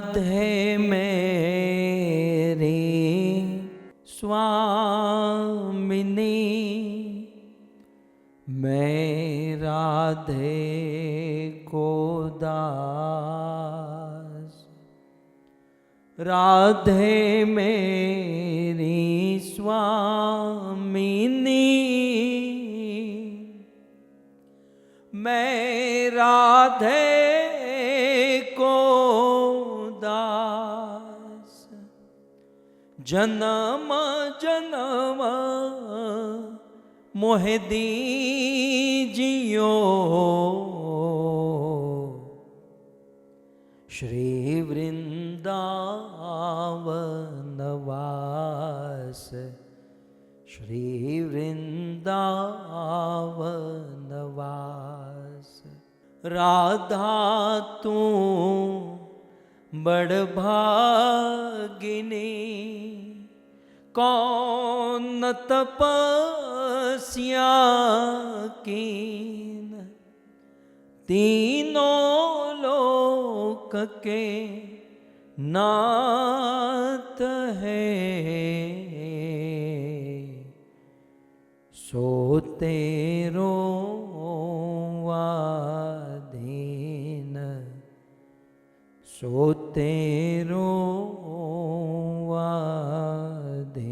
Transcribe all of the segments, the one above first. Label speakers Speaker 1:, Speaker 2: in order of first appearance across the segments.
Speaker 1: राधे मेरी स्वामिनी, मैं राधे को दास। राधे मेरी स्वामिनी, मैं राधे को दास। जन्म जन्म मोहे दीजियो, श्री वृंदावन वास। श्री वृंदावन वास। राधा तू बड़ भागिनी, कौन तपस्या कीन। तीनों लोक के नाथ है, सो तेरो वादीन। सो तेरो वादीन।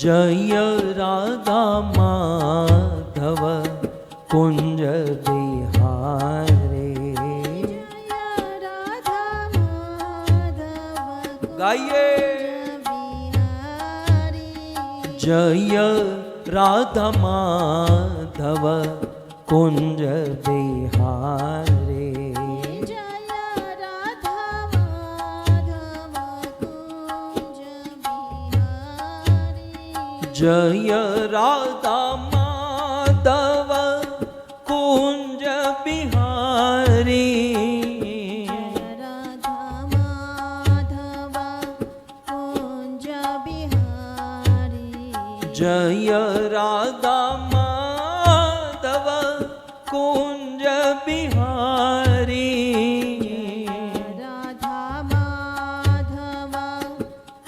Speaker 1: जय राधा माधव कुंज बिहारी। गाइए। जय राधा माधव कुंज बिहारी। जय राधा माधव कुंज बिहारी। जय राधा माधव कुंज बिहारी।
Speaker 2: राधा माधव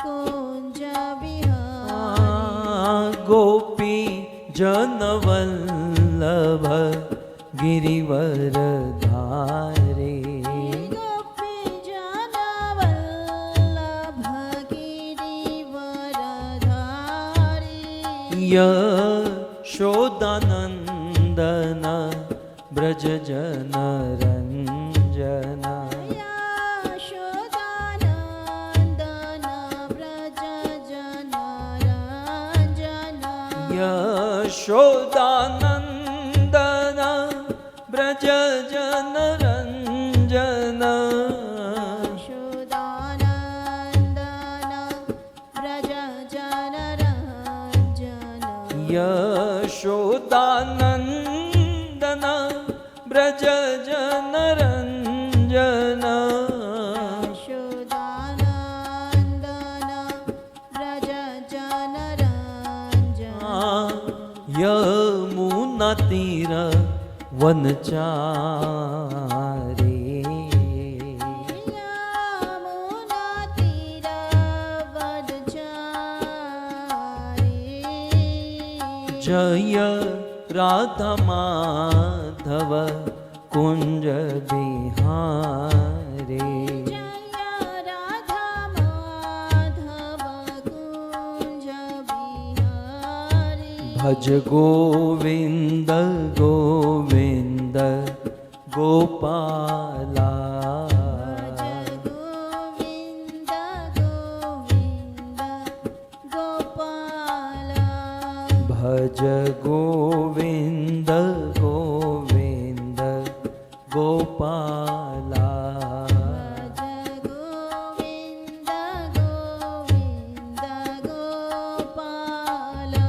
Speaker 2: कुंज बिहारी।
Speaker 1: गोपी जनवल्लभ गिरिवर धारी।
Speaker 2: गोपी जनवल्लभ गिरिवर धारी।
Speaker 1: यशोदानंदन ब्रज जन रंजन।
Speaker 2: यशोदानंदन ब्रज जन रंजन।
Speaker 1: यशोदानंदन ब्रज जन रंजन।
Speaker 2: यशोदानंदन ब्रज जन रंजन।
Speaker 1: यशोदानंदन ब्रज जन रंजन।
Speaker 2: यशोदानंदन ब्रज जन रंजन।
Speaker 1: यमुना तीर वनचारी।
Speaker 2: यमुना तीर वनचारी।
Speaker 1: जय राधा माधव कुंज बिहारी।
Speaker 2: जय राधा माधव कुंज बिहारी।
Speaker 1: भज गोविंद गोविंद गोपाला।
Speaker 2: भज गोविंद गोविंद गोपाला।
Speaker 1: भज गोविंद गोविंद गोपाला।
Speaker 2: भज गोविंद गोविंद गोपाला।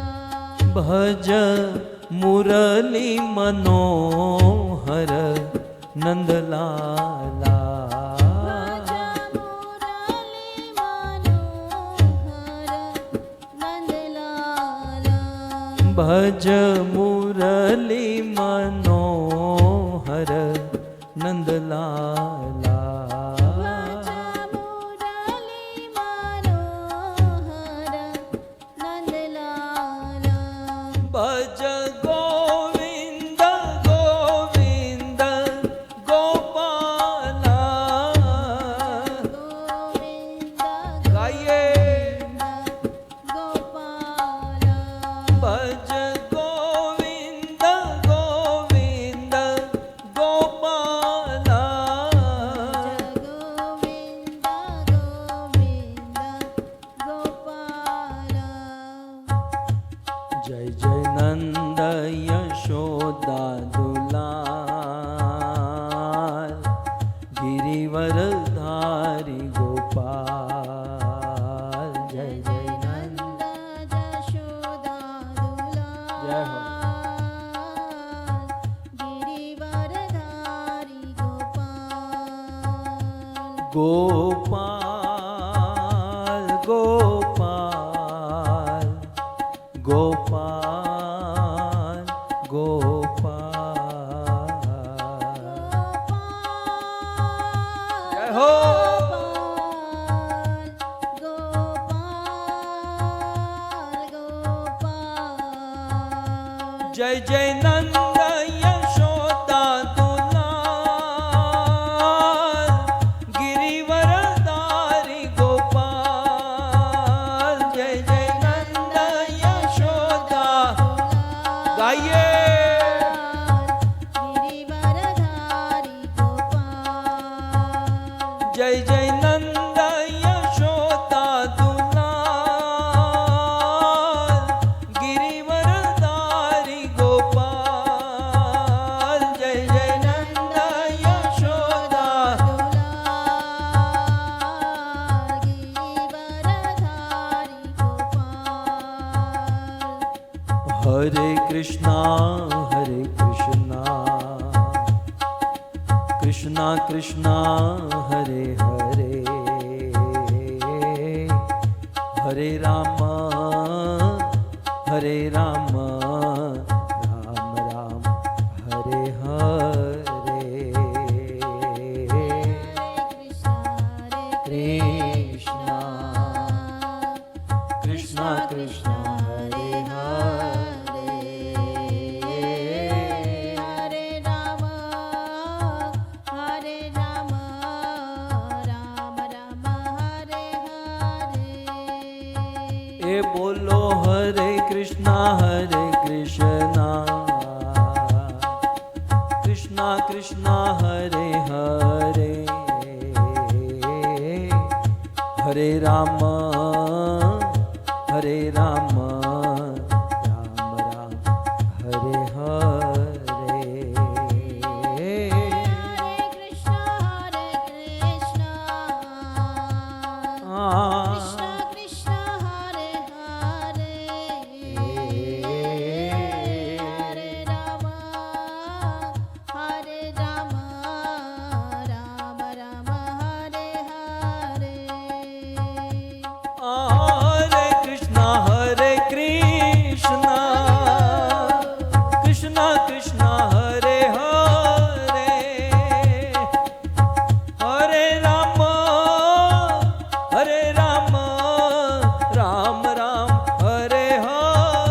Speaker 1: भज मुरली मनोहर नंदलाला।
Speaker 2: भज मुरली मनोहर नंदलाला।
Speaker 1: भज मुरली मनोहर नंद નંદલાલા
Speaker 2: મુરલી મનોહર નંદલાલા
Speaker 1: ભજ ગોવિંદ ગોવિંદ ગોપાલા
Speaker 2: ગોવિંદ
Speaker 1: ગાઈએ
Speaker 2: ગોપાલ
Speaker 1: ભજ ગોવિંદ ગોવિંદ ગોપાલા
Speaker 2: ગોવિંદ ગોવિંદ ગોપાલ
Speaker 1: જય જય નંદ યશોદા દુલાલ ગિરિવરધારી ગોપાલ જય જય નંદ
Speaker 2: નંદ જશોદા
Speaker 1: જય હો.
Speaker 2: દુલાલ ગિરિવરધારી ગોપાલ
Speaker 1: ગોપાલ ગોપાલ ગોપાલ ગોપાલ જય હો. જય જય નંદ યશોદા દુલાલ ગિરિવરધારી ગોપાલ જય જય નંદ યશોદા ગાઈએ જય જય નંદ યશોદા દુલાલ ગિરિવરધારી ગોપાલ જય જય નંદ યશોદા હરે કૃષ્ણ હરે કૃષ્ણ કૃષ્ણ કૃષ્ણ હરે હરે હરે રામ હરે રામ રામ રામ હરે હરે કૃષ્ણ કૃષ્ણ કૃષ્ણ હરે હરે
Speaker 2: હરે રામ રામ રામ હરે હરે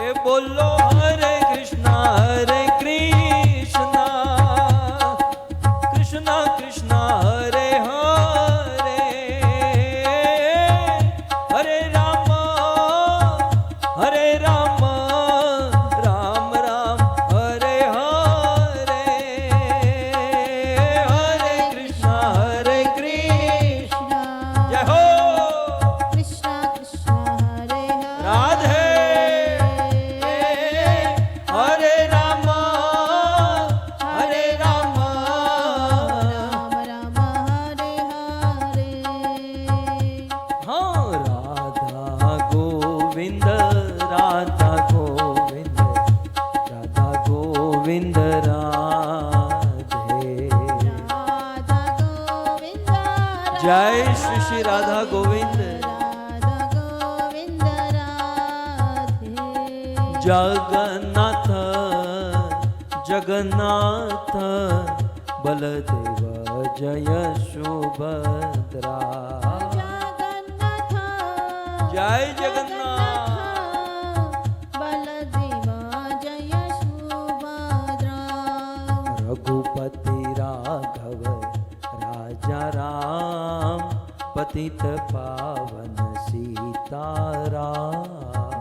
Speaker 1: એ બોલો હરે કૃષ્ણ કૃષ્ણ કૃષ્ણ હરે હરે હરે રામ રામ રામ હરે હરે રાધા जय श्री श्री राधा गोविंद
Speaker 2: राधा गोविंद राधे
Speaker 1: जगन्नाथ जगन्नाथ बलदेव जय सुभद्रा
Speaker 2: जगन्नाथ
Speaker 1: जय जगन्नाथ
Speaker 2: बलदेव जय सुभद्रा
Speaker 1: रघुपति राघव राजा राम पतित पावन सीताराम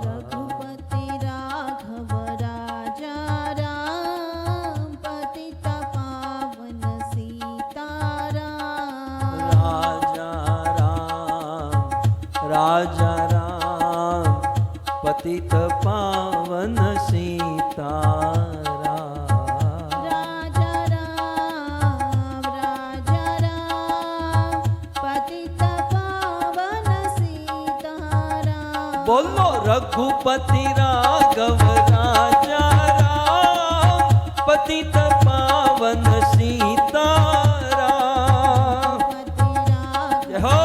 Speaker 2: रघुपति राघव राजा राम पतित पावन सीताराम
Speaker 1: राजा राम पतित पावन सीताराम
Speaker 2: राजा राम पतित पावन सीताराम
Speaker 1: बोलो रघुपति राघव राजा राम पतित पावन सीताराम जय हो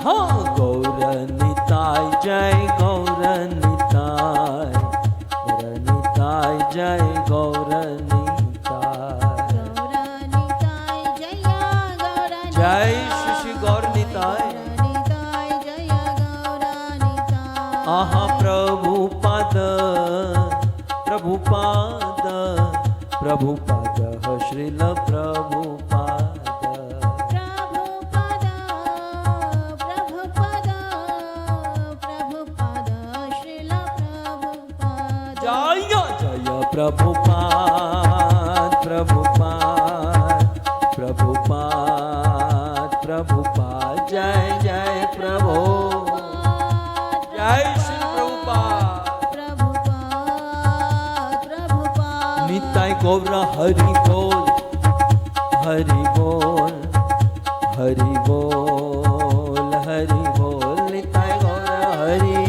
Speaker 1: हाँ गौर निताय जय गौर निताय जय गौर निताय जय श्री श्री गौर निताय आहा प्रभुपाद प्रभुपाद प्रभुपाद श्रील प्रभुपाद जय जय प्रभुपाद प्रभुपाद प्रभुपाद प्रभुपाद जय जय प्रभु जय श्री प्रभुपाद निताय गौर हरि बोल हरि बोल हरि बोल हरि बोल निताय गौर हरि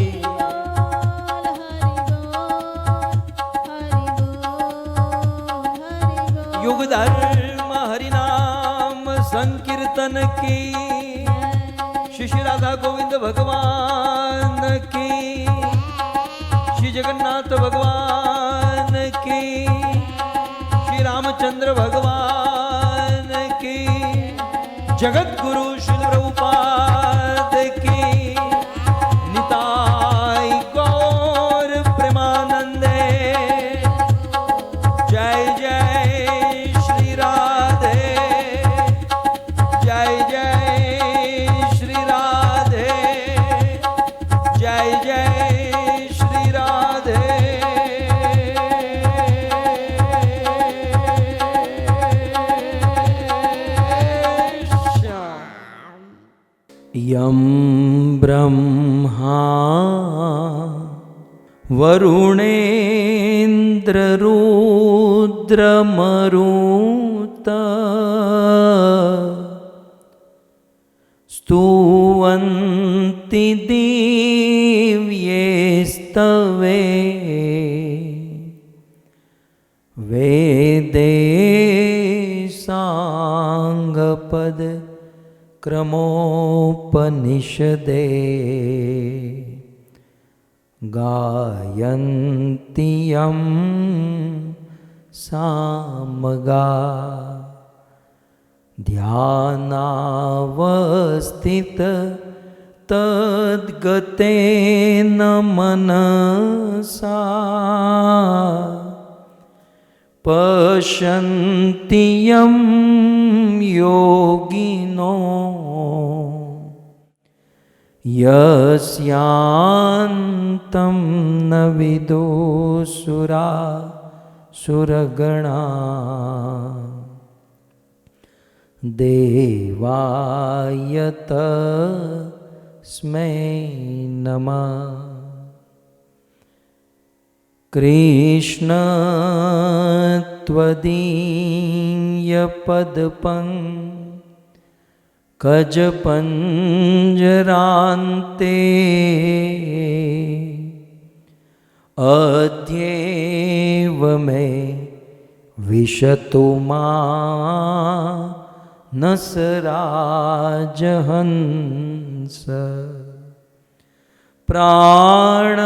Speaker 1: युग धर्म हरि नाम संकीर्तन की श्री श्री राधा गोविंद भगवान की श्री जगन्नाथ भगवान की श्री रामचंद्र भगवान की जगत गुरु श्री प्रभुपाद की निताय गौर प्रेमानंदे जय जय श्री राधे जय जय श्री राधे जय जय श्री राधे यं ब्रह्मा वरुणेन्द्ररुद्रमरुत स्तुवन्ति दिव्येस्तवे वेदे साङ्गपद क्रमोपनिषदे गायन्ति यं सामगा ध्यानावस्थित तद्गतेन मनसा पश्यन्ति यं योगिनो यस्यान्तं न विदुषुरा सुरगणा देवाय तस्मै नमः कृष्ण त्वदीयपदपं कजपञ्जरान्ते अद्यैव मे विशतु मानसराजहंस प्राण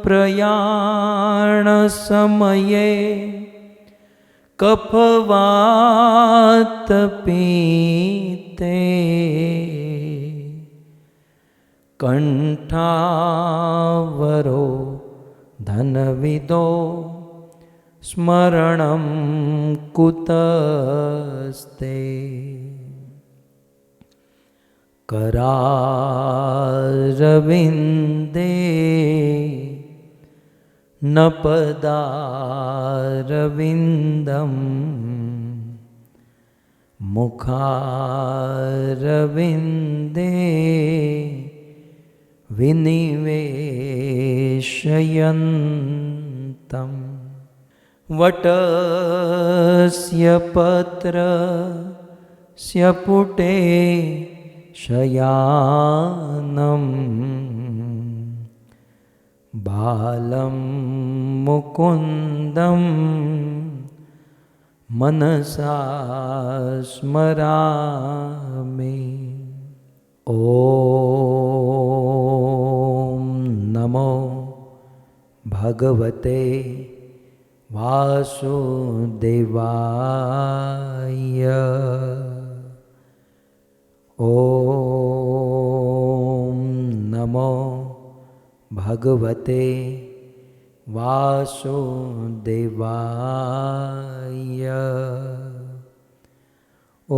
Speaker 1: प्रयाण समये कफवात पीते कंठावरो धनविदो स्मरणं कुतस्ते करारविन्दे न पदारविन्दं मुखारविन्दे विनिवेशयन्तम् वटस्य पत्रस्य पुटे शयानं बालं मुकुन्दं मनसा स्मरामि। ॐ नमो भगवते वासुदेवाय। ॐ नमो भगवते वासुदेवाय। ॐ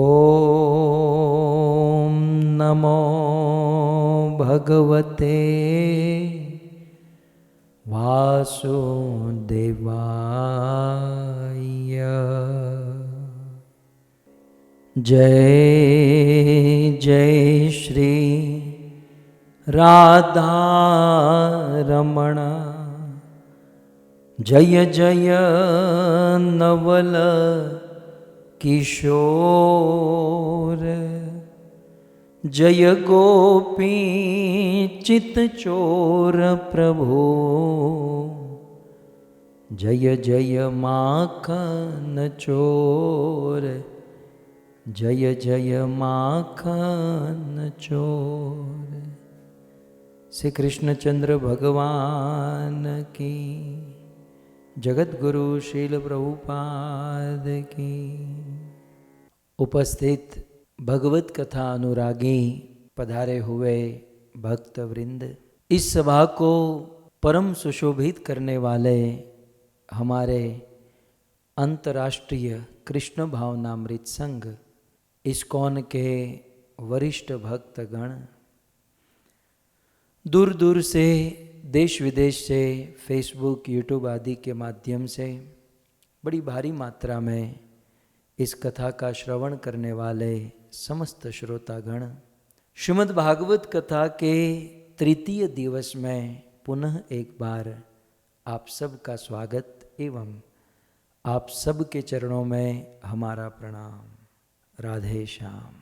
Speaker 1: नमो भगवते वासुदेवाय। जय जय श्री राधारमण, जय जय नवल किशोर, जय गोपी चित्तचोर प्रभु, जय जय माखन चोर, जय जय माखन चोर। श्री कृष्णचंद्र भगवान की, जगत गुरु शील प्रभुपाद की। उपस्थित भगवत कथा अनुरागी पधारे हुए भक्त वृंद, इस सभा को परम सुशोभित करने वाले हमारे अंतर्राष्ट्रीय कृष्ण भावनामृत संघ इस्कॉन के वरिष्ठ भक्तगण, दूर दूर से देश विदेश से फेसबुक यूट्यूब आदि के माध्यम से बड़ी भारी मात्रा में इस कथा का श्रवण करने वाले समस्त श्रोतागण, श्रीमद् भागवत कथा के तृतीय दिवस में पुनः एक बार आप सब का स्वागत एवं आप सब के चरणों में हमारा प्रणाम। राधे श्याम।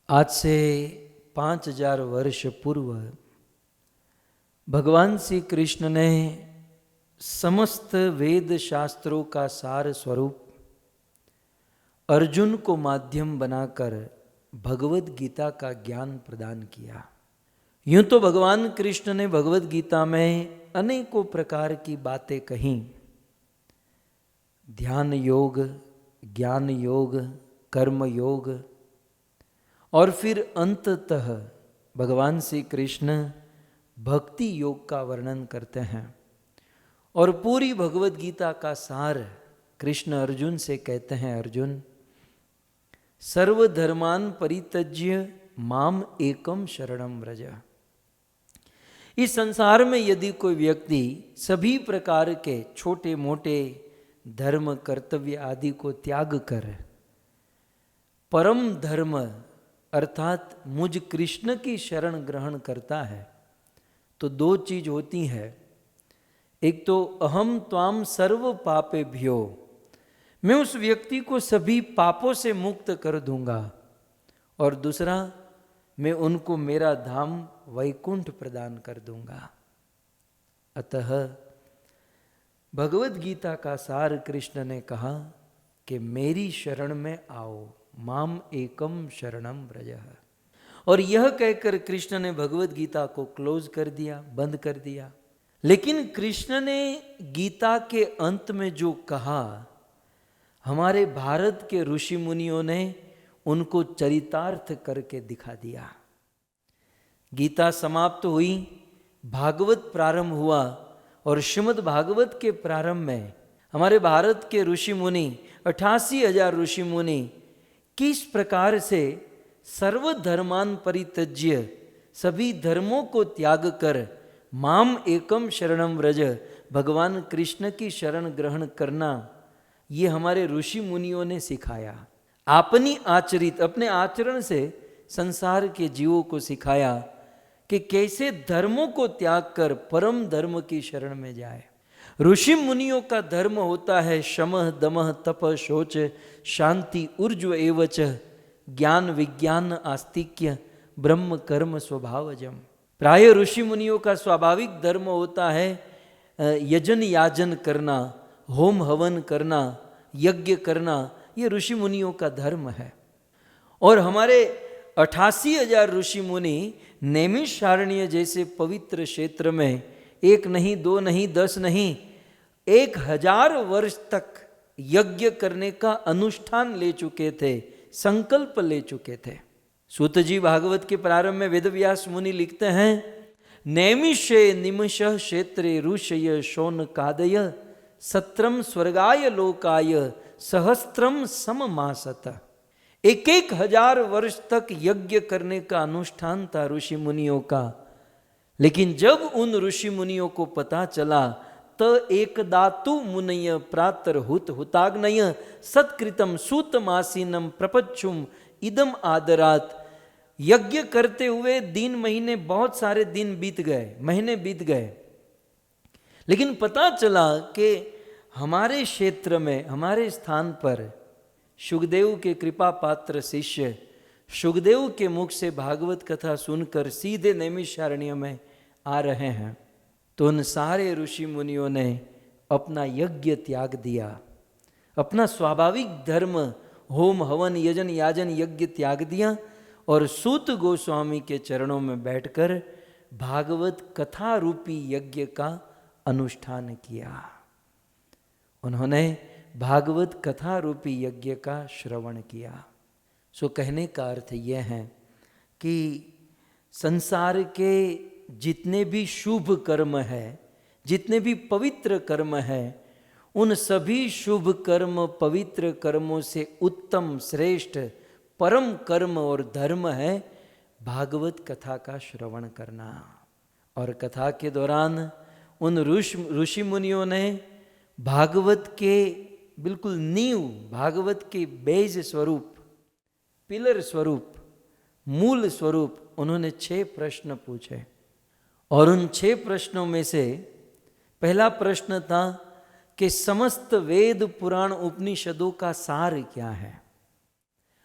Speaker 1: आज से 5000 वर्ष पूर्व भगवान श्री कृष्ण ने समस्त वेद शास्त्रों का सार स्वरूप अर्जुन को माध्यम बनाकर भगवत गीता का ज्ञान प्रदान किया। यूं तो भगवान कृष्ण ने भगवत गीता में अनेकों प्रकार की बातें कहीं, ध्यान योग, ज्ञान योग, कर्म योग, और फिर अंततः भगवान श्री कृष्ण भक्ति योग का वर्णन करते हैं। और पूरी भगवत गीता का सार कृष्ण अर्जुन से कहते हैं, अर्जुन सर्वधर्मान परित्यज्य माम एकम शरणम व्रज। इस संसार में यदि कोई व्यक्ति सभी प्रकार के छोटे मोटे धर्म कर्तव्य आदि को त्याग कर परम धर्म अर्थात मुझ कृष्ण की शरण ग्रहण करता है, तो दो चीज होती है। एक तो अहम त्वाम सर्व पापेभ्यो, मैं उस व्यक्ति को सभी पापों से मुक्त कर दूंगा, और दूसरा मैं उनको मेरा धाम वैकुंठ प्रदान कर दूंगा। अतः भगवत गीता का सार कृष्ण ने कहा कि मेरी शरण में आओ, माम एकम शरणम व्रजः। और यह कहकर कृष्ण ने भगवत गीता को क्लोज कर दिया, बंद कर दिया। लेकिन कृष्ण ने गीता के अंत में जो कहा, हमारे भारत के ऋषि मुनियों ने उनको चरितार्थ करके दिखा दिया। गीता समाप्त हुई, भागवत प्रारंभ हुआ, और श्रीमद् भागवत के प्रारंभ में हमारे भारत के ऋषि मुनि 88,000 ऋषि मुनि किस प्रकार से सर्वधर्मान परित्यज्य, सभी धर्मों को त्याग कर माम एकम शरणम व्रज, भगवान कृष्ण की शरण ग्रहण करना, ये हमारे ऋषि मुनियों ने सिखाया। अपनी आचरित, अपने आचरण से संसार के जीवों को सिखाया कि कैसे धर्मों को त्याग कर परम धर्म की शरण में जाए। ऋषि मुनियों का धर्म होता है शमः दमः तप शौच शांति ऊर्ज्व एवच, ज्ञान विज्ञान आस्तिक्य ब्रह्म कर्म स्वभावजम। प्राय ऋषि मुनियों का स्वाभाविक धर्म होता है यजन याजन करना, होम हवन करना, यज्ञ करना, ये ऋषि मुनियों का धर्म है। और हमारे 88,000 ऋषि मुनि नैमिषारण्य जैसे पवित्र क्षेत्र में 1 नहीं 2 नहीं 10 नहीं 1000 वर्ष तक यज्ञ करने का अनुष्ठान ले चुके थे, संकल्प ले चुके थे। सूत जी भागवत के प्रारंभ में वेदव्यास मुनि लिखते हैं, नैमिषे निमिष क्षेत्रे ऋषय शोन कादय सत्रम स्वर्गाय लोकाय सहस्त्रम सममासत। 1,000 वर्ष तक यज्ञ करने का अनुष्ठान था ऋषि मुनियों का। लेकिन जब उन ऋषि मुनियों को पता चला, त एकदातु मुनय प्रातर हुत हुताग्नय सत्कृतम सूतमासीनम प्रपच्छुम इदम आदरात। यज्ञ करते हुए दिन महीने, बहुत सारे दिन बीत गए, महीने बीत गए, लेकिन पता चला कि हमारे क्षेत्र में, हमारे स्थान पर शुकदेव के कृपा पात्र शिष्य शुकदेव के मुख से भागवत कथा सुनकर सीधे नैमिषारण्य में आ रहे हैं। तो उन सारे ऋषि मुनियों ने अपना यज्ञ त्याग दिया, अपना स्वाभाविक धर्म होम हवन यजन याजन यज्ञ त्याग दिया और सूत गोस्वामी के चरणों में बैठकर भागवत कथा रूपी यज्ञ का अनुष्ठान किया। उन्होंने भागवत कथा रूपी यज्ञ का श्रवण किया। सो कहने का अर्थ यह है कि संसार के जितने भी शुभ कर्म है, जितने भी पवित्र कर्म है, उन सभी शुभ कर्म पवित्र कर्मों से उत्तम श्रेष्ठ परम कर्म और धर्म है भागवत कथा का श्रवण करना। और कथा के दौरान उन ऋषि मुनियों ने भागवत के बिल्कुल नींव, भागवत के बेज स्वरूप, पिलर स्वरूप, मूल स्वरूप उन्होंने 6 प्रश्न पूछे। और उन 6 प्रश्नों में से पहला प्रश्न था कि समस्त वेद पुराण उपनिषदों का सार क्या है,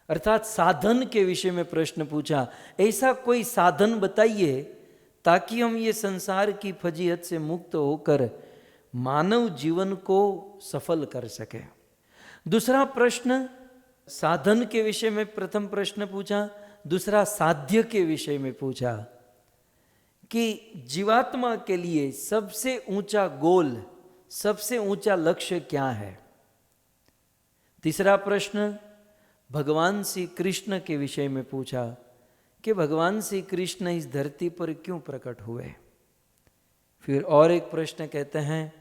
Speaker 1: अर्थात साधन के विषय में प्रश्न पूछा। ऐसा कोई साधन बताइए ताकि हम ये संसार की फजीहत से मुक्त होकर मानव जीवन को सफल कर सके। दूसरा प्रश्न साधन के विषय में प्रथम प्रश्न पूछा, दूसरा साध्य के विषय में पूछा कि जीवात्मा के लिए सबसे ऊंचा गोल, सबसे ऊंचा लक्ष्य क्या है। तीसरा प्रश्न भगवान श्री कृष्ण के विषय में पूछा कि भगवान श्री कृष्ण इस धरती पर क्यों प्रकट हुए। फिर और एक प्रश्न कहते हैं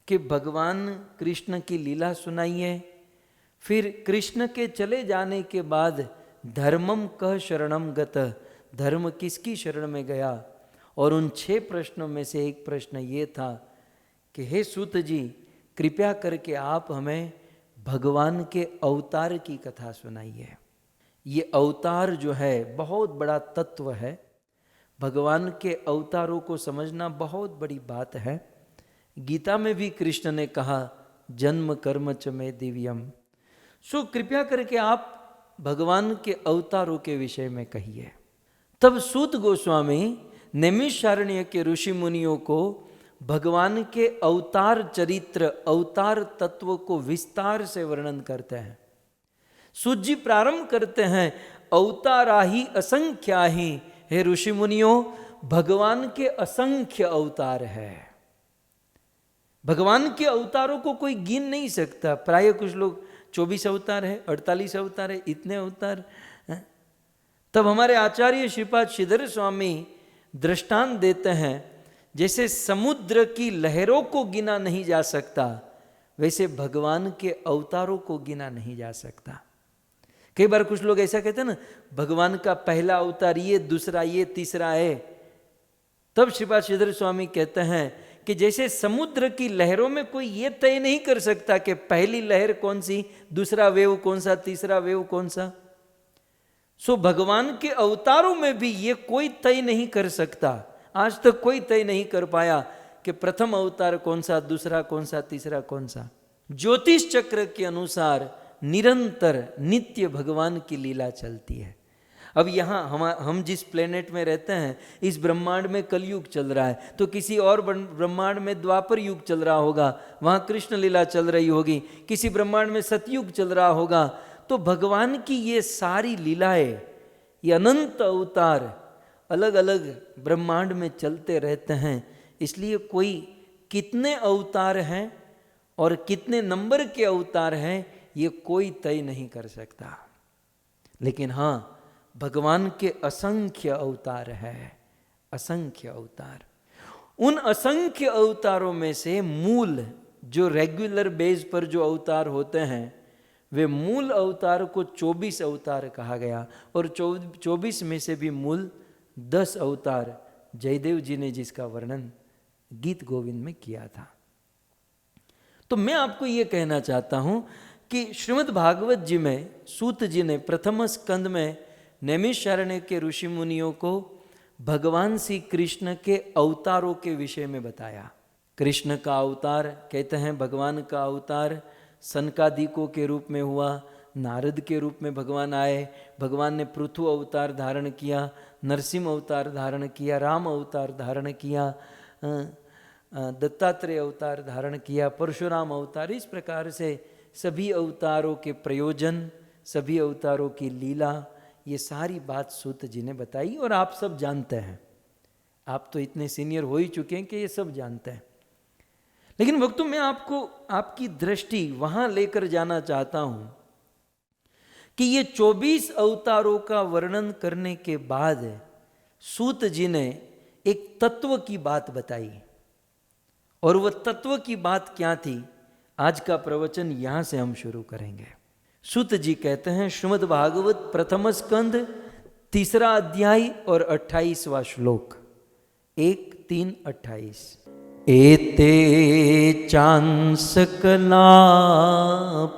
Speaker 1: कि भगवान कृष्ण की लीला सुनाइए। फिर कृष्ण के चले जाने के बाद धर्मम कह शरणम गत, धर्म किसकी शरण में गया। और उन 6 प्रश्नों में से एक प्रश्न ये था कि हे सूत जी, कृपया करके आप हमें भगवान के अवतार की कथा सुनाइए। ये अवतार जो है बहुत बड़ा तत्व है, भगवान के अवतारों को समझना बहुत बड़ी बात है। गीता में भी कृष्ण ने कहा जन्म कर्म च मे दिव्यम। सो कृपया करके आप भगवान के अवतारों के विषय में कहिए। तब सूत गोस्वामी नैमिषारण्य के ऋषि मुनियों को भगवान के अवतार चरित्र, अवतार तत्व को विस्तार से वर्णन करते हैं। सूत जी प्रारंभ करते हैं, अवताराही असंख्याही, हे ऋषि मुनियों भगवान के असंख्य अवतार है। भगवान के अवतारों को कोई गिन नहीं सकता। प्राय कुछ लोग 24 अवतार है, 48 अवतार है, इतने अवतार हैं। तब हमारे आचार्य श्रीपाद श्रीधर स्वामी दृष्टांत देते हैं, जैसे समुद्र की लहरों को गिना नहीं जा सकता, वैसे भगवान के अवतारों को गिना नहीं जा सकता। कई बार कुछ लोग ऐसा कहते हैं ना, भगवान का पहला अवतार ये, दूसरा ये, तीसरा है। तब श्रीपाद श्रीधर स्वामी कहते हैं कि जैसे समुद्र की लहरों में कोई ये तय नहीं कर सकता कि पहली लहर कौन सी, दूसरा वेव कौन सा, तीसरा वेव कौन सा, सो भगवान के अवतारों में भी ये कोई तय नहीं कर सकता। आज तक कोई तय नहीं कर पाया कि प्रथम अवतार कौन सा, दूसरा कौन सा, तीसरा कौन सा। ज्योतिष चक्र के अनुसार निरंतर नित्य भगवान की लीला चलती है। अब यहाँ हम जिस प्लेनेट में रहते हैं, इस ब्रह्मांड में कलयुग चल रहा है, तो किसी और ब्रह्मांड में द्वापर युग चल रहा होगा, वहाँ कृष्ण लीला चल रही होगी, किसी ब्रह्मांड में सतयुग चल रहा होगा। तो भगवान की ये सारी लीलाएं, ये अनंत अवतार अलग अलग ब्रह्मांड में चलते रहते हैं। इसलिए कोई कितने अवतार हैं और कितने नंबर के अवतार हैं, ये कोई तय नहीं कर सकता। लेकिन हाँ, भगवान के असंख्य अवतार है, असंख्य अवतार। उन असंख्य अवतारों में से मूल, जो रेगुलर बेस पर जो अवतार होते हैं, वे मूल अवतार को 24 अवतार कहा गया। और 24 में से भी मूल 10 अवतार जयदेव जी ने जिसका वर्णन गीत गोविंद में किया था। तो मैं आपको ये कहना चाहता हूं कि श्रीमद् भागवत जी में सूत जी ने प्रथम स्कंद में नैमिषारण्य के ऋषि मुनियों को भगवान श्री कृष्ण के अवतारों के विषय में बताया। कृष्ण का अवतार कहते हैं, भगवान का अवतार सनकादिकों के रूप में हुआ, नारद के रूप में भगवान आए, भगवान ने पृथु अवतार धारण किया, नरसिंह अवतार धारण किया, राम अवतार धारण किया, दत्तात्रेय अवतार धारण किया, परशुराम अवतार। इस प्रकार से सभी अवतारों के प्रयोजन, सभी अवतारों की लीला, ये सारी बात सूत जी ने बताई और आप सब जानते हैं। आप तो इतने सीनियर हो ही चुके हैं कि ये सब जानते हैं। लेकिन भक्तों, मैं आपको आपकी दृष्टि वहां लेकर जाना चाहता हूं कि ये 24 अवतारों का वर्णन करने के बाद सूत जी ने एक तत्व की बात बताई। और वह तत्व की बात क्या थी, आज का प्रवचन यहां से हम शुरू करेंगे। सूत जी कहते हैं, श्रीमद् भागवत प्रथम स्कंद 3 अध्याय और 28वां श्लोक, 1-3-28। एते चांसकला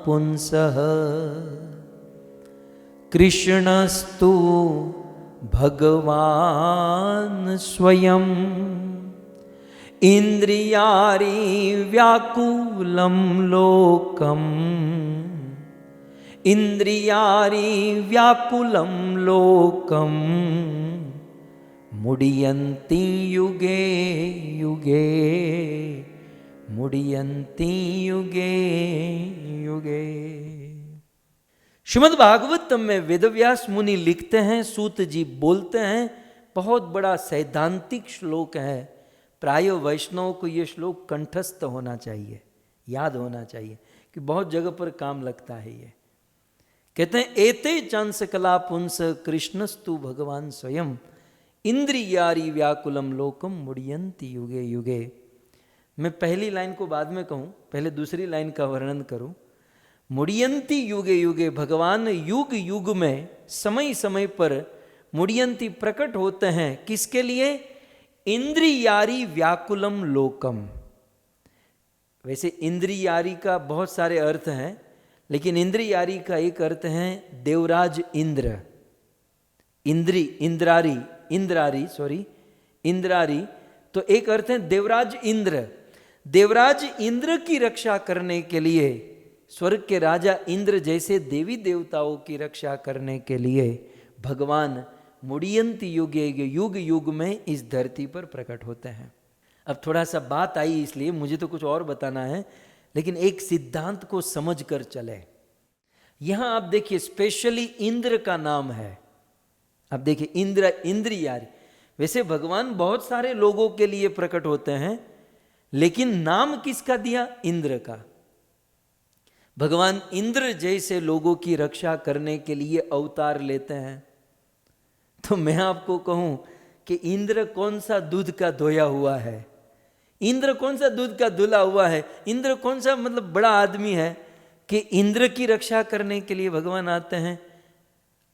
Speaker 1: पुंसः कृष्णस्तु भगवान स्वयं इंद्रियारि व्याकुलं लोकम् इंद्रियारि व्याकुलं लोकम् मुडियन्ति युगे युगे मुडियन्ति युगे युगे। श्रीमद् भागवतम में वेदव्यास मुनि लिखते हैं, सूत जी बोलते हैं, बहुत बड़ा सैद्धांतिक श्लोक है। प्राय वैष्णव को ये श्लोक कंठस्थ होना चाहिए, याद होना चाहिए कि बहुत जगह पर काम लगता है। ये कहते हैं, एते चांसकला पुंस कृष्णस्तु भगवान स्वयं इंद्रियारि व्याकुलम लोकम मुडियन्ति युगे युगे। मैं पहली लाइन को बाद में कहूं, पहले दूसरी लाइन का वर्णन करूं। मुडियन्ति युगे युगे, भगवान युग युग में समय समय पर मुडियन्ति प्रकट होते हैं। किसके लिए? इंद्रियारि व्याकुलम लोकम। वैसे इंद्रियारि का बहुत सारे अर्थ हैं, लेकिन इंद्रियारि का एक अर्थ है देवराज इंद्र। इंद्रारी तो एक अर्थ है देवराज इंद्र। देवराज इंद्र की रक्षा करने के लिए, स्वर्ग के राजा इंद्र जैसे देवी देवताओं की रक्षा करने के लिए भगवान मुडियन्ति युगे युग युग में इस धरती पर प्रकट होते हैं। अब थोड़ा सा बात आई इसलिए मुझे तो कुछ और बताना है, लेकिन एक सिद्धांत को समझ कर चले। यहां आप देखिए स्पेशली इंद्र का नाम है। अब देखिए इंद्र, इंद्रियारी। वैसे भगवान बहुत सारे लोगों के लिए प्रकट होते हैं, लेकिन नाम किसका दिया? इंद्र का। भगवान इंद्र जैसे लोगों की रक्षा करने के लिए अवतार लेते हैं। तो मैं आपको कहूं कि इंद्र कौन सा दूध का धोया हुआ है? इंद्र कौन सा दूध का धुला हुआ है? इंद्र कौन सा मतलब बड़ा आदमी है कि इंद्र की रक्षा करने के लिए भगवान आते हैं?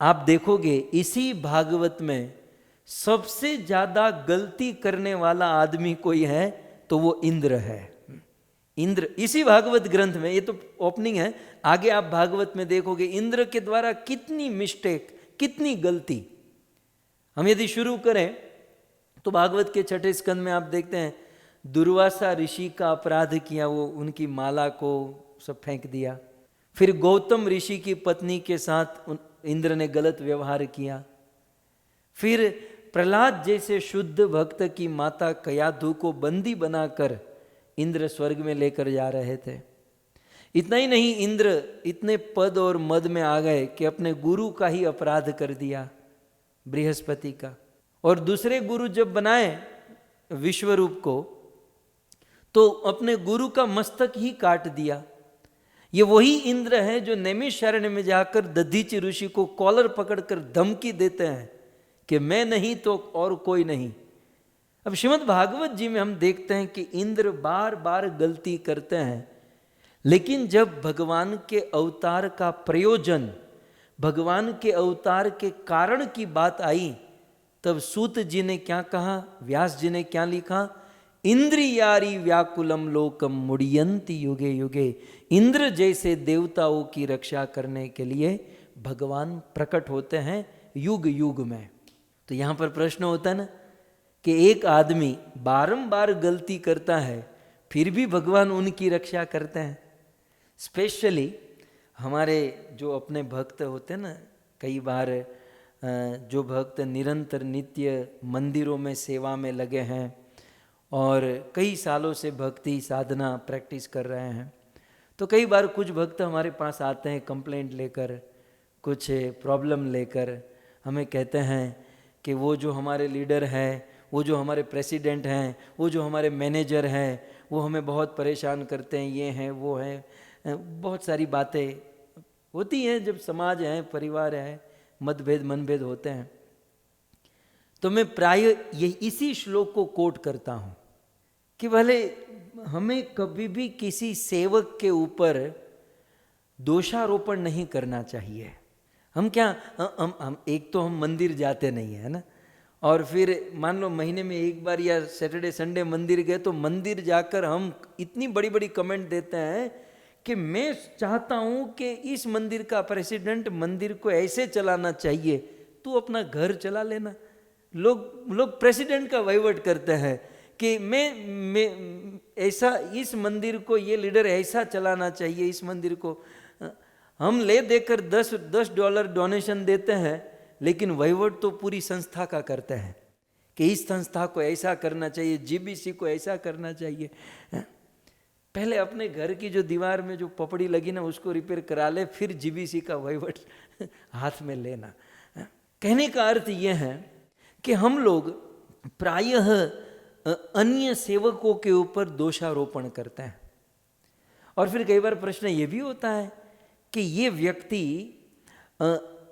Speaker 1: आप देखोगे इसी भागवत में सबसे ज्यादा गलती करने वाला आदमी कोई है तो वो इंद्र है। इंद्र इसी भागवत ग्रंथ में, ये तो ओपनिंग है, आगे आप भागवत में देखोगे इंद्र के द्वारा कितनी मिस्टेक, कितनी गलती। हम यदि शुरू करें तो भागवत के 6ठे स्कंद में आप देखते हैं दुर्वासा ऋषि का अपराध किया, वो उनकी माला को सब फेंक दिया। फिर गौतम ऋषि की पत्नी के साथ इंद्र ने गलत व्यवहार किया। फिर प्रहलाद जैसे शुद्ध भक्त की माता कयाधु को बंदी बनाकर इंद्र स्वर्ग में लेकर जा रहे थे। इतना ही नहीं, इंद्र इतने पद और मद में आ गए कि अपने गुरु का ही अपराध कर दिया, बृहस्पति का। और दूसरे गुरु जब बनाए विश्वरूप को तो अपने गुरु का मस्तक ही काट दिया। ये वही इंद्र है जो नैमिषारण्य में जाकर दधीचि ऋषि को कॉलर पकड़कर धमकी देते हैं कि मैं नहीं तो और कोई नहीं। अब श्रीमद् भागवत जी में हम देखते हैं कि इंद्र बार बार गलती करते हैं, लेकिन जब भगवान के अवतार का प्रयोजन, भगवान के अवतार के कारण की बात आई, तब सूत जी ने क्या कहा, व्यास जी ने क्या लिखा? इंद्रियारी व्याकुलम लोकम मुड़ियंती युगे युगे। इंद्र जैसे देवताओं की रक्षा करने के लिए भगवान प्रकट होते हैं युग युग में। तो यहां पर प्रश्न होता है ना कि एक आदमी बारंबार गलती करता है फिर भी भगवान उनकी रक्षा करते हैं। स्पेशली हमारे जो अपने भक्त होते हैं ना, कई बार जो भक्त निरंतर नित्य मंदिरों में सेवा में लगे हैं और कई सालों से भक्ति साधना प्रैक्टिस कर रहे हैं, तो कई बार कुछ भक्त हमारे पास आते हैं कंप्लेंट लेकर, कुछ प्रॉब्लम लेकर। हमें कहते हैं कि वो जो हमारे लीडर हैं, वो जो हमारे प्रेसिडेंट हैं, वो जो हमारे मैनेजर हैं, वो हमें बहुत परेशान करते हैं, ये हैं वो हैं। बहुत सारी बातें होती हैं जब समाज है, परिवार है, मतभेद मनभेद होते हैं। तो मैं प्राय ये इसी श्लोक को कोट करता हूँ कि भले हमें कभी भी किसी सेवक के ऊपर दोषारोपण नहीं करना चाहिए। हम क्या हम एक तो हम मंदिर जाते नहीं है ना, और फिर मान लो महीने में एक बार या सैटरडे संडे मंदिर गए तो मंदिर जाकर हम इतनी बड़ी बड़ी कमेंट देते हैं कि मैं चाहता हूं कि इस मंदिर का प्रेसिडेंट मंदिर को ऐसे चलाना चाहिए, तू अपना घर चला लेना। लोग प्रेसिडेंट का वहीवट करते हैं कि मैं ऐसा, इस मंदिर को ये लीडर ऐसा चलाना चाहिए, इस मंदिर को। हम ले देकर $10 डोनेशन देते हैं, लेकिन वहीवट तो पूरी संस्था का करते हैं कि इस संस्था को ऐसा करना चाहिए, जीबीसी को ऐसा करना चाहिए। पहले अपने घर की जो दीवार में जो पपड़ी लगी ना उसको रिपेयर करा ले, फिर जीबीसी का वहीवट हाथ में लेना। कहने का अर्थ यह है कि हम लोग प्रायः अन्य सेवकों के ऊपर दोषारोपण करते हैं। और फिर कई बार प्रश्न ये भी होता है कि ये व्यक्ति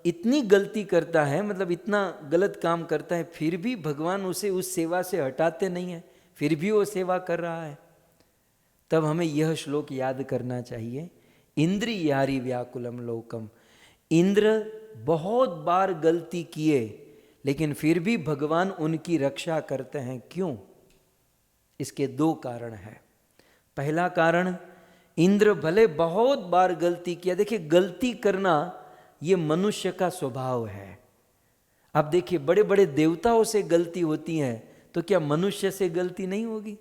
Speaker 1: इतनी गलती करता है, मतलब इतना गलत काम करता है, फिर भी भगवान उसे उस सेवा से हटाते नहीं है, फिर भी वो सेवा कर रहा है। तब हमें यह श्लोक याद करना चाहिए, इंद्रियारी व्याकुलम लोकम। इंद्र बहुत बार गलती किए लेकिन फिर भी भगवान उनकी रक्षा करते हैं। क्यों? इसके 2 कारण हैं। पहला कारण, इंद्र भले बहुत बार गलती किया। देखिए, गलती करना ये मनुष्य का स्वभाव है। आप देखिए, बड़े बड़े देवताओं से गलती होती है तो क्या मनुष्य से गलती नहीं होगी?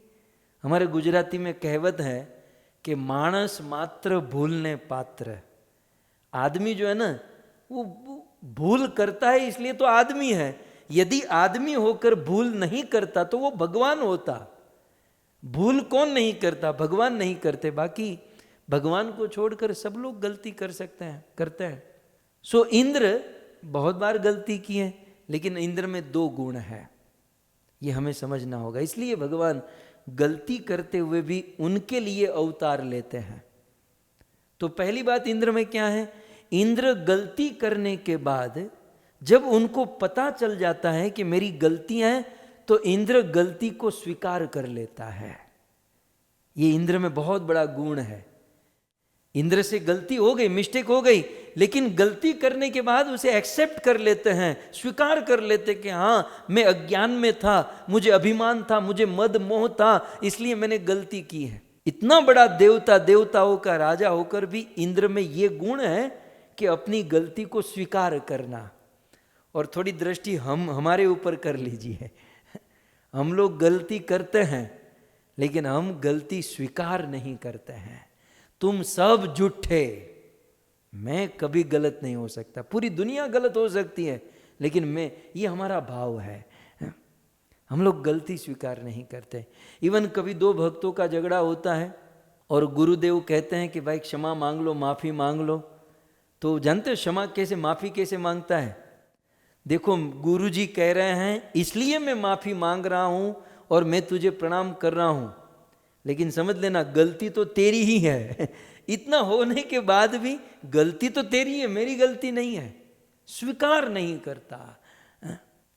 Speaker 1: हमारे गुजराती में कहावत है कि मानस मात्र भूलने पात्र। आदमी जो है ना वो भूल करता है, इसलिए तो आदमी है। यदि आदमी होकर भूल नहीं करता तो वो भगवान होता। भूल कौन नहीं करता? भगवान नहीं करते, बाकी भगवान को छोड़कर सब लोग गलती कर सकते हैं, करते हैं। सो इंद्र बहुत बार गलती की है, लेकिन इंद्र में 2 गुण है, ये हमें समझना होगा। इसलिए भगवान गलती करते हुए भी उनके लिए अवतार लेते हैं। तो पहली बात इंद्र में क्या है? इंद्र गलती करने के बाद जब उनको पता चल जाता है कि मेरी गलतियां हैं, तो इंद्र गलती को स्वीकार कर लेता है। ये इंद्र में बहुत बड़ा गुण है। इंद्र से गलती हो गई, मिस्टेक हो गई, लेकिन गलती करने के बाद उसे एक्सेप्ट कर लेते हैं, स्वीकार कर लेते कि हाँ, मैं अज्ञान में था, मुझे अभिमान था, मुझे मद मोह था, इसलिए मैंने गलती की है। इतना बड़ा देवता, देवताओं का राजा होकर भी इंद्र में ये गुण है कि अपनी गलती को स्वीकार करना। और थोड़ी दृष्टि हमारे ऊपर कर लीजिए। हम लोग गलती करते हैं, लेकिन हम गलती स्वीकार नहीं करते हैं। तुम सब झूठे, मैं कभी गलत नहीं हो सकता। पूरी दुनिया गलत हो सकती है, लेकिन मैं, ये हमारा भाव है। हम लोग गलती स्वीकार नहीं करते। इवन कभी 2 भक्तों का झगड़ा होता है और गुरुदेव कहते हैं कि भाई क्षमा मांग लो, माफी मांग लो। तो जानते हो क्षमा कैसे, माफी कैसे मांगता है? देखो, गुरुजी कह रहे हैं इसलिए मैं माफी मांग रहा हूं और मैं तुझे प्रणाम कर रहा हूं, लेकिन समझ लेना गलती तो तेरी ही है। इतना होने के बाद भी गलती तो तेरी है, मेरी गलती नहीं है, स्वीकार नहीं करता।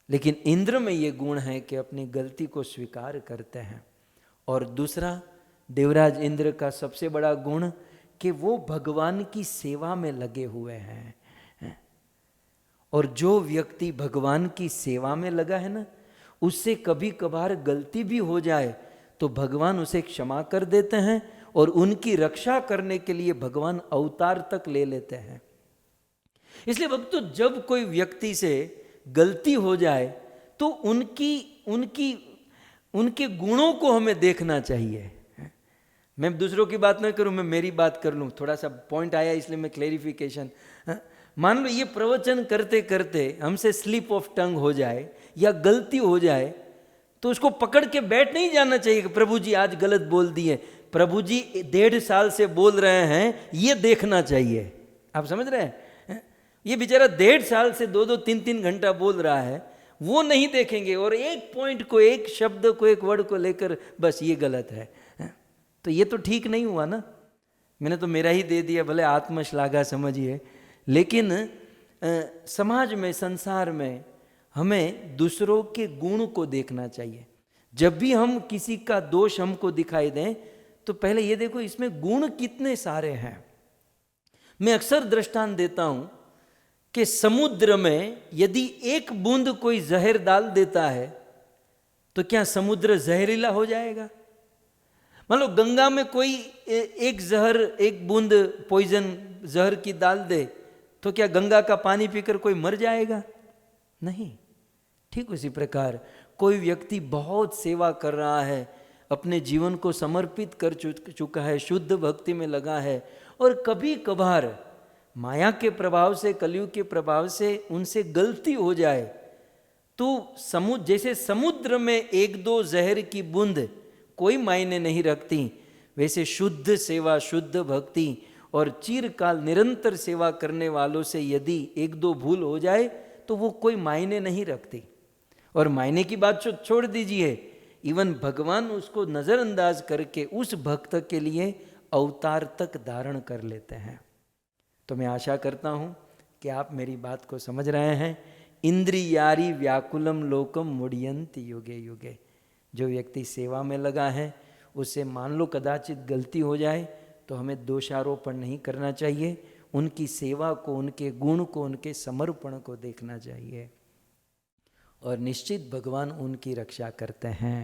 Speaker 1: लेकिन इंद्र में ये गुण है कि अपनी गलती को स्वीकार करते हैं। और दूसरा, देवराज इंद्र का सबसे बड़ा गुण कि वो भगवान की सेवा में लगे हुए हैं। और जो व्यक्ति भगवान की सेवा में लगा है ना, उससे कभी कभार गलती भी हो जाए तो भगवान उसे क्षमा कर देते हैं और उनकी रक्षा करने के लिए भगवान अवतार तक ले लेते हैं। इसलिए भक्तों, जब कोई व्यक्ति से गलती हो जाए तो उनके गुणों को हमें देखना चाहिए। मैं दूसरों की बात ना करूं, मैं मेरी बात कर लूं। थोड़ा सा पॉइंट आया इसलिए मैं क्लेरिफिकेशन। मान लो ये प्रवचन करते करते हमसे स्लिप ऑफ टंग हो जाए या गलती हो जाए, तो उसको पकड़ के बैठ नहीं जाना चाहिए कि प्रभु जी आज गलत बोल दिए। प्रभु जी 1.5 साल से बोल रहे हैं, ये देखना चाहिए। आप समझ रहे हैं? ये बेचारा 1.5 साल से 2-2, 3-3 घंटा बोल रहा है, वो नहीं देखेंगे और एक पॉइंट को, एक शब्द को, एक वर्ड को लेकर बस ये गलत है, तो ये तो ठीक नहीं हुआ ना। मैंने तो मेरा ही दे दिया, भले आत्मश्लाघा समझिए, लेकिन समाज में, संसार में हमें दूसरों के गुण को देखना चाहिए। जब भी हम किसी का दोष हमको दिखाई दें तो पहले ये देखो इसमें गुण कितने सारे हैं। मैं अक्सर दृष्टांत देता हूं कि समुद्र में यदि एक बूंद कोई जहर डाल देता है तो क्या समुद्र जहरीला हो जाएगा? मान लो गंगा में कोई एक बूंद पॉइजन जहर की डाल दे तो क्या गंगा का पानी पीकर कोई मर जाएगा? नहीं। ठीक उसी प्रकार कोई व्यक्ति बहुत सेवा कर रहा है, अपने जीवन को समर्पित कर चुका है, शुद्ध भक्ति में लगा है, और कभी कभार माया के प्रभाव से, कलयुग के प्रभाव से उनसे गलती हो जाए तो जैसे समुद्र में 1-2 जहर की बूंद कोई मायने नहीं रखती, वैसे शुद्ध सेवा, शुद्ध भक्ति और चिरकाल निरंतर सेवा करने वालों से यदि 1-2 भूल हो जाए तो वो कोई मायने नहीं रखती। और मायने की बात छोड़ दीजिए, इवन भगवान उसको नजरअंदाज करके उस भक्त के लिए अवतार तक धारण कर लेते हैं। तो मैं आशा करता हूँ कि आप मेरी बात को समझ रहे हैं। इंद्रियारी व्याकुलम लोकम मुड़ियंत युगे युगे। जो व्यक्ति सेवा में लगा है उससे मान लो कदाचित गलती हो जाए तो हमें दोषारोपण नहीं करना चाहिए, उनकी सेवा को, उनके गुण को, उनके समर्पण को देखना चाहिए और निश्चित भगवान उनकी रक्षा करते हैं।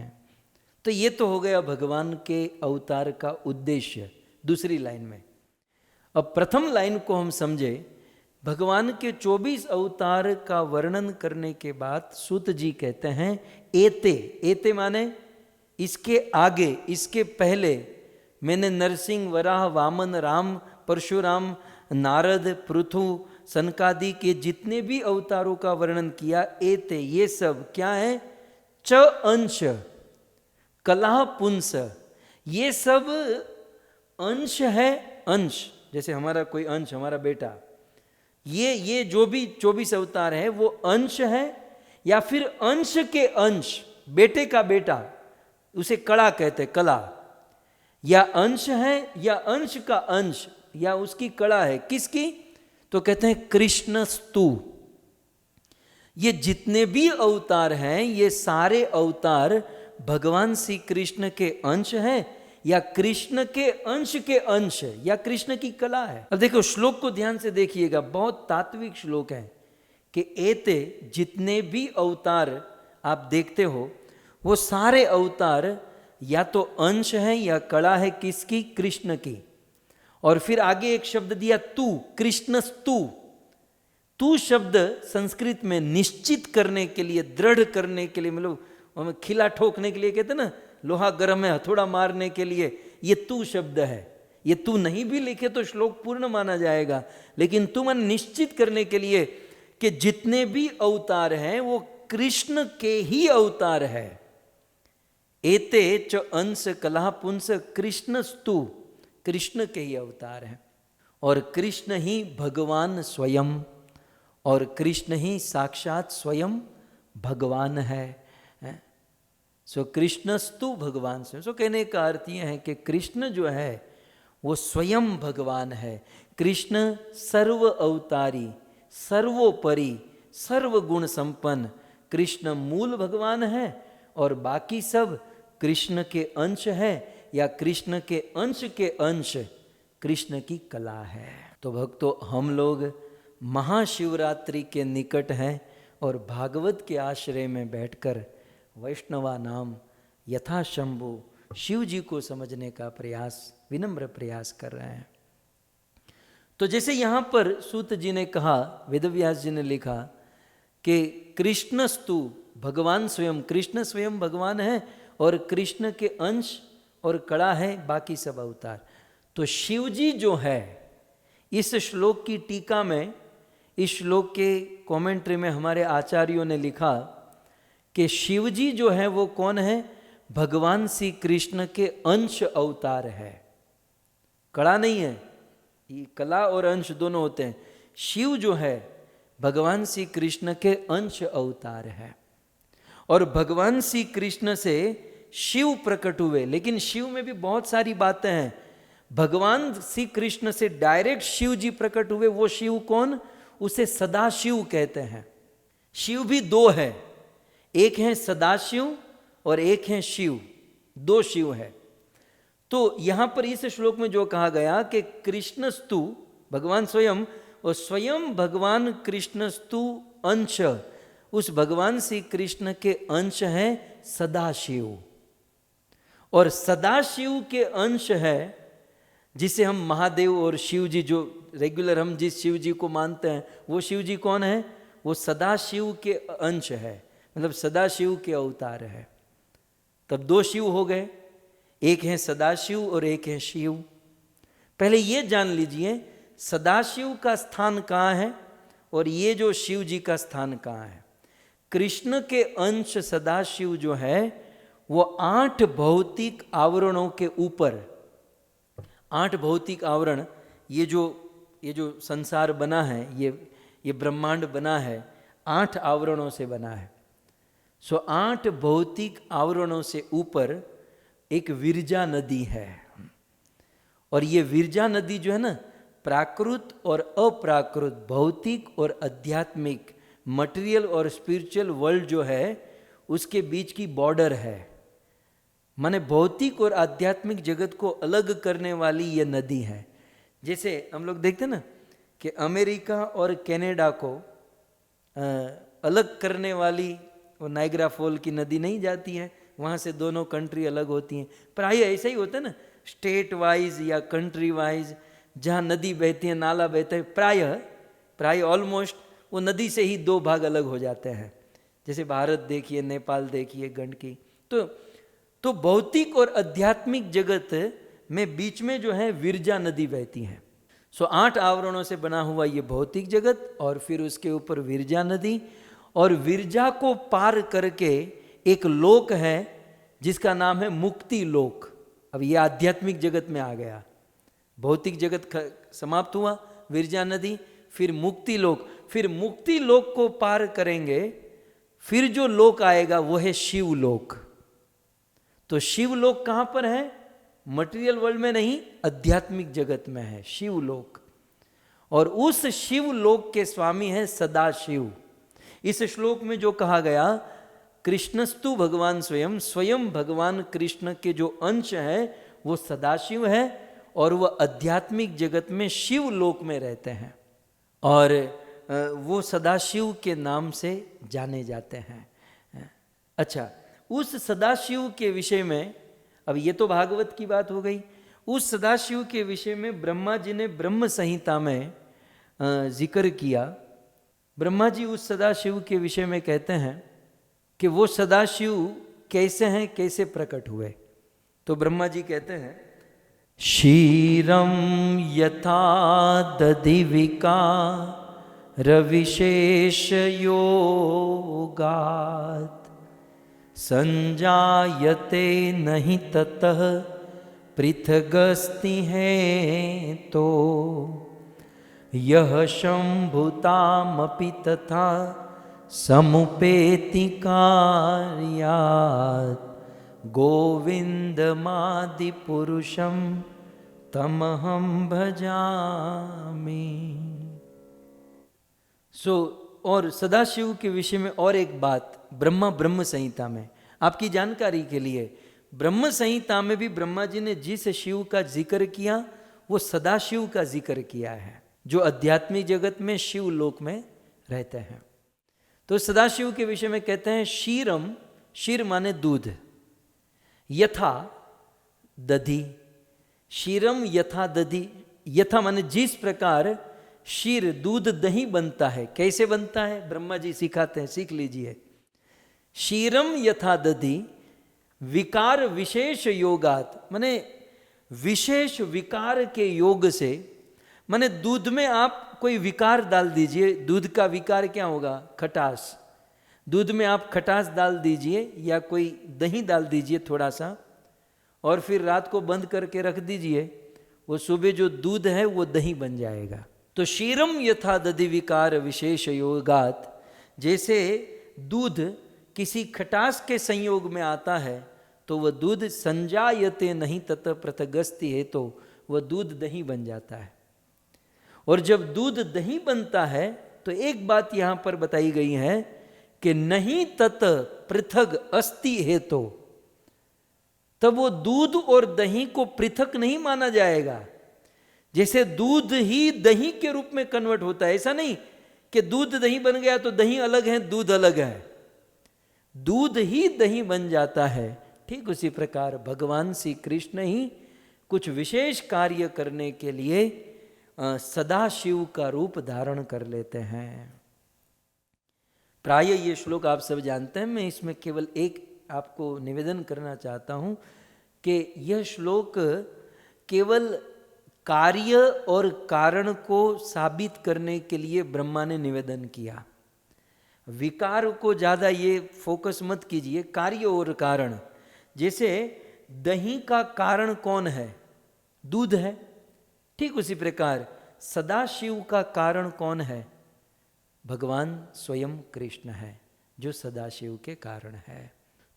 Speaker 1: तो ये तो हो गया भगवान के अवतार का उद्देश्य। दूसरी लाइन में, अब प्रथम लाइन को हम समझे। भगवान के 24 अवतार का वर्णन करने के बाद सूत जी कहते हैं एते, एते माने इसके आगे, इसके पहले मैंने नरसिंह, वराह, वामन, राम, परशुराम, नारद, पृथु, सनकादि के जितने भी अवतारों का वर्णन किया। एते, ये सब क्या है? च अंश, कला पुंस, ये सब अंश है। अंश जैसे हमारा कोई अंश, हमारा बेटा, ये जो भी 24 अवतार है वो अंश है, या फिर अंश के अंश, बेटे का बेटा, उसे कला कहते हैं, कला, या अंश है या अंश का अंश, या उसकी कला है। किसकी? तो कहते हैं कृष्णस्तु। ये जितने भी अवतार हैं ये सारे अवतार भगवान श्री कृष्ण के अंश हैं, या कृष्ण के अंश के अंश है, या कृष्ण की कला है। अब देखो श्लोक को ध्यान से देखिएगा, बहुत तात्विक श्लोक है कि एते, जितने भी अवतार आप देखते हो वो सारे अवतार या तो अंश है या कला है। किसकी? कृष्ण की। और फिर आगे एक शब्द दिया तू, कृष्णस्तु। तू शब्द संस्कृत में निश्चित करने के लिए, दृढ़ करने के लिए, मतलब हमें खिला ठोकने के लिए कहते हैं ना, लोहा गर्म है हथौड़ा मारने के लिए, ये तू शब्द है। ये तू नहीं भी लिखे तो श्लोक पूर्ण माना जाएगा, लेकिन तू मन निश्चित करने के लिए कि जितने भी अवतार हैं वो कृष्ण के ही अवतार है। एते च अंश कला पुंस कृष्णस्तु, कृष्ण के ही अवतार है। और कृष्ण ही भगवान स्वयं, और कृष्ण ही साक्षात स्वयं भगवान है। सो कृष्णस्तु भगवान स्वयं। सो कहने का अर्थ यह है कि कृष्ण जो है वो स्वयं भगवान है। कृष्ण सर्व अवतारी, सर्वोपरि, सर्वगुण संपन्न कृष्ण मूल भगवान है, और बाकी सब कृष्ण के अंश है, या कृष्ण के अंश कृष्ण की कला है। तो भक्तों, हम लोग महाशिवरात्रि के निकट हैं और भागवत के आश्रय में बैठकर वैष्णवा नाम यथा शंभु शिव जी को समझने का प्रयास, विनम्र प्रयास कर रहे हैं। तो जैसे यहाँ पर सूत जी ने कहा, वेदव्यास जी ने लिखा कि कृष्णस्तु, भगवान स्वयं, कृष्ण स्वयं भगवान है और कृष्ण के अंश और कला है बाकी सब अवतार। तो शिव जी जो है, इस श्लोक की टीका में, इस श्लोक के कमेंट्री में हमारे आचार्यों ने लिखा कि शिव जी जो है वो कौन है? भगवान श्री कृष्ण के अंश अवतार है, कला नहीं है। ये कला और अंश दोनों होते हैं। शिव जो है भगवान श्री कृष्ण के अंश अवतार है, और भगवान श्री कृष्ण से शिव प्रकट हुए। लेकिन शिव में भी बहुत सारी बातें हैं। भगवान श्री कृष्ण से डायरेक्ट शिव जी प्रकट हुए। वो शिव कौन? उसे सदाशिव कहते हैं। शिव भी दो है, एक है सदाशिव और एक है शिव, दो शिव है। तो यहां पर इस श्लोक में जो कहा गया कि कृष्णस्तु भगवान स्वयं, और स्वयं भगवान कृष्णस्तु अंश, उस भगवान श्री कृष्ण के अंश है सदाशिव, और सदाशिव के अंश है जिसे हम महादेव और शिव जी, जो रेगुलर हम जिस शिव जी को मानते हैं वो शिव जी कौन है? वो सदाशिव के अंश है, मतलब सदाशिव के अवतार है। तब दो शिव हो गए, एक है सदाशिव और एक है शिव। पहले ये जान लीजिए सदाशिव का स्थान कहाँ है और ये जो शिव जी का स्थान कहाँ है। कृष्ण के अंश सदाशिव जो है वो 8 भौतिक आवरणों के ऊपर, 8 भौतिक आवरण, ये जो संसार बना है, ये ब्रह्मांड बना है 8 आवरणों से बना है। सो 8 भौतिक आवरणों से ऊपर एक विरजा नदी है, और ये विरजा नदी जो है ना, प्राकृत और अप्राकृत, भौतिक और आध्यात्मिक, मटेरियल और स्पिरिचुअल वर्ल्ड जो है उसके बीच की बॉर्डर है। माने भौतिक और आध्यात्मिक जगत को अलग करने वाली ये नदी है। जैसे हम लोग देखते हैं ना कि अमेरिका और कनाडा को अलग करने वाली वो नाइग्रा फॉल की नदी नहीं जाती है, वहाँ से दोनों कंट्री अलग होती हैं। प्राय ऐसा ही होता है ना, स्टेट वाइज या कंट्री वाइज जहाँ नदी बहती है, नाला बहता है, प्राय ऑलमोस्ट वो नदी से ही 2 भाग अलग हो जाते हैं। जैसे भारत देखिए, नेपाल देखिए, गंडकी। तो भौतिक और आध्यात्मिक जगत में बीच में जो है विरजा नदी बहती है। सो 8 आवरणों से बना हुआ ये भौतिक जगत, और फिर उसके ऊपर विरजा नदी, और विरजा को पार करके एक लोक है जिसका नाम है मुक्ति लोक। अब ये आध्यात्मिक जगत में आ गया, भौतिक जगत समाप्त हुआ, विरजा नदी, फिर मुक्ति लोक, फिर मुक्ति लोक को पार करेंगे, फिर जो लोक आएगा वो है शिव लोक। तो शिव लोक कहां पर है? मटेरियल वर्ल्ड में नहीं, आध्यात्मिक जगत में है शिव लोक। और उस शिव लोक के स्वामी है सदाशिव। इस श्लोक में जो कहा गया, कृष्णस्तु भगवान स्वयं, स्वयं भगवान कृष्ण के जो अंश है वो सदाशिव है, और वह आध्यात्मिक जगत में शिव लोक में रहते हैं, और वो सदाशिव के नाम से जाने जाते हैं। अच्छा, उस सदाशिव के विषय में, अब ये तो भागवत की बात हो गई, उस सदाशिव के विषय में ब्रह्मा जी ने ब्रह्म संहिता में जिक्र किया। ब्रह्मा जी उस सदाशिव के विषय में कहते हैं कि वो सदाशिव कैसे हैं, कैसे प्रकट हुए। तो ब्रह्मा जी कहते हैं, क्षीरम यथा दधिविका रविशेष योगात् संजायते नहीं ततः पृथगस्ति है तो यह शंभुतामपि तथा समुपेति कार्यात् गोविंदमादि पुरुषम तमहम भजामि। और सदाशिव के विषय में और एक बात, ब्रह्म संहिता में आपकी जानकारी के लिए, ब्रह्म संहिता में भी ब्रह्मा जी ने जिस शिव का जिक्र किया वो सदाशिव का जिक्र किया है, जो आध्यात्मिक जगत में शिव लोक में रहते हैं। तो सदाशिव के विषय में कहते हैं, क्षीरम, क्षीर माने दूध, यथा दधि, क्षीरम यथा दधि, यथा माने जिस प्रकार क्षीर दूध दही बनता है, कैसे बनता है ब्रह्मा जी सिखाते हैं, सीख लीजिए। क्षीरम यथा दधि विकार विशेष योगात, माने विशेष विकार के योग से, माने दूध में आप कोई विकार डाल दीजिए, दूध का विकार क्या होगा? खटास। दूध में आप खटास डाल दीजिए या कोई दही डाल दीजिए थोड़ा सा, और फिर रात को बंद करके रख दीजिए, वो सुबह जो दूध है वो दही बन जाएगा। तो क्षीरम यथा दधि विकार विशेष योगात, जैसे दूध किसी खटास के संयोग में आता है तो वह दूध संजायते नहीं तत पृथगस्ति है, तो वह दूध दही बन जाता है। और जब दूध दही बनता है तो एक बात यहां पर बताई गई है कि नहीं तत पृथक अस्ति है, तो तब वो दूध और दही को पृथक नहीं माना जाएगा। जैसे दूध ही दही के रूप में कन्वर्ट होता है, ऐसा नहीं कि दूध दही बन गया तो दही अलग है, दूध अलग है, दूध ही दही बन जाता है। ठीक उसी प्रकार भगवान श्री कृष्ण ही कुछ विशेष कार्य करने के लिए सदाशिव का रूप धारण कर लेते हैं। प्राय ये श्लोक आप सब जानते हैं, मैं इसमें केवल एक आपको निवेदन करना चाहता हूं कि यह श्लोक केवल कार्य और कारण को साबित करने के लिए ब्रह्मा ने निवेदन किया। विकार को ज्यादा ये फोकस मत कीजिए, कार्य और कारण। जैसे दही का कारण कौन है? दूध है। ठीक उसी प्रकार सदाशिव का कारण कौन है? भगवान स्वयं कृष्ण है, जो सदाशिव के कारण है।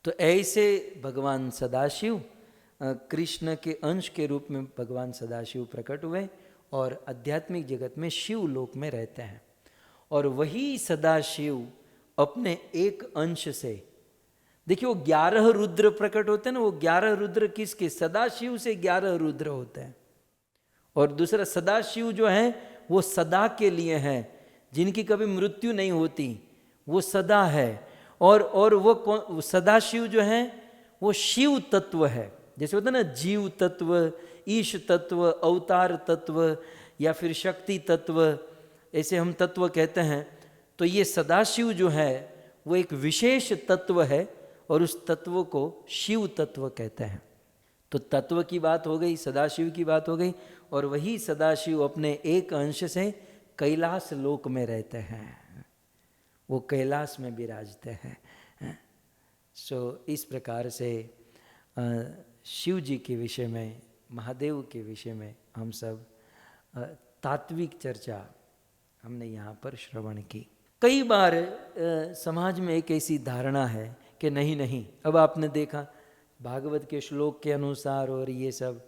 Speaker 1: तो ऐसे भगवान सदाशिव कृष्ण के अंश के रूप में भगवान सदाशिव प्रकट हुए और आध्यात्मिक जगत में शिव लोक में रहते हैं। और वही सदाशिव अपने एक अंश से, देखिए वो 11 रुद्र प्रकट होते हैं ना, वो 11 रुद्र किसके? सदाशिव से 11 रुद्र होते हैं। और दूसरा सदाशिव जो है वो सदा के लिए हैं, जिनकी कभी मृत्यु नहीं होती, वो सदा है। और वो सदाशिव जो है वो शिव तत्व है। जैसे होता है ना जीव तत्व, ईश तत्व, अवतार तत्व या फिर शक्ति तत्व, ऐसे हम तत्व कहते हैं। तो ये सदाशिव जो है वो एक विशेष तत्व है और उस तत्व को शिव तत्व कहते हैं। तो तत्व की बात हो गई, सदाशिव की बात हो गई, और वही सदाशिव अपने एक अंश से कैलाश लोक में रहते हैं, वो कैलाश में विराजते हैं। सो इस प्रकार से शिव जी के विषय में, महादेव के विषय में हम सब तात्विक चर्चा हमने यहाँ पर श्रवण की। कई बार समाज में एक ऐसी धारणा है कि नहीं नहीं, अब आपने देखा भागवत के श्लोक के अनुसार और ये सब,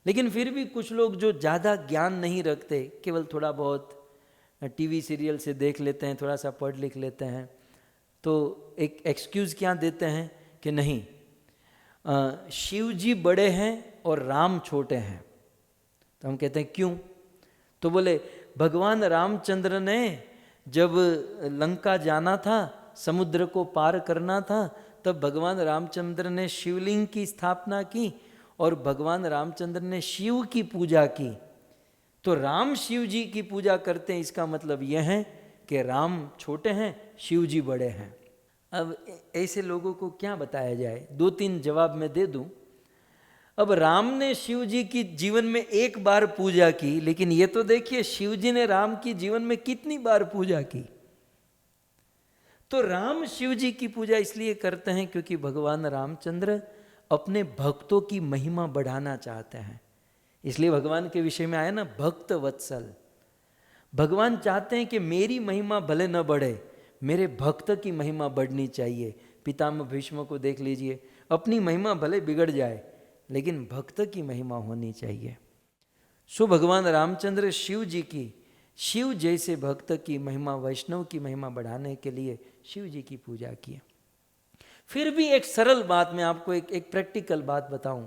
Speaker 1: लेकिन फिर भी कुछ लोग जो ज़्यादा ज्ञान नहीं रखते, केवल थोड़ा बहुत टीवी सीरियल से देख लेते हैं, थोड़ा सा पढ़ लिख लेते हैं, तो एक एक्सक्यूज़ क्या देते हैं कि नहीं, शिव जी बड़े हैं और राम छोटे हैं। तो हम कहते हैं क्यों? तो बोले भगवान रामचंद्र ने जब लंका जाना था, समुद्र को पार करना था, तब भगवान रामचंद्र ने शिवलिंग की स्थापना की और भगवान रामचंद्र ने शिव की पूजा की। तो राम शिव जी की पूजा करते हैं, इसका मतलब यह है कि राम छोटे हैं, शिव जी बड़े हैं। अब ऐसे लोगों को क्या बताया जाए? 2-3 जवाब मैं दे दूं। अब राम ने शिव जी की जीवन में एक बार पूजा की, लेकिन ये तो देखिए शिव जी ने राम की जीवन में कितनी बार पूजा की। तो राम शिव जी की पूजा इसलिए करते हैं क्योंकि भगवान रामचंद्र अपने भक्तों की महिमा बढ़ाना चाहते हैं। इसलिए भगवान के विषय में आया ना, भक्त वत्सल। भगवान चाहते हैं कि मेरी महिमा भले न बढ़े, मेरे भक्त की महिमा बढ़नी चाहिए। पितामह भीष्म को देख लीजिए, अपनी महिमा भले बिगड़ जाए लेकिन भक्त की महिमा होनी चाहिए। सो भगवान रामचंद्र शिव जी की, शिव जैसे भक्त की महिमा, वैष्णव की महिमा बढ़ाने के लिए शिव जी की पूजा की। फिर भी एक सरल बात मैं आपको एक प्रैक्टिकल बात बताऊं,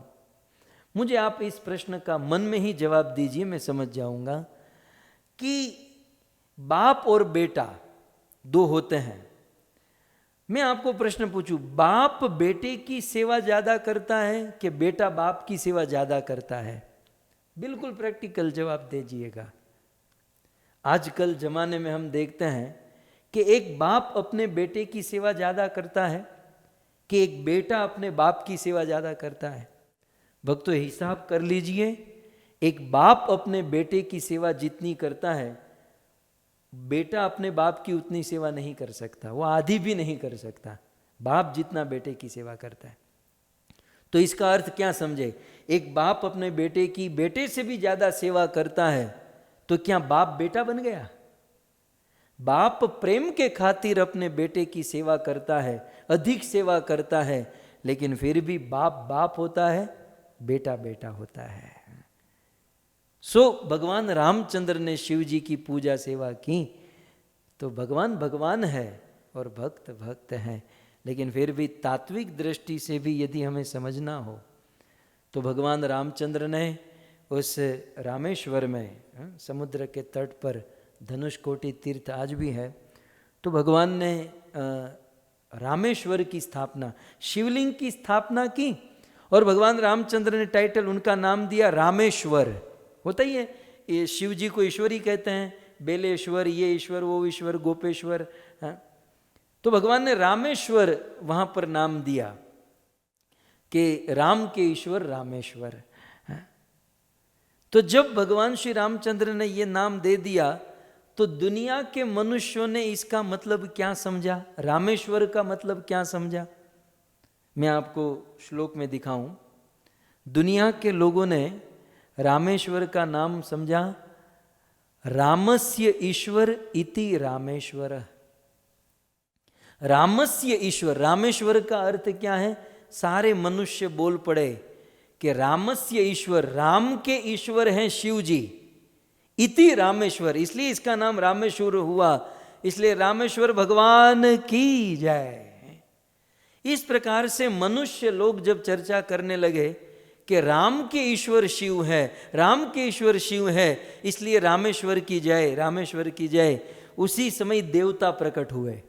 Speaker 1: मुझे आप इस प्रश्न का मन में ही जवाब दीजिए, मैं समझ जाऊंगा कि बाप और बेटा 2 होते हैं। मैं आपको प्रश्न पूछूं, बाप बेटे की सेवा ज्यादा करता है कि बेटा बाप की सेवा ज्यादा करता है? बिल्कुल प्रैक्टिकल जवाब दीजिएगा। आजकल जमाने में हम देखते हैं कि एक बाप अपने बेटे की सेवा ज्यादा करता है कि एक बेटा अपने बाप की सेवा ज्यादा करता है। भक्तों हिसाब कर लीजिए, एक बाप अपने बेटे की सेवा जितनी करता है, बेटा अपने बाप की उतनी सेवा नहीं कर सकता, वो आधी भी नहीं कर सकता, बाप जितना बेटे की सेवा करता है। तो इसका अर्थ क्या समझे? एक बाप अपने बेटे की बेटे से भी ज्यादा सेवा करता है, तो क्या बाप बेटा बन गया? बाप प्रेम के खातिर अपने बेटे की सेवा करता है, अधिक सेवा करता है, लेकिन फिर भी बाप बाप होता है, बेटा बेटा होता है। सो भगवान रामचंद्र ने शिव जी की पूजा सेवा की, तो भगवान भगवान है और भक्त भक्त हैं। लेकिन फिर भी तात्विक दृष्टि से भी यदि हमें समझना हो तो भगवान रामचंद्र ने उस रामेश्वर में, समुद्र के तट पर धनुषकोटि तीर्थ आज भी है, तो भगवान ने रामेश्वर की स्थापना, शिवलिंग की स्थापना की और भगवान रामचंद्र ने टाइटल उनका नाम दिया रामेश्वर। होता ही है, ये शिव जी को ईश्वर ही कहते हैं, बेलेश्वर, ये ईश्वर, वो ईश्वर, गोपेश्वर। तो भगवान ने रामेश्वर वहां पर नाम दिया कि राम के ईश्वर रामेश्वर। तो जब भगवान श्री रामचंद्र ने ये नाम दे दिया तो दुनिया के मनुष्यों ने इसका मतलब क्या समझा, रामेश्वर का मतलब क्या समझा? मैं आपको श्लोक में दिखाऊं। दुनिया के लोगों ने रामेश्वर का नाम समझा रामस्य ईश्वर इति रामेश्वर। रामस्य ईश्वर, रामेश्वर का अर्थ क्या है? सारे मनुष्य बोल पड़े कि रामस्य ईश्वर, राम के ईश्वर हैं शिव जी, इति रामेश्वर, इसलिए इसका नाम रामेश्वर हुआ। इसलिए रामेश्वर भगवान की जय। इस प्रकार से मनुष्य लोग जब चर्चा करने लगे कि राम के ईश्वर शिव है, राम के ईश्वर शिव है, इसलिए रामेश्वर की जय, रामेश्वर की जय, उसी समय देवता प्रकट हुए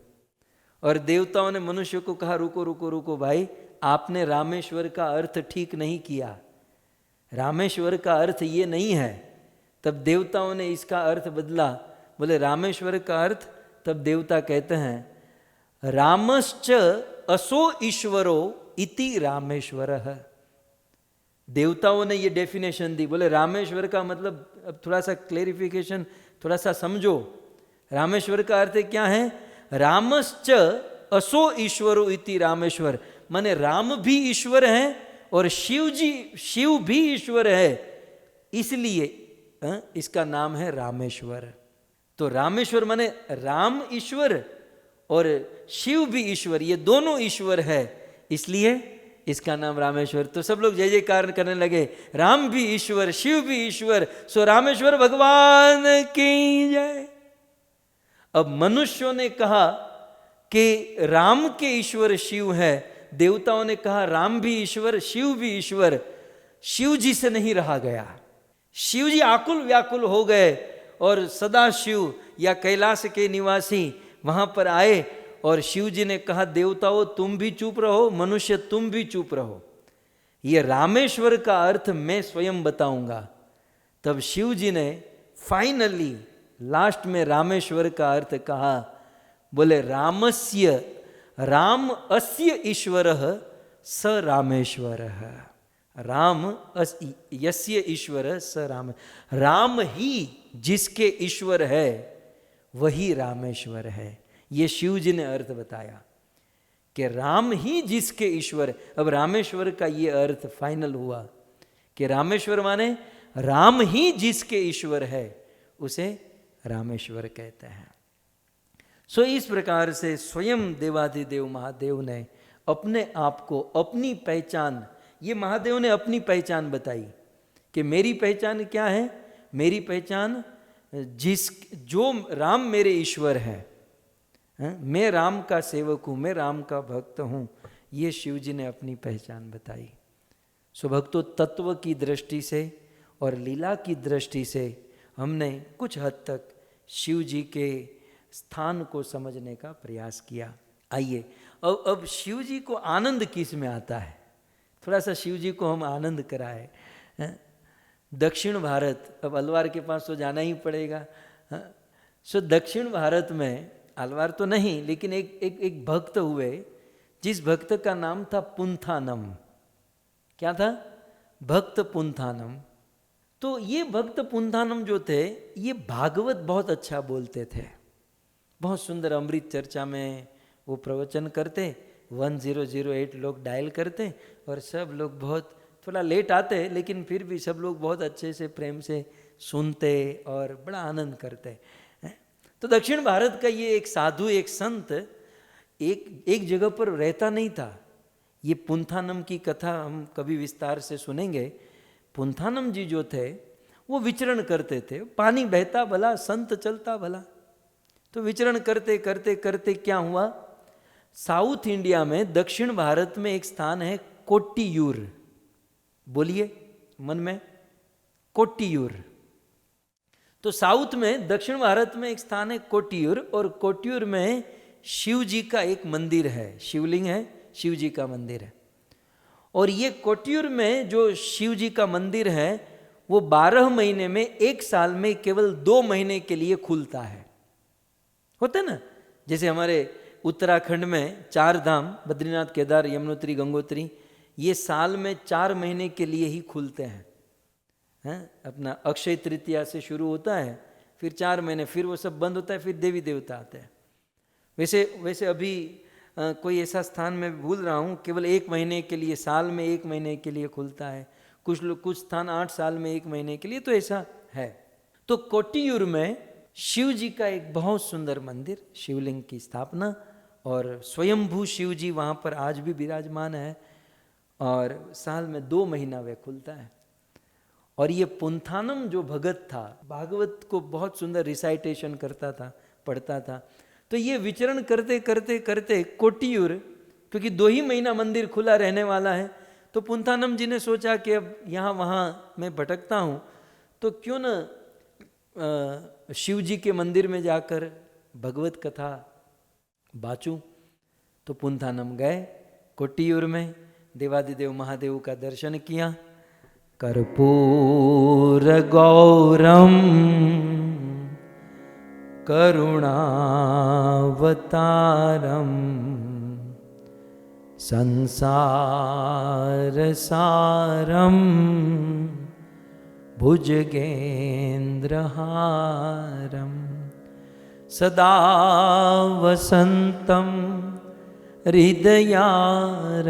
Speaker 1: और देवताओं ने मनुष्य को कहा रुको रुको रुको भाई, आपने रामेश्वर का अर्थ ठीक नहीं किया, रामेश्वर का अर्थ ये नहीं है। तब देवताओं ने इसका अर्थ बदला, बोले रामेश्वर का अर्थ, तब देवता कहते हैं रामश्च असो ईश्वरो इति रामेश्वरः। देवताओं ने ये डेफिनेशन दी, बोले रामेश्वर का मतलब, अब थोड़ा सा क्लेरिफिकेशन, थोड़ा सा समझो, रामेश्वर का अर्थ क्या है? रामश्च असो ईश्वरो इति रामेश्वर, माने राम भी ईश्वर हैं और शिव भी ईश्वर है, इसलिए इसका नाम है रामेश्वर। तो रामेश्वर माने राम ईश्वर और शिव भी ईश्वर, ये दोनों ईश्वर है, इसलिए इसका नाम रामेश्वर। तो सब लोग जय जयकार करने लगे, राम भी ईश्वर, शिव भी ईश्वर, सो रामेश्वर भगवान की जय। अब मनुष्यों ने कहा कि राम के ईश्वर शिव है, देवताओं ने कहा राम भी ईश्वर, शिव भी ईश्वर। शिव जी से नहीं रहा गया, शिव जी आकुल व्याकुल हो गए और सदाशिव या कैलाश के निवासी वहां पर आए और शिव जी ने कहा देवताओं तुम भी चुप रहो, मनुष्य तुम भी चुप रहो, ये रामेश्वर का अर्थ मैं स्वयं बताऊंगा। तब शिव जी ने फाइनली लास्ट में रामेश्वर का अर्थ कहा, बोले रामस्य राम अस्य ईश्वरः स रामेश्वरः। राम यस्य ईश्वर स राम, राम ही जिसके ईश्वर है वही रामेश्वर है। ये शिव जी ने अर्थ बताया कि राम ही जिसके ईश्वर। अब रामेश्वर का ये अर्थ फाइनल हुआ कि रामेश्वर माने राम ही जिसके ईश्वर है उसे रामेश्वर कहते हैं। सो इस प्रकार से स्वयं देवाधिदेव महादेव ने अपने आप को, अपनी पहचान, ये महादेव ने अपनी पहचान बताई कि मेरी पहचान क्या है, मेरी पहचान जो राम मेरे ईश्वर है, मैं राम का सेवक हूँ, मैं राम का भक्त हूँ, ये शिव जी ने अपनी पहचान बताई। सो भक्तों, तत्व की दृष्टि से और लीला की दृष्टि से हमने कुछ हद तक शिव जी के स्थान को समझने का प्रयास किया। आइए अब शिव जी को आनंद किस में आता है, थोड़ा सा शिव जी को हम आनंद कराए। दक्षिण भारत, अब अलवार के पास तो जाना ही पड़ेगा। सो दक्षिण भारत में, अलवार तो नहीं लेकिन एक भक्त हुए जिस भक्त का नाम था पुंथानम। क्या था? भक्त पुंथानम। तो ये भक्त पुंथानम जो थे ये भागवत बहुत अच्छा बोलते थे, बहुत सुंदर अमृत चर्चा में वो प्रवचन करते, 1008 लोग डायल करते और सब लोग बहुत थोड़ा लेट आते लेकिन फिर भी सब लोग बहुत अच्छे से प्रेम से सुनते और बड़ा आनंद करते। तो दक्षिण भारत का ये एक साधु, एक संत एक जगह पर रहता नहीं था। ये पुंथानम की कथा हम कभी विस्तार से सुनेंगे। पुंथानम जी जो थे वो विचरण करते थे, पानी बहता भला संत चलता भला। तो विचरण करते करते करते क्या हुआ, साउथ इंडिया में, दक्षिण भारत में एक स्थान है कोट्टियूर। बोलिए मन में, कोट्टियूर। तो साउथ में, दक्षिण भारत में एक स्थान है कोट्टियूर, और कोट्टियूर में शिव जी का एक मंदिर है, शिवलिंग है, शिव जी का मंदिर है। और ये कोट्टियूर में जो शिव जी का मंदिर है वो 12 महीने में, एक साल में केवल 2 महीने के लिए खुलता है। होता है ना, जैसे हमारे उत्तराखंड में 4 धाम, बद्रीनाथ, केदार, यमुनोत्री, गंगोत्री, ये साल में 4 महीने के लिए ही खुलते हैं। अपना अक्षय तृतीया से शुरू होता है, फिर 4 महीने, फिर वो सब बंद होता है, फिर देवी देवता आते हैं। वैसे अभी कोई ऐसा स्थान मैं भूल रहा हूँ, केवल 1 महीने के लिए, साल में 1 महीने के लिए खुलता है। कुछ स्थान 8 साल में 1 महीने के लिए, तो ऐसा है। तो कोट्टियूर में शिव जी का एक बहुत सुंदर मंदिर, शिवलिंग की स्थापना, और स्वयंभू शिव जी वहाँ पर आज भी विराजमान है, और साल में 2 महीना वह खुलता है। और ये पुंथानम जो भगत था, भागवत को बहुत सुंदर रिसाइटेशन करता था, पढ़ता था। तो ये विचरण करते करते करते कोट्टियूर, क्योंकि 2 ही महीना मंदिर खुला रहने वाला है, तो पुंथानम जी ने सोचा कि अब यहाँ वहाँ मैं भटकता हूँ, तो क्यों न शिव जी के मंदिर में जाकर भगवत कथा बाँचूं। तो पुंथानम गए कोट्टियूर में, देवाधिदेव महादेव का दर्शन किया। कर्पूर गौरम करुणावतारम संसार सारम भुजगेन्द्रहारम सदा वसंतम हृदयार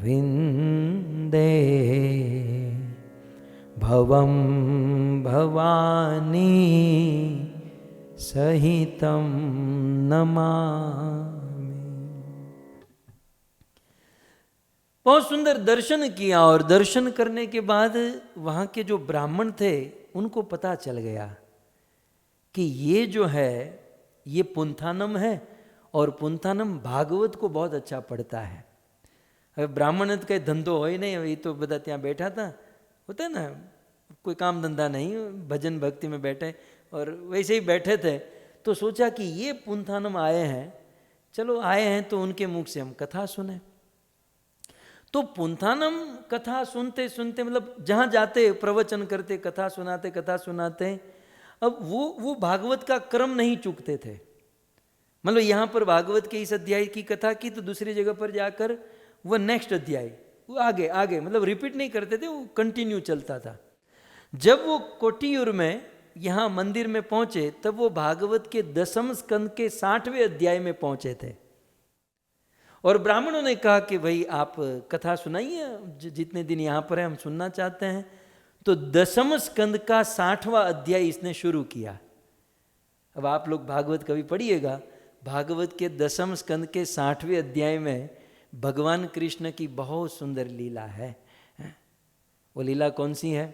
Speaker 1: विंदे भवं भवानी सहितं नमामि। बहुत सुंदर दर्शन किया, और दर्शन करने के बाद वहाँ के जो ब्राह्मण थे उनको पता चल गया कि ये जो है ये पुंथानम है, और पुंथानम भागवत को बहुत अच्छा पढ़ता है। હવે બ્રાહ્મણ જ કંઈ ધંધો હોય નહીં, હવે એ તો બધા ત્યાં બેઠા હતા, होता है ना, कोई काम धंधा नहीं, भजन भक्ति में बैठे, और वैसे ही बैठे थे, तो सोचा कि ये पुंथानम आए हैं, चलो आए हैं तो उनके मुख से हम कथा सुने। तो पुंथानम कथा सुनते सुनते, मतलब जहाँ जाते प्रवचन करते, कथा सुनाते, अब वो भागवत का क्रम नहीं चूकते थे। मतलब यहाँ पर भागवत के इस अध्याय की कथा की तो दूसरी जगह पर जाकर वो नेक्स्ट अध्याय, वो आगे आगे, मतलब रिपीट नहीं करते थे, वो कंटिन्यू चलता था। जब वो कोटियूर में यहाँ मंदिर में पहुंचे तब वो भागवत के 10वें स्कंद के 60वें अध्याय में पहुंचे थे, और ब्राह्मणों ने कहा कि भाई आप कथा सुनाइए, जितने दिन यहाँ पर है हम सुनना चाहते हैं। तो 10वें स्कंद का 60वां अध्याय इसने शुरू किया। अब आप लोग भागवत कभी पढ़िएगा, भागवत के 10वें स्कंद के 60वें अध्याय में भगवान कृष्ण की बहुत सुंदर लीला है। वो लीला कौन सी है?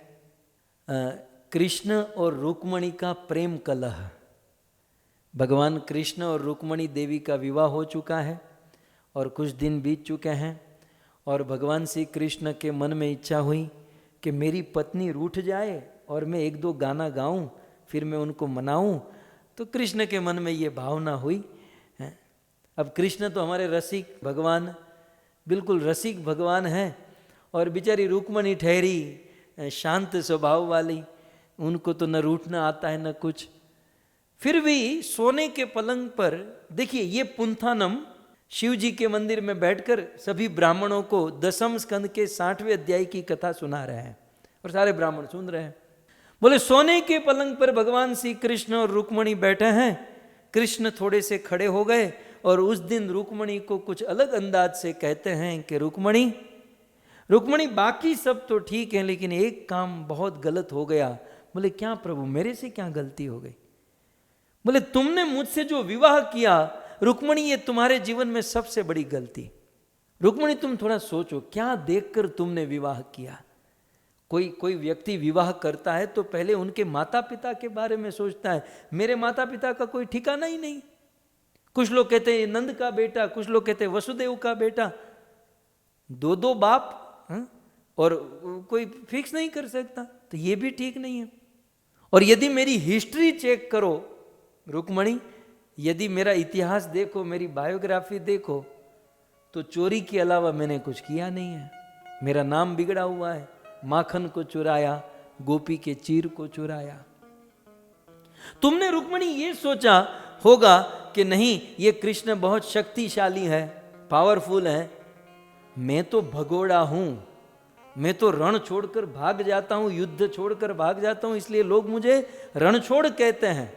Speaker 1: कृष्ण और रुक्मणी का प्रेम कलह। भगवान कृष्ण और रुक्मणी देवी का विवाह हो चुका है और कुछ दिन बीत चुके हैं, और भगवान श्री कृष्ण के मन में इच्छा हुई कि मेरी पत्नी रूठ जाए और मैं 1-2 गाना गाऊं, फिर मैं उनको मनाऊं। तो कृष्ण के मन में ये भावना हुई। अब कृष्ण तो हमारे रसिक भगवान, बिल्कुल रसिक भगवान हैं, और बेचारी रुक्मणी ठहरी शांत स्वभाव वाली, उनको तो न रूठना आता है न कुछ। फिर भी सोने के पलंग पर, देखिए ये पुंथानम शिव जी के मंदिर में बैठकर सभी ब्राह्मणों को 10वें स्कंद के 60वें अध्याय की कथा सुना रहे हैं, और सारे ब्राह्मण सुन रहे हैं। बोले सोने के पलंग पर भगवान श्री कृष्ण और रुक्मणी बैठे हैं। कृष्ण थोड़े से खड़े हो गए और उस दिन रुक्मणी को कुछ अलग अंदाज से कहते हैं कि रुक्मणी बाकी सब तो ठीक है, लेकिन एक काम बहुत गलत हो गया। बोले क्या प्रभु, मेरे से क्या गलती हो गई? बोले तुमने मुझसे जो विवाह किया रुक्मणी, ये तुम्हारे जीवन में सबसे बड़ी गलती। रुक्मणी तुम थोड़ा सोचो, क्या देखकर तुमने विवाह किया? कोई व्यक्ति विवाह करता है तो पहले उनके माता पिता के बारे में सोचता है। मेरे माता पिता का कोई ठिकाना ही नहीं। कुछ लोग कहते हैं नंद का बेटा, कुछ लोग कहते हैं वसुदेव का बेटा, 2 बाप, और कोई फिक्स नहीं कर सकता, तो ये भी ठीक नहीं है। और यदि मेरी हिस्ट्री चेक करो रुक्मणी, यदि मेरा इतिहास देखो, मेरी बायोग्राफी देखो, तो चोरी के अलावा मैंने कुछ किया नहीं है। मेरा नाम बिगड़ा हुआ है, माखन को चुराया, गोपी के चीर को चुराया। तुमने रुक्मणी ये सोचा होगा कि नहीं ये कृष्ण बहुत शक्तिशाली है, पावरफुल है। मैं तो भगोड़ा हूं, मैं तो रण छोड़कर भाग जाता हूं, युद्ध छोड़कर भाग जाता हूं, इसलिए लोग मुझे रणछोड़ कहते हैं।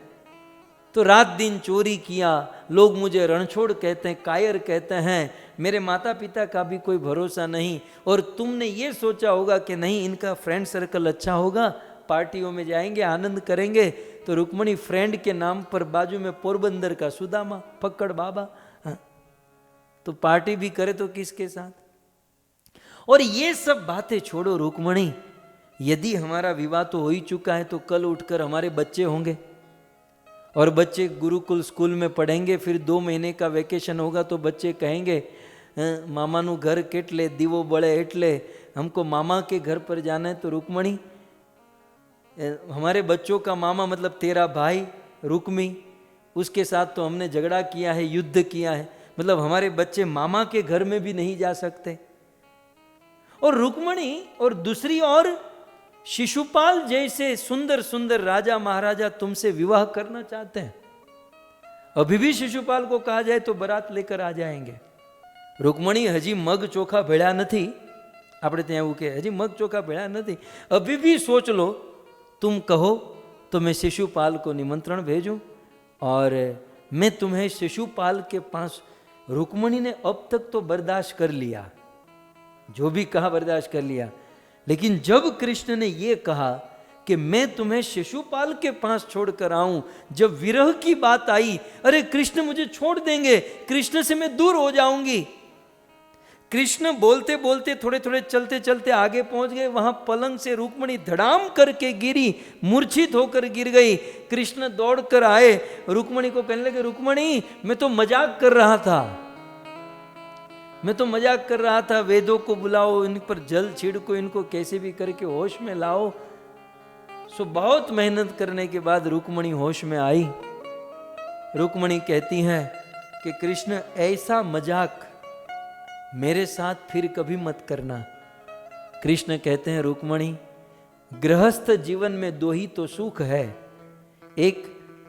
Speaker 1: तो रात दिन चोरी किया, लोग मुझे रणछोड़ कहते हैं, कायर कहते हैं। मेरे माता पिता का भी कोई भरोसा नहीं। और तुमने ये सोचा होगा कि नहीं इनका फ्रेंड सर्कल अच्छा होगा, पार्टियों में जाएंगे, आनंद करेंगे। तो रुक्मणी फ्रेंड के नाम पर बाजू में पोरबंदर का सुदामा, फक्कड़ बाबा, तो पार्टी भी करे तो किसके साथ? और ये सब बातें छोड़ो रुक्मणी, यदि हमारा विवाह तो हो ही चुका है तो कल उठकर हमारे बच्चे होंगे, और बच्चे गुरुकुल स्कूल में पढ़ेंगे, फिर 2 महीने का वेकेशन होगा तो बच्चे कहेंगे मामानु घर केटले, दीवो बड़े एटले, हमको मामा के घर पर जाना है। तो रुक्मणी, हमारे बच्चों का मामा मतलब तेरा भाई रुक्मी, उसके साथ तो हमने झगड़ा किया है, युद्ध किया है, मतलब हमारे बच्चे मामा के घर में भी नहीं जा सकते। और रुक्मणी और दूसरी ओर शिशुपाल जैसे सुंदर सुंदर राजा महाराजा तुमसे विवाह करना चाहते हैं। अभी भी शिशुपाल को कहा जाए तो बारात लेकर आ जाएंगे। रुक्मणी हजी मग चोखा भेड़ा नहीं, આપણે ત્યાં એવું કે હજી મગ ચોખા ભેળા નથી, અભી भी सोच लो, तुम कहो तो मैं शिशुपाल को निमंत्रण भेजूं, और मैं तुम्हें शिशुपाल के पास। रुक्मणी ने अब तक तो बर्दाश्त कर लिया, जो भी कहा बर्दाश्त कर लिया। लेकिन जब कृष्ण ने ये कहा कि मैं तुम्हें शिशुपाल के पास छोड़कर आऊं, जब विरह की बात आई, अरे कृष्ण मुझे छोड़ देंगे, कृष्ण से मैं दूर हो जाऊंगी। कृष्ण बोलते बोलते थोड़े थोड़े चलते चलते आगे पहुंच गए। वहां पलंग से रुक्मणी धड़ाम करके गिरी, मूर्छित होकर गिर गई। कृष्ण दौड़ कर आए, रुक्मणी को कहने लगे, रुक्मणी मैं तो मजाक कर रहा था, मैं तो मजाक कर रहा था, वेदों को बुलाओ, इन पर जल छिड़को, इनको कैसे भी करके होश में लाओ। सो बहुत मेहनत करने के बाद रुक्मणी होश में आई। रुक्मणी कहती हैं कि कृष्ण ऐसा मजाक मेरे साथ फिर कभी मत करना। कृष्ण कहते हैं, रुक्मणी गृहस्थ जीवन में दो ही तो सुख है, एक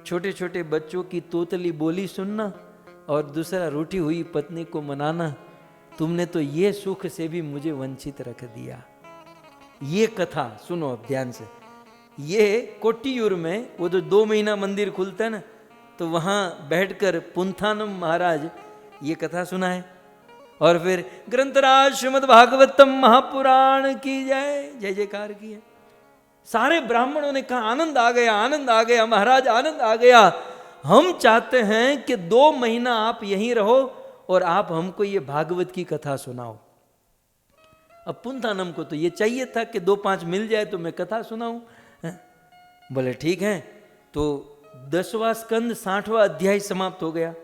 Speaker 1: छोटे छोटे बच्चों की तोतली बोली सुनना और दूसरा रूठी हुई पत्नी को मनाना। तुमने तो ये सुख से भी मुझे वंचित रख दिया। ये कथा सुनो अब ध्यान से। ये कोट्टियूर में वो जो 2 महीना मंदिर खुलता है ना, तो वहां बैठकर पुंथानम महाराज ये कथा सुनाए। और फिर ग्रंथराज श्रीमद् भागवतम महापुराण की जय, जय जयकार की है। सारे ब्राह्मणों ने कहा आनंद आ गया, आनंद आ गया महाराज, आनंद आ गया। हम चाहते हैं कि 2 महीना आप यहीं रहो और आप हमको ये भागवत की कथा सुनाओ। अब पुंथानम को तो ये चाहिए था कि 2-5 मिल जाए तो मैं कथा सुनाऊं। बोले ठीक है। तो 10वां स्कंद 60वां अध्याय समाप्त हो गया।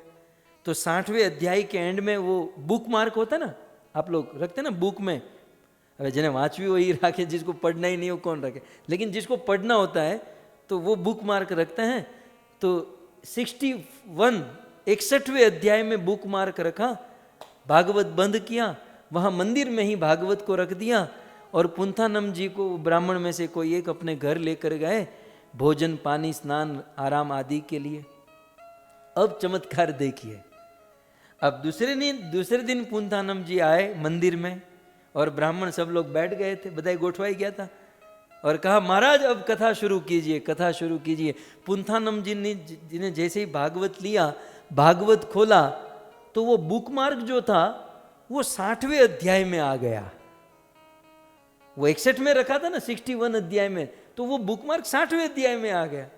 Speaker 1: तो 60वें अध्याय के एंड में वो बुक मार्क होता है ना, आप लोग रखते ना बुक में। अरे जिन्हें वाचवी वही रखे, जिसको पढ़ना ही नहीं वो कौन रखे, लेकिन जिसको पढ़ना होता है तो वो बुक मार्क रखते हैं। तो 61वें अध्याय में बुक मार्क रखा, भागवत बंद किया, वहाँ मंदिर में ही भागवत को रख दिया और पुंथानम जी को ब्राह्मण में से कोई एक अपने घर लेकर गए भोजन पानी स्नान आराम आदि के लिए। अब चमत्कार देखिए। अब दूसरे दिन पुंथानम जी आए मंदिर में और ब्राह्मण सब लोग बैठ गए थे, बधाई गोठवाई गया था, और कहा महाराज अब कथा शुरू कीजिए, कथा शुरू कीजिए। पुंथानम जी ने जिन्हें जैसे ही भागवत लिया, भागवत खोला तो वो बुकमार्क जो था वो 60वें अध्याय में आ गया। वो 61 में रखा था ना 61 अध्याय में, तो वो बुकमार्क 60वें अध्याय में आ गया।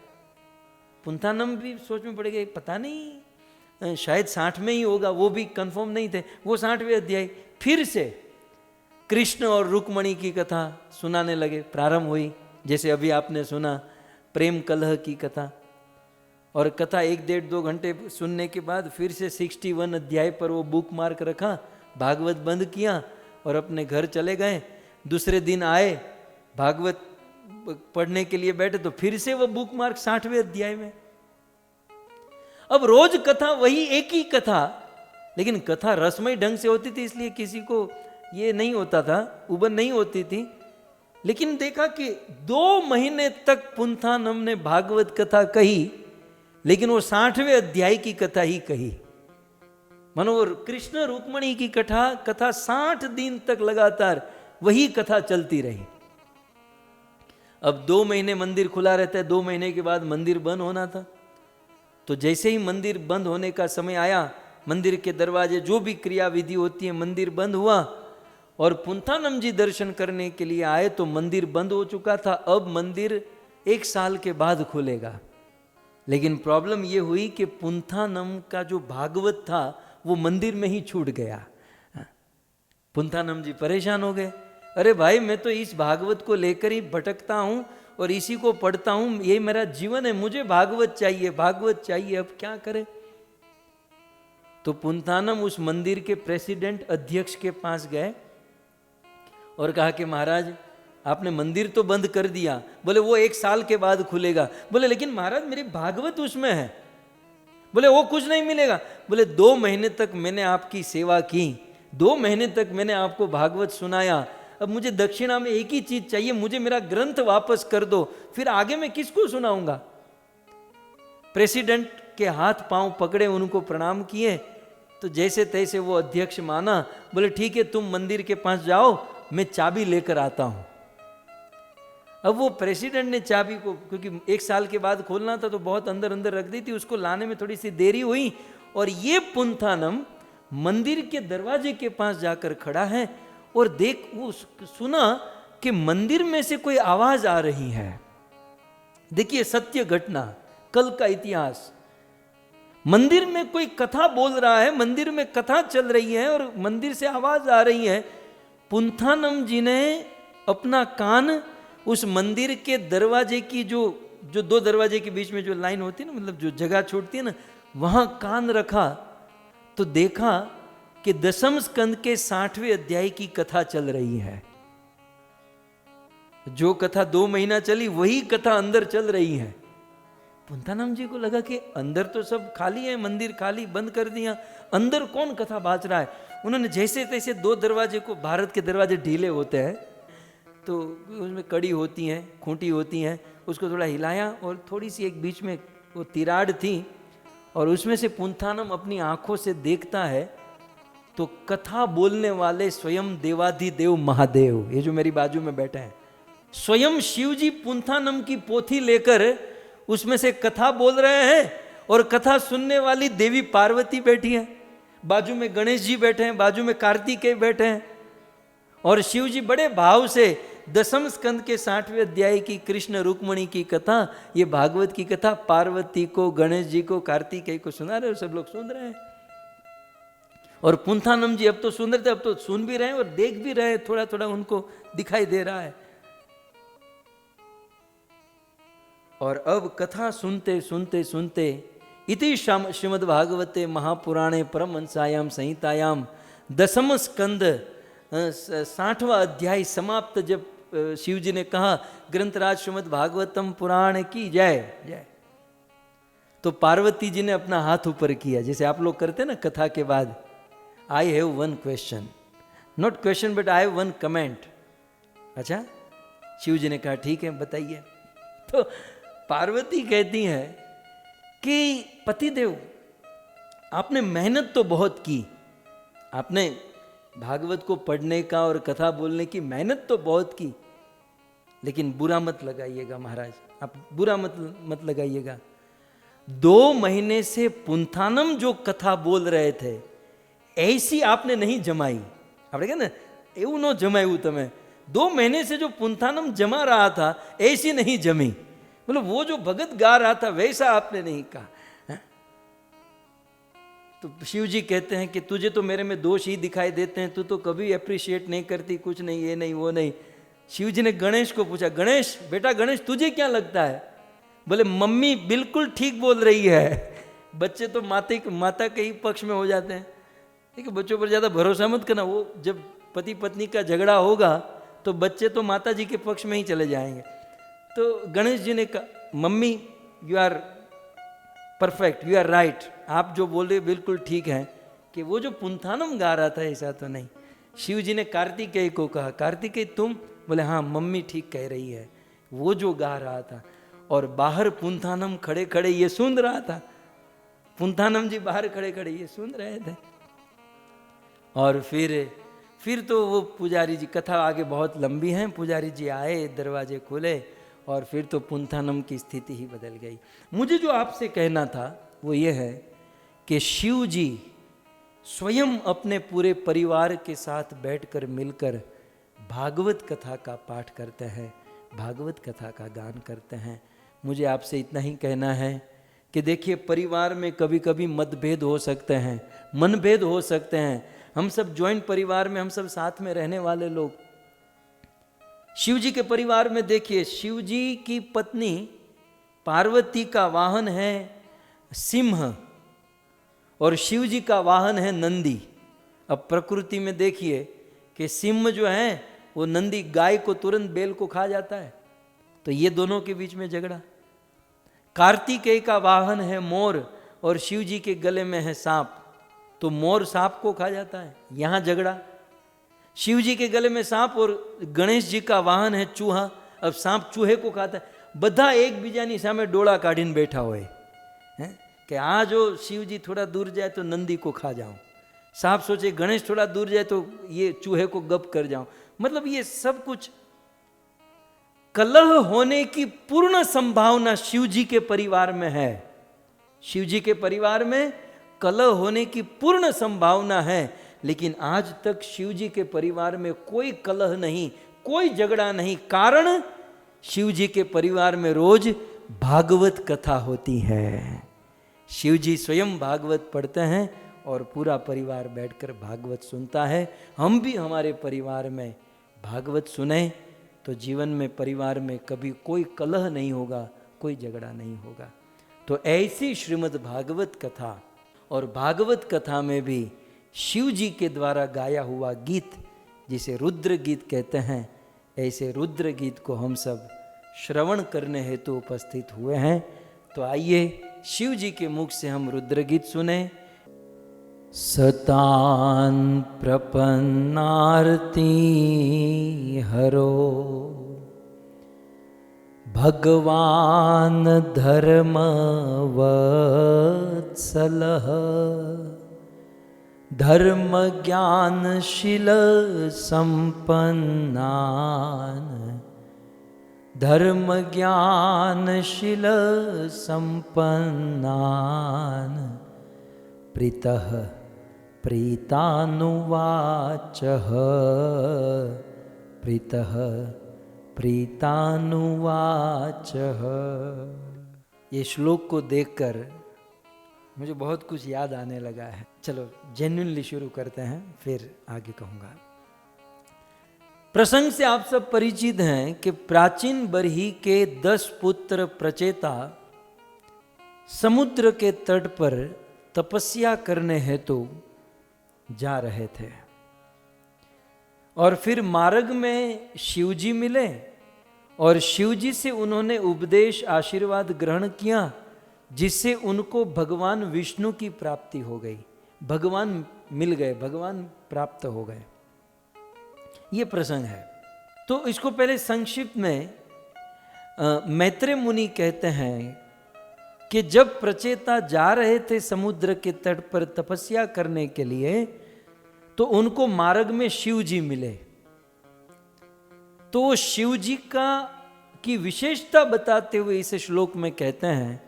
Speaker 1: पुंथानम भी सोच में पड़ गए, पता नहीं शायद 60 में ही होगा, वो भी कंफर्म नहीं थे। वो 60वें अध्याय फिर से कृष्ण और रुक्मणी की कथा सुनाने लगे, प्रारंभ हुई। जैसे अभी आपने सुना प्रेम कलह की कथा, और कथा 1-1.5-2 घंटे सुनने के बाद फिर से 61 अध्याय पर वो बुक मार्क रखा, भागवत बंद किया और अपने घर चले गए। दूसरे दिन आए, भागवत पढ़ने के लिए बैठे तो फिर से वो बुक मार्क 60वें अध्याय में। अब रोज कथा वही एक ही कथा, लेकिन कथा रसमय ढंग से होती थी, इसलिए किसी को ये नहीं होता था, उबन नहीं होती थी। लेकिन देखा कि 2 महीने तक पुंथानम ने भागवत कथा कही, लेकिन वो 60वें अध्याय की कथा ही कही। मानो वो कृष्ण रुक्मणी की कथा 60 दिन तक लगातार वही कथा चलती रही। अब 2 महीने मंदिर खुला रहता है, 2 महीने के बाद मंदिर बंद होना था। तो जैसे ही मंदिर बंद होने का समय आया, मंदिर के दरवाजे जो भी क्रिया विधि होती है, मंदिर बंद हुआ और पुंथानम जी दर्शन करने के लिए आए तो मंदिर बंद हो चुका था। अब मंदिर 1 साल के बाद खुलेगा। लेकिन प्रॉब्लम ये हुई कि पुंथानम का जो भागवत था वो मंदिर में ही छूट गया। पुंथानम जी परेशान हो गए, अरे भाई मैं तो इस भागवत को लेकर ही भटकता हूं और इसी को पढ़ता हूं, ये मेरा जीवन है, मुझे भागवत चाहिए, भागवत चाहिए, अब क्या करें। तो पुंथानम उस मंदिर के प्रेसिडेंट अध्यक्ष के पास गए और कहा कि महाराज आपने मंदिर तो बंद कर दिया, बोले वो 1 साल के बाद खुलेगा। बोले लेकिन महाराज मेरी भागवत उसमें है। बोले वो कुछ नहीं मिलेगा। बोले 2 महीने तक मैंने आपकी सेवा की, 2 महीने तक मैंने आपको भागवत सुनाया, अब मुझे दक्षिणा में एक ही चीज चाहिए, मुझे मेरा ग्रंथ वापस कर दो, फिर आगे मैं किसको सुनाऊंगा। प्रेसिडेंट के हाथ पांव पकड़े, उनको प्रणाम किए, तो जैसे तैसे वो अध्यक्ष माना। बोले ठीक है तुम मंदिर के पास जाओ, मैं चाबी लेकर आता हूं। अब वो प्रेसिडेंट ने चाबी को, क्योंकि 1 साल के बाद खोलना था तो बहुत अंदर अंदर रख दी थी, उसको लाने में थोड़ी सी देरी हुई और ये पुंथानम मंदिर के दरवाजे के पास जाकर खड़ा है और वो सुना कि मंदिर में से कोई आवाज आ रही है। देखिए सत्य घटना, कल का इतिहास। मंदिर में कोई कथा बोल रहा है, मंदिर में कथा चल रही है और मंदिर से आवाज आ रही है। पुंथानम जी ने अपना कान उस मंदिर के दरवाजे की जो दो दरवाजे के बीच में जो लाइन होती है ना, मतलब जो जगह छोड़ती है ना, वहां कान रखा तो देखा कि दशम स्कंद के 60वें अध्याय की कथा चल रही है। जो कथा 2 महीना चली वही कथा अंदर चल रही है। पुंथानम जी को लगा कि अंदर तो सब खाली है, मंदिर खाली, बंद कर दिया, अंदर कौन कथा बाज रहा है। उन्होंने जैसे तैसे 2 दरवाजे को, भारत के दरवाजे ढीले होते हैं तो उसमें कड़ी होती हैं, खूंटी होती हैं, उसको थोड़ा हिलाया और थोड़ी सी एक बीच में वो तिराड़ थी और उसमें से पुंथानम अपनी आंखों से देखता है तो कथा बोलने वाले स्वयं देवाधिदेव महादेव, ये जो मेरी बाजू में बैठे हैं, स्वयं शिव जी पुंथानम की पोथी लेकर उसमें से कथा बोल रहे हैं और कथा सुनने वाली देवी पार्वती बैठी है, बाजू में गणेश जी बैठे हैं, बाजू में कार्तिकेय बैठे हैं और शिव जी बड़े भाव से दशम स्कंद के 60वें अध्याय की कृष्ण रुक्मणी की कथा, ये भागवत की कथा पार्वती को, गणेश जी को, कार्तिकेय को सुना रहे और सब लोग सुन रहे हैं। और पुंथानम जी अब तो सुन रहे थे, अब तो सुन भी रहे हैं और देख भी रहे हैं, थोड़ा थोड़ा उनको दिखाई दे रहा है। और अब कथा सुनते सुनते सुनते इति श्रीमद् भागवते महापुराणे परमहंसायाम संहितायाम दशम स्कंद 60वां अध्याय समाप्त। जब शिव जी ने कहा ग्रंथराज श्रीमद् भागवतम पुराण की जय जय, तो पार्वती जी ने अपना हाथ ऊपर किया, जैसे आप लोग करते ना कथा के बाद। I have one question, not question but I have one comment. अच्छा, शिव जी ने कहा ठीक है बताइए। तो पार्वती कहती है कि पतिदेव आपने मेहनत तो बहुत की, आपने भागवत को पढ़ने का और कथा बोलने की मेहनत तो बहुत की, लेकिन बुरा मत लगाइएगा महाराज, आप बुरा मत लगाइएगा। 2 महीने से पुंथानम जो कथा बोल रहे थे ऐसी आपने नहीं जमाई। આપણે કહે ને એવું ન જમાયું તમે, 2 महीने से जो पुंथानम जमा रहा था ऐसी नहीं जमी, मतलब वो जो भगत गा रहा था वैसा आपने नहीं कहा। तो शिव जी कहते हैं कि तुझे तो मेरे में दोष ही दिखाई देते हैं, तू तो कभी अप्रिशिएट नहीं करती, कुछ नहीं, ये नहीं वो नहीं। शिव जी ने गणेश को पूछा, गणेश बेटा गणेश तुझे क्या लगता है? बोले मम्मी बिल्कुल ठीक बोल रही है। बच्चे तो माता के ही पक्ष में हो जाते हैं। देखिए बच्चों पर ज़्यादा भरोसा मत करना, वो जब पति पत्नी का झगड़ा होगा तो बच्चे तो माता जी के पक्ष में ही चले जाएंगे। तो गणेश जी ने कहा mummy you are perfect, you are right, आप जो बोले बिल्कुल ठीक है, कि वो जो पुंथानम गा रहा था ऐसा तो नहीं। शिव जी ने कार्तिकेय को कहा कार्तिकेय तुम? बोले हाँ मम्मी ठीक कह रही है, वो जो गा रहा था। और बाहर पुंथानम खड़े खड़े ये सुन रहा था, पुंथानम जी बाहर खड़े खड़े ये सुन रहे थे। और फिर तो वो पुजारी जी, कथा आगे बहुत लंबी है, पुजारी जी आए, दरवाजे खुले और फिर तो पुंथानम की स्थिति ही बदल गई। मुझे जो आपसे कहना था वो ये है कि शिव जी स्वयं अपने पूरे परिवार के साथ बैठकर मिलकर भागवत कथा का पाठ करते हैं, भागवत कथा का गान करते हैं। मुझे आपसे इतना ही कहना है कि देखिए परिवार में कभी कभी मतभेद हो सकते हैं, मनभेद हो सकते हैं। हम सब जॉइंट परिवार में, हम सब साथ में रहने वाले लोग। शिव जी के परिवार में देखिए, शिव जी की पत्नी पार्वती का वाहन है सिंह और शिव जी का वाहन है नंदी। अब प्रकृति में देखिए कि सिंह जो है वो नंदी गाय को तुरंत बेल को खा जाता है, तो ये दोनों के बीच में झगड़ा। कार्तिकेय का वाहन है मोर और शिव जी के गले में है सांप, तो मोर सांप को खा जाता है, यहां झगड़ा। शिव जी के गले में सांप और गणेश जी का वाहन है चूहा, अब सांप चूहे को खाता है। બધા એકબીજાની સામે ડોળા કાઢીને બેઠા હોય કે આ જો શિવજી थोड़ा दूर जाए तो नंदी को खा जाऊं, सांप सोचे गणेश थोड़ा दूर जाए तो ये चूहे को गप कर जाऊं। मतलब ये सब कुछ कलह होने की पूर्ण संभावना शिव जी के परिवार में है। शिव जी के परिवार में कलह होने की पूर्ण संभावना है, लेकिन आज तक शिव जी के परिवार में कोई कलह नहीं, कोई झगड़ा नहीं। कारण शिव जी के परिवार में रोज भागवत कथा होती है। शिव जी स्वयं भागवत पढ़ते हैं और पूरा परिवार बैठकर भागवत सुनता है। हम भी हमारे परिवार में भागवत सुने तो जीवन में, परिवार में कभी कोई कलह नहीं होगा, कोई झगड़ा नहीं होगा। तो ऐसी श्रीमद् भागवत कथा, और भागवत कथा में भी शिव जी के द्वारा गाया हुआ गीत, जिसे रुद्र गीत कहते हैं, ऐसे रुद्र गीत को हम सब श्रवण करने हेतु उपस्थित हुए हैं। तो आइए शिव जी के मुख से हम रुद्र गीत सुने। सतान प्रपन्नार्ति हरो भगवान धर्म वत्सलः धर्म ज्ञानशील संपन्नान धर्म ज्ञानशील संपन्नान प्रीतः प्रीतानुवाचः प्रीतः प्रीतानुवाचः। ये श्लोक को देखकर मुझे बहुत कुछ याद आने लगा है। चलो जेन्युइनली शुरू करते हैं, फिर आगे कहूँगा। प्रसंग से आप सब परिचित हैं कि प्राचीन बरही के 10 पुत्र प्रचेता समुद्र के तट पर तपस्या करने हेतु जा रहे थे, और फिर मार्ग में शिवजी मिले और शिवजी से उन्होंने उपदेश आशीर्वाद ग्रहण किया, जिससे उनको भगवान विष्णु की प्राप्ति हो गई। भगवान मिल गए, भगवान प्राप्त हो गए। ये प्रसंग है। तो इसको पहले संक्षिप्त में मैत्रेय मुनि कहते हैं कि जब प्रचेता जा रहे थे समुद्र के तट पर तपस्या करने के लिए, तो उनको मार्ग में शिव जी मिले। तो शिव जी की विशेषता बताते हुए इस श्लोक में कहते हैं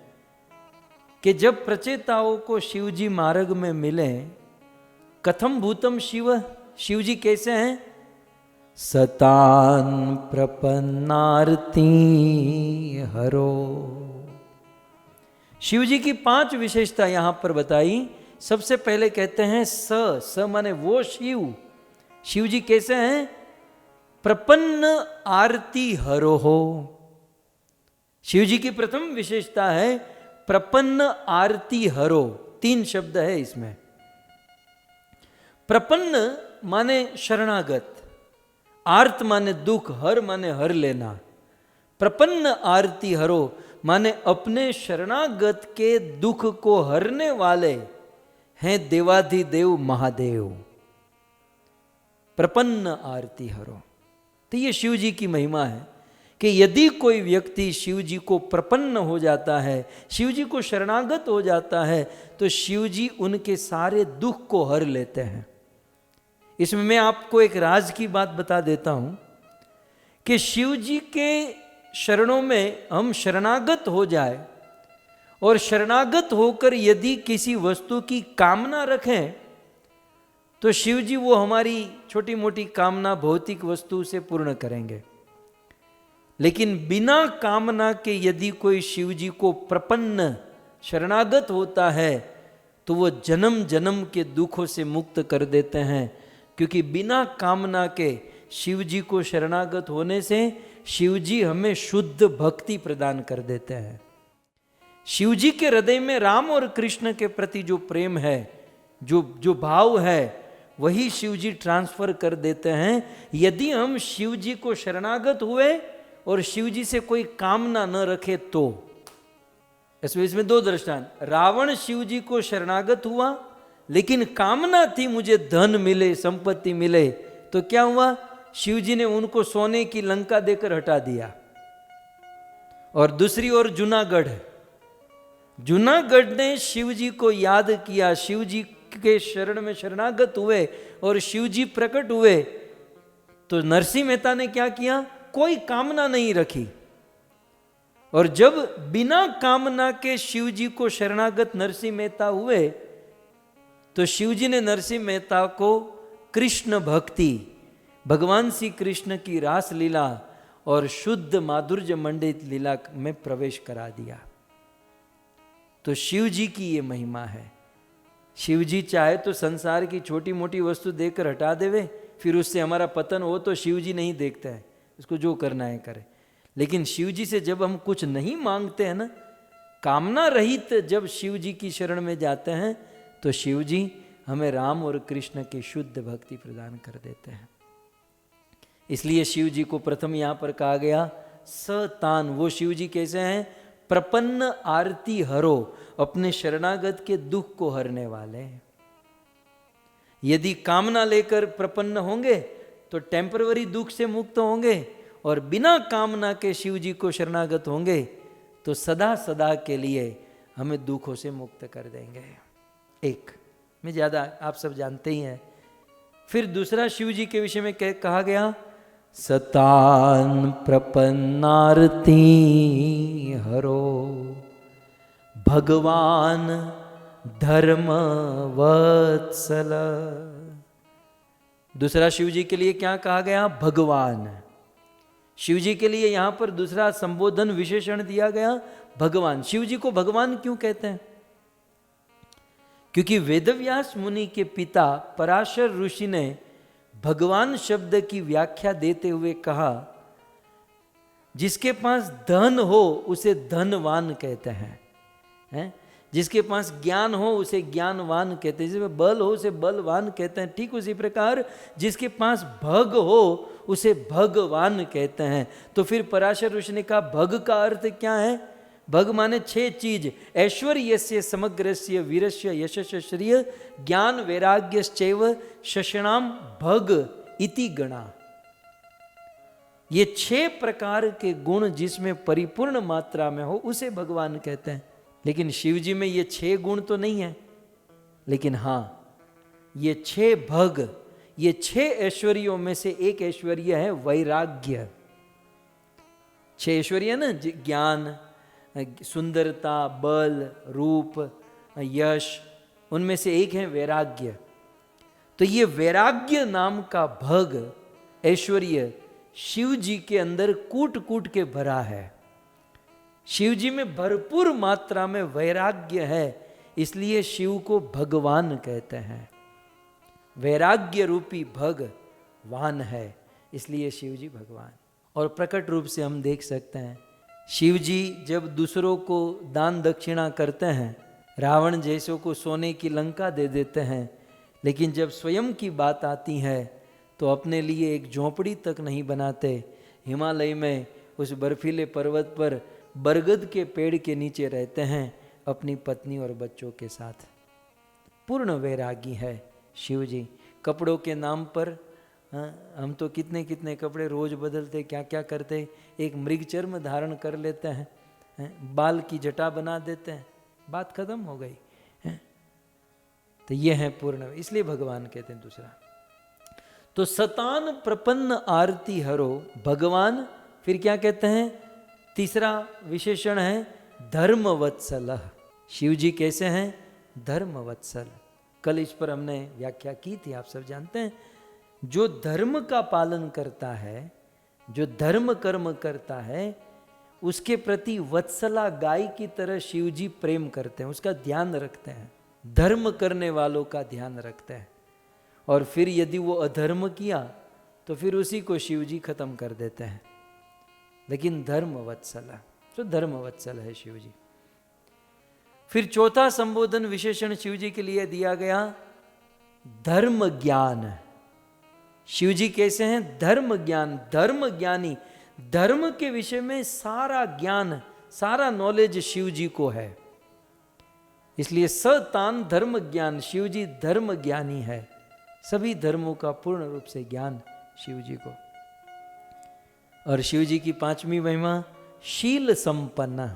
Speaker 1: कि जब प्रचेताओं को शिव जी मार्ग में मिले, कथम भूतम शिव, शिव जी कैसे हैं? सतान प्रपन्नार्ति हरो। शिव जी की 5 विशेषता यहां पर बताई। सबसे पहले कहते हैं स माने वो शिव। शिव जी कैसे हैं? प्रपन्न आरती हरो हो। शिव जी की प्रथम विशेषता है प्रपन्न आरती हरो। 3 शब्द है इसमें। प्रपन्न माने शरणागत, आर्त माने दुख, हर माने हर लेना। प्रपन्न आरती हरो माने अपने शरणागत के दुख को हरने वाले हैं देवाधिदेव महादेव। प्रपन्न आरती हरो। तो ये शिव जी की महिमा है कि यदि कोई व्यक्ति शिव जी को प्रपन्न हो जाता है, शिव जी को शरणागत हो जाता है, तो शिव जी उनके सारे दुख को हर लेते हैं। इसमें मैं आपको एक राज की बात बता देता हूं कि शिव जी के शरणों में हम शरणागत हो जाए और शरणागत होकर यदि किसी वस्तु की कामना रखें, तो शिव जी वो हमारी छोटी मोटी कामना भौतिक वस्तु से पूर्ण करेंगे। लेकिन बिना कामना के यदि कोई शिव जी को प्रपन्न शरणागत होता है, तो वो जन्म जन्म के दुखों से मुक्त कर देते हैं। क्योंकि बिना कामना के शिव जी को शरणागत होने से शिव जी हमें शुद्ध भक्ति प्रदान कर देते हैं। शिव जी के हृदय में राम और कृष्ण के प्रति जो प्रेम है, जो भाव है, वही शिव जी ट्रांसफर कर देते हैं। यदि हम शिव जी को शरणागत हुए और शिव जी से कोई कामना न रखे तो। इसमें 2 दृष्टांत। रावण शिव जी को शरणागत हुआ, लेकिन कामना थी मुझे धन मिले, संपत्ति मिले, तो क्या हुआ? शिव जी ने उनको सोने की लंका देकर हटा दिया। और दूसरी ओर जूनागढ़ ने शिव जी को याद किया, शिव जी के शरण में शरणागत हुए और शिव जी प्रकट हुए। तो नरसिंह मेहता ने क्या किया? कोई कामना नहीं रखी, और जब बिना कामना के शिव जी को शरणागत नरसिंह मेहता हुए, तो शिवजी ने नरसिंह मेहता को कृष्ण भक्ति, भगवान श्री कृष्ण की रास लीला और शुद्ध माधुर्य मंडित लीला में प्रवेश करा दिया। तो शिव जी की ये महिमा है। शिव जी चाहे तो संसार की छोटी मोटी वस्तु देकर हटा देवे, फिर उससे हमारा पतन हो तो शिव जी नहीं देखते हैं, उसको जो करना है करे। लेकिन शिव जी से जब हम कुछ नहीं मांगते हैं ना, कामना रहित जब शिव जी की शरण में जाते हैं, तो शिव जी हमें राम और कृष्ण की शुद्ध भक्ति प्रदान कर देते हैं। इसलिए शिव जी को प्रथम यहां पर कहा गया सतान। वो शिव जी कैसे हैं? प्रपन्न आरती हरो, अपने शरणागत के दुख को हरने वाले हैं। यदि कामना लेकर प्रपन्न होंगे तो टेम्परवरी दुख से मुक्त होंगे, और बिना कामना के शिव जी को शरणागत होंगे तो सदा सदा के लिए हमें दुखों से मुक्त कर देंगे। एक में ज़्यादा आप सब जानते ही हैं। फिर दूसरा शिव जी के विषय में कहा गया सतान प्रपन्नारती हरो, भगवान धर्म वत्सल। दूसरा शिव जी के लिए क्या कहा गया? भगवान। शिव जी के लिए यहां पर दूसरा संबोधन विशेषण दिया गया भगवान। शिव जी को भगवान क्यों कहते हैं? क्योंकि वेदव्यास मुनि के पिता पराशर ऋषि ने भगवान शब्द की व्याख्या देते हुए कहा, जिसके पास धन हो उसे धनवान कहते हैं, जिसके पास ज्ञान हो उसे ज्ञानवान कहते हैं, जिसमें बल हो उसे बलवान कहते हैं। ठीक उसी प्रकार जिसके पास भग हो उसे भगवान कहते हैं। तो फिर पराशर ऋषि ने कहा भग का अर्थ क्या है? भग माने 6 चीज, ऐश्वर्यस्य समग्रस्य वीरस्य यशस्य श्रिय ज्ञान वैराग्यश्चैव शषणाम भग इति गणा। ये 6 प्रकार के गुण जिसमें परिपूर्ण मात्रा में हो उसे भगवान कहते हैं। लेकिन शिव जी में ये 6 गुण तो नहीं है, लेकिन हाँ ये 6 भग, ये 6 ऐश्वर्यों में से एक ऐश्वर्य है वैराग्य। 6 ऐश्वर्य ना, ज्ञान, सुंदरता, बल, रूप, यश, उनमें से एक है वैराग्य। तो ये वैराग्य नाम का भग ऐश्वर्य शिव जी के अंदर कूट कूट के भरा है। शिव जी में भरपूर मात्रा में वैराग्य है, इसलिए शिव को भगवान कहते हैं। वैराग्य रूपी भगवान है, इसलिए शिव जी भगवान। और प्रकट रूप से हम देख सकते हैं शिव जी जब दूसरों को दान दक्षिणा करते हैं, रावण जैसों को सोने की लंका दे देते हैं, लेकिन जब स्वयं की बात आती है तो अपने लिए एक झोंपड़ी तक नहीं बनाते। हिमालय में उस बर्फीले पर्वत पर बरगद के पेड़ के नीचे रहते हैं अपनी पत्नी और बच्चों के साथ। पूर्ण वैरागी है शिव जी। कपड़ों के नाम पर हम तो कितने कितने कपड़े रोज बदलते, क्या क्या करते, एक मृग चर्म धारण कर लेते हैं, बाल की जटा बना देते हैं, बात खत्म हो गई है। तो ये है पूर्ण, इसलिए भगवान कहते हैं। दूसरा तो सतान प्रपन्न आरती हरो भगवान। फिर क्या कहते हैं? तीसरा विशेषण है धर्म वत्सल। शिव जी कैसे हैं? धर्म वत्सल। कल इस पर हमने व्याख्या की थी, आप सब जानते हैं। जो धर्म का पालन करता है, जो धर्म कर्म करता है, उसके प्रति वत्सला गाय की तरह शिव जी प्रेम करते हैं, उसका ध्यान रखते हैं, धर्म करने वालों का ध्यान रखते हैं। और फिर यदि वो अधर्म किया तो फिर उसी को शिव जी खत्म कर देते हैं। लेकिन धर्म वत्सल, तो धर्म वत्सल है शिव जी। फिर चौथा संबोधन विशेषण शिव जी के लिए दिया गया धर्म ज्ञान। शिव जी कैसे हैं? धर्म ज्ञान, धर्म ज्ञानी। धर्म के विषय में सारा ज्ञान, सारा नॉलेज शिव जी को है, इसलिए सतान धर्म ज्ञान। शिव जी धर्म ज्ञानी है, सभी धर्मों का पूर्ण रूप से ज्ञान शिव जी को। और शिव जी की 5वीं महिमा शील संपन्न।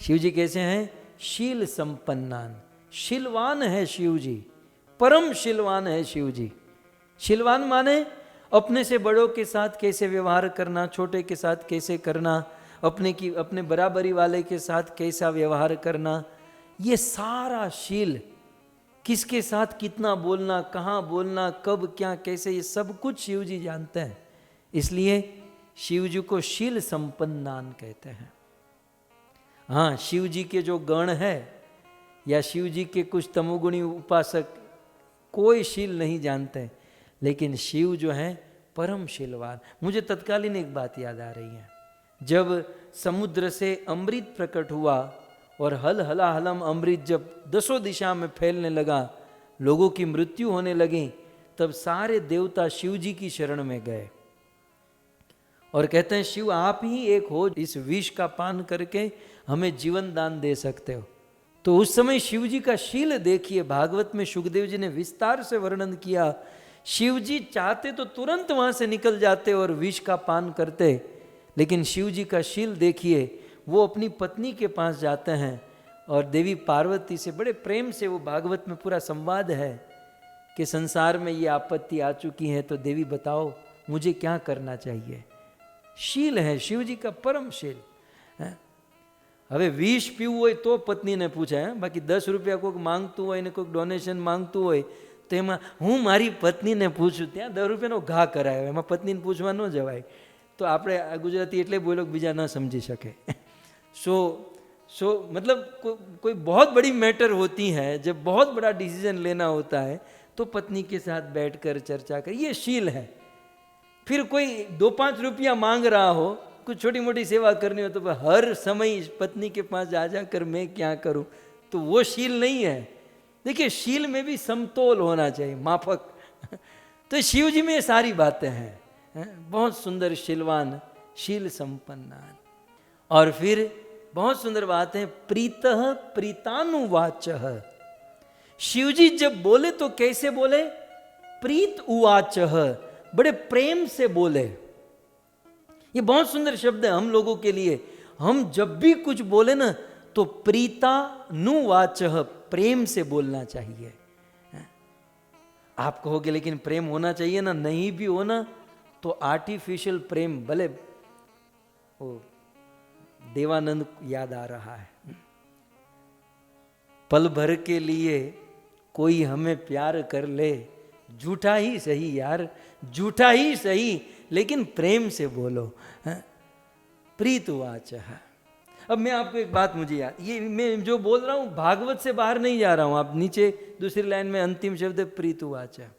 Speaker 1: शिव जी कैसे हैं? शील संपन्नान, शीलवान है शिव जी, परम शीलवान है शिव जी। शीलवान माने अपने से बड़ों के साथ कैसे व्यवहार करना, छोटे के साथ कैसे करना, अपने बराबरी वाले के साथ कैसा व्यवहार करना, ये सारा शील किसके साथ कितना बोलना, कहाँ बोलना, कब क्या कैसे, ये सब कुछ शिव जी जानते हैं। इसलिए शिव जी को शील संपन्नान कहते हैं। हाँ, शिव जी के जो गण है या शिव जी के कुछ तमोगुणी उपासक कोई शील नहीं जानते, लेकिन शिव जो हैं परम शीलवान। मुझे तत्कालीन एक बात याद आ रही है, जब समुद्र से अमृत प्रकट हुआ और हल हला हलम अमृत जब दसों दिशा में फैलने लगा, लोगों की मृत्यु होने लगी, तब सारे देवता शिव जी की शरण में गए और कहते हैं शिव आप ही एक हो इस विष का पान करके हमें जीवन दान दे सकते हो। तो उस समय शिव जी का शील देखिए, भागवत में सुखदेव जी ने विस्तार से वर्णन किया। शिव जी चाहते तो तुरंत वहां से निकल जाते और विष का पान करते, लेकिन शिव जी का शील देखिए, वो अपनी पत्नी के पास जाते हैं और देवी पार्वती से बड़े प्रेम से, वो भागवत में पूरा संवाद है कि संसार में ये आपत्ति आ चुकी है, तो देवी बताओ मुझे क्या करना चाहिए। शील है शिव जी का, परम शील है। હવે 20 પીવું હોય તો પત્નીને પૂછે, બાકી 10 રૂપિયા કોઈક માંગતું હોય ને કોઈક ડોનેશન માંગતું હોય તો એમાં હું મારી પત્નીને પૂછું, ત્યાં 10 રૂપિયાનો ઘા કરાયો, એમાં પત્નીને પૂછવા ન જવાય। તો આપણે ગુજરાતી એટલે બોલો કે બીજા ન સમજી શકે। सो मतलब कोई बहुत बड़ी मैटर होती है, जब बहुत बड़ा डिसीजन लेना होता है तो पत्नी के साथ बैठकर चर्चा कर, ये शील है। फिर कोई 2-5 रुपया मांग रहा हो, कुछ छोटी मोटी सेवा करनी हो, तो हर समय पत्नी के पास जा जाकर मैं क्या करूं, तो वो शील नहीं है। देखिए शील में भी समतोल होना चाहिए, माफक। तो शिव जी में ये सारी बातें हैं, बहुत सुंदर शीलवान, शील संपन्नान। और फिर बहुत सुंदर बात है, प्रीतः प्रीतानुवाचः। शिव जी जब बोले तो कैसे बोले, प्रीत उवाचः, बड़े प्रेम से बोले। ये बहुत सुंदर शब्द है हम लोगों के लिए। हम जब भी कुछ बोले ना तो प्रीतानुवाचः, प्रेम से बोलना चाहिए। आप कहोगे लेकिन प्रेम होना चाहिए ना, नहीं भी हो ना तो आर्टिफिशियल प्रेम, भले वो देवानंद याद आ रहा है, पल भर के लिए कोई हमें प्यार कर ले, झूठा ही सही यार, झूठा ही सही, लेकिन प्रेम से बोलो। प्रीतुवाचः। अब मैं आपको एक बात मुझे याद, ये मैं जो बोल रहा हूं भागवत से बाहर नहीं जा रहा हूं। आप नीचे दूसरी लाइन में अंतिम शब्द है प्रीतुवाचः।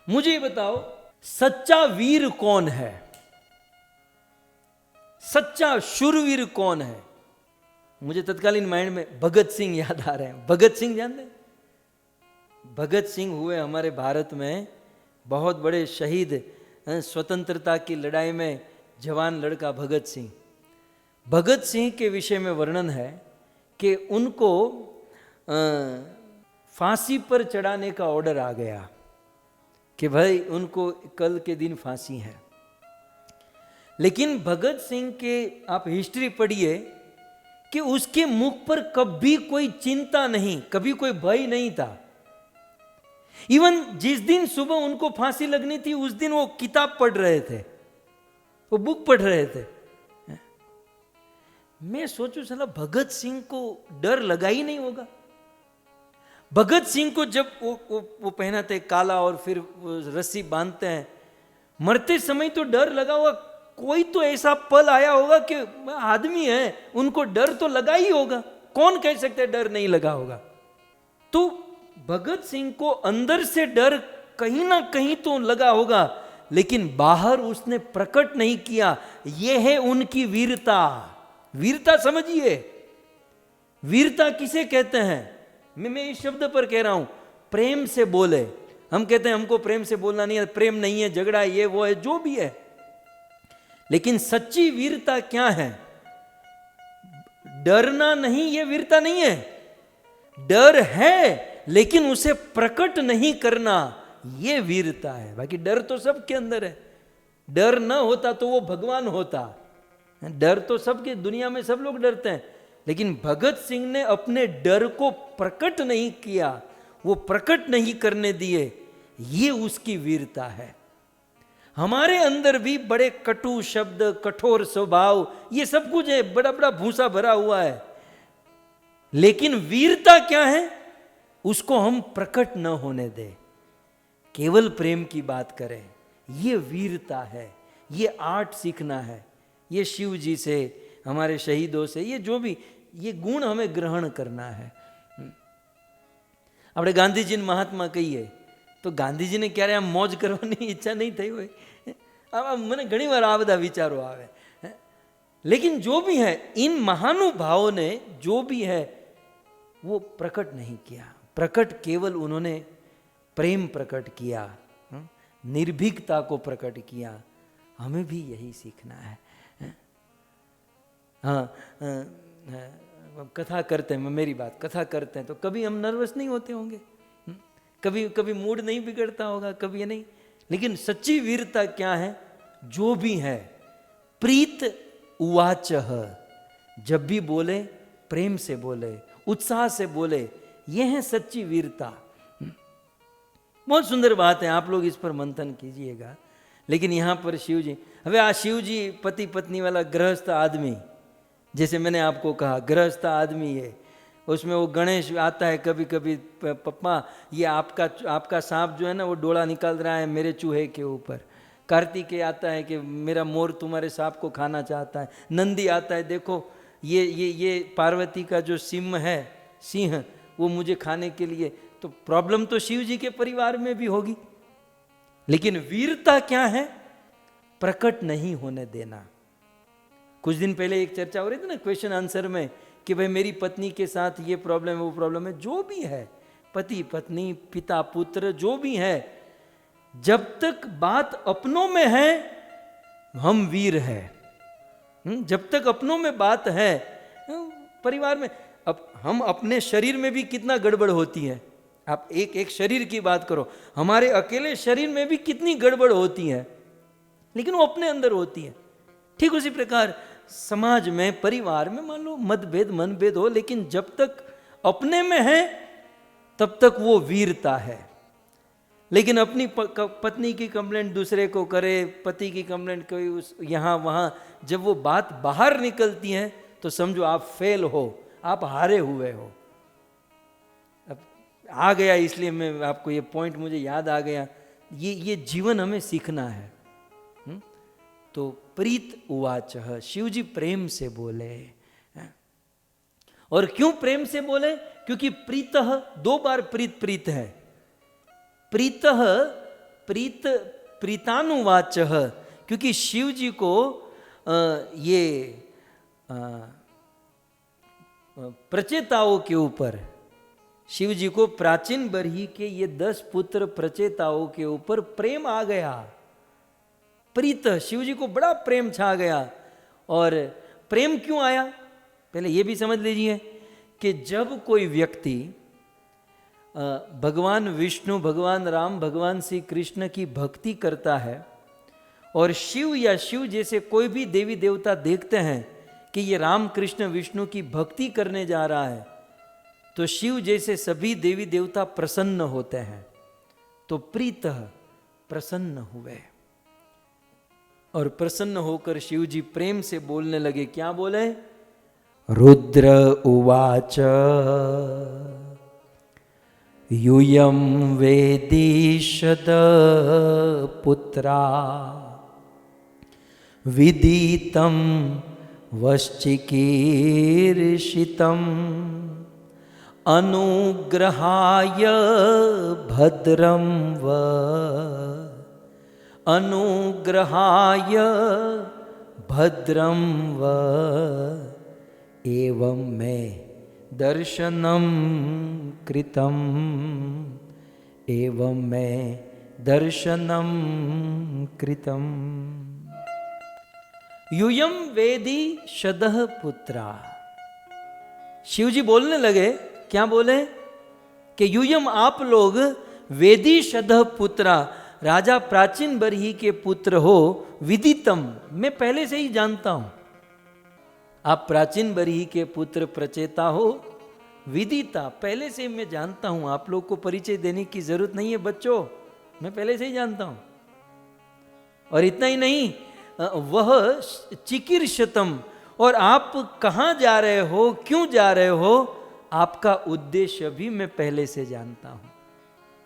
Speaker 1: मुझे ये बताओ सच्चा वीर कौन है, सच्चा शूरवीर कौन है? मुझे तत्कालीन माइंड में भगत सिंह याद आ रहे हैं। भगत सिंह जानते हैं? भगत सिंह हुए हमारे भारत में बहुत बड़े शहीद, स्वतंत्रता की लड़ाई में जवान लड़का भगत सिंह। भगत सिंह के विषय में वर्णन है कि उनको फांसी पर चढ़ाने का ऑर्डर आ गया कि भाई उनको कल के दिन फांसी है। लेकिन भगत सिंह के आप हिस्ट्री पढ़िए कि उसके मुख पर कभी कोई चिंता नहीं, कभी कोई भय नहीं था। इवन जिस दिन सुबह उनको फांसी लगनी थी उस दिन वो किताब पढ़ रहे थे, वो बुक पढ़ रहे थे। मैं सोचूं साला भगत सिंह को डर लगा ही नहीं होगा। भगत सिंह को जब वो पहनाते काला और फिर वो रस्सी बांधते हैं, मरते समय तो डर लगा होगा। कोई तो ऐसा पल आया होगा कि आदमी है, उनको डर तो लगा ही होगा। कौन कह सकते है डर नहीं लगा होगा? तो भगत सिंह को अंदर से डर कहीं ना कहीं तो लगा होगा, लेकिन बाहर उसने प्रकट नहीं किया। यह है उनकी वीरता। वीरता समझिए, वीरता किसे कहते हैं? मैं इस शब्द पर कह रहा हूं, प्रेम से बोले। हम कहते हैं हमको प्रेम से बोलना नहीं है, प्रेम नहीं है, झगड़ा ये वो है, जो भी है। लेकिन सच्ची वीरता क्या है? डरना नहीं, ये वीरता नहीं है। डर है लेकिन उसे प्रकट नहीं करना, ये वीरता है। बाकी डर तो सबके अंदर है। डर ना होता तो वो भगवान होता। डर तो सबके, दुनिया में सब लोग डरते हैं, लेकिन भगत सिंह ने अपने डर को प्रकट नहीं किया, वो प्रकट नहीं करने दिए, ये उसकी वीरता है। हमारे अंदर भी बड़े कटु शब्द, कठोर स्वभाव, ये सब कुछ है, बड़ा बड़ा भूसा भरा हुआ है। लेकिन वीरता क्या है? उसको हम प्रकट न होने दें, केवल प्रेम की बात करें। ये वीरता है, ये आर्ट सीखना है, ये शिव जी से, हमारे शहीदों से, ये जो भी ये गुण हमें ग्रहण करना है। આપણે ગાંધીજીને મહાત્મા કહીએ તો ગાંધીજીને ક્યારે આમ મોજ કરવાની ઈચ્છા નહીં થઈ હોય? મને ઘણી વાર આ બધા વિચારો આવે। लेकिन जो भी है, इन महानुभावों ने जो भी है वो प्रकट नहीं किया। प्रकट केवल उन्होंने प्रेम प्रकट किया, निर्भीकता को प्रकट किया। हमें भी यही सीखना है। हाँ, कथा करते हैं, मेरी बात, कथा करते हैं तो कभी हम नर्वस नहीं होते होंगे, कभी कभी मूड नहीं बिगड़ता होगा, कभी ये नहीं। लेकिन सच्ची वीरता क्या है? जो भी है प्रीत उवाचः, जब भी बोले प्रेम से बोले, उत्साह से बोले, यह है सच्ची वीरता। बहुत सुंदर बात है, आप लोग इस पर मंथन कीजिएगा। लेकिन यहाँ पर शिव जी, હવે આ शिवजी पति पत्नी वाला गृहस्थ आदमी, जैसे मैंने आपको कहा गृहस्थ आदमी है, उसमें वो गणेश आता है कभी कभी, पप्पा ये आपका सांप जो है ना वो डोला निकाल रहा है मेरे चूहे के ऊपर। कार्तिकेय आता है कि मेरा मोर तुम्हारे सांप को खाना चाहता है। नंदी आता है, देखो ये पार्वती का जो सिंह वो मुझे खाने के लिए। तो प्रॉब्लम तो शिव जी के परिवार में भी होगी, लेकिन वीरता क्या है? प्रकट नहीं होने देना। कुछ दिन पहले एक चर्चा हो रही थी ना क्वेश्चन आंसर में कि भाई मेरी पत्नी के साथ ये प्रॉब्लम है, वो प्रॉब्लम है। जो भी है, पति पत्नी, पिता पुत्र, जो भी है, जब तक बात अपनों में है हम वीर है। जब तक अपनों में बात है, परिवार में, अब हम अपने शरीर में भी कितना गड़बड़ होती है। आप एक शरीर की बात करो, हमारे अकेले शरीर में भी कितनी गड़बड़ होती है, लेकिन वो अपने अंदर होती है। ठीक उसी प्रकार समाज में, परिवार में मान लो मतभेद मनभेद हो, लेकिन जब तक अपने में है तब तक वो वीरता है। लेकिन अपनी पत्नी की कंप्लेंट दूसरे को करे, पति की कंप्लेंट कोई यहाँ वहाँ, जब वो बात बाहर निकलती है तो समझो आप फेल हो, आप हारे हुए हो। अब आ गया, इसलिए मैं आपको ये पॉइंट मुझे याद आ गया। ये जीवन हमें सीखना है। तो प्रीत उवाचः, शिव जी प्रेम से बोले। और क्यों प्रेम से बोले? क्योंकि प्रीतः, 2 बार प्रीत है। प्रीतः प्रीतानुवाचः, क्योंकि शिव जी को ये प्रचेताओं के ऊपर, शिव जी को प्राचीन बरही के ये 10 पुत्र प्रचेताओं के ऊपर प्रेम आ गया। प्रीत, शिव जी को बड़ा प्रेम छा गया। और प्रेम क्यों आया? पहले ये भी समझ लीजिए कि जब कोई व्यक्ति भगवान विष्णु, भगवान राम, भगवान श्री कृष्ण की भक्ति करता है और शिव या शिव जैसे कोई भी देवी देवता देखते हैं कि ये राम कृष्ण विष्णु की भक्ति करने जा रहा है, तो शिव जैसे सभी देवी देवता प्रसन्न होते हैं। तो प्रीतः, प्रसन्न हुए। और प्रसन्न होकर शिव जी प्रेम से बोलने लगे। क्या बोले? रुद्र उवाच यूयं वेदिषद पुत्रा विदितं वश्चिकीर्षितम् अनुग्रहाय भद्रं व अनुग्रहाय भद्रं व एवं मे दर्शनं कृतम् एवं मे दर्शनं कृतम्। यूयं वेदी शदः पुत्रा। शिव जी बोलने लगे। क्या बोले? कि यूयम, आप लोग वेदी शदः पुत्रा, राजा प्राचीन बरही के पुत्र हो। विदितम, मैं पहले से ही जानता हूं। आप प्राचीन बरही के पुत्र प्रचेता हो। विदिता, पहले से मैं जानता हूं। आप लोग को परिचय देने की जरूरत नहीं है बच्चों, मैं पहले से ही जानता हूं। और इतना ही नहीं, वह चिकीर्षतम, और आप कहाँ जा रहे हो, क्यों जा रहे हो, आपका उद्देश्य भी मैं पहले से जानता हूं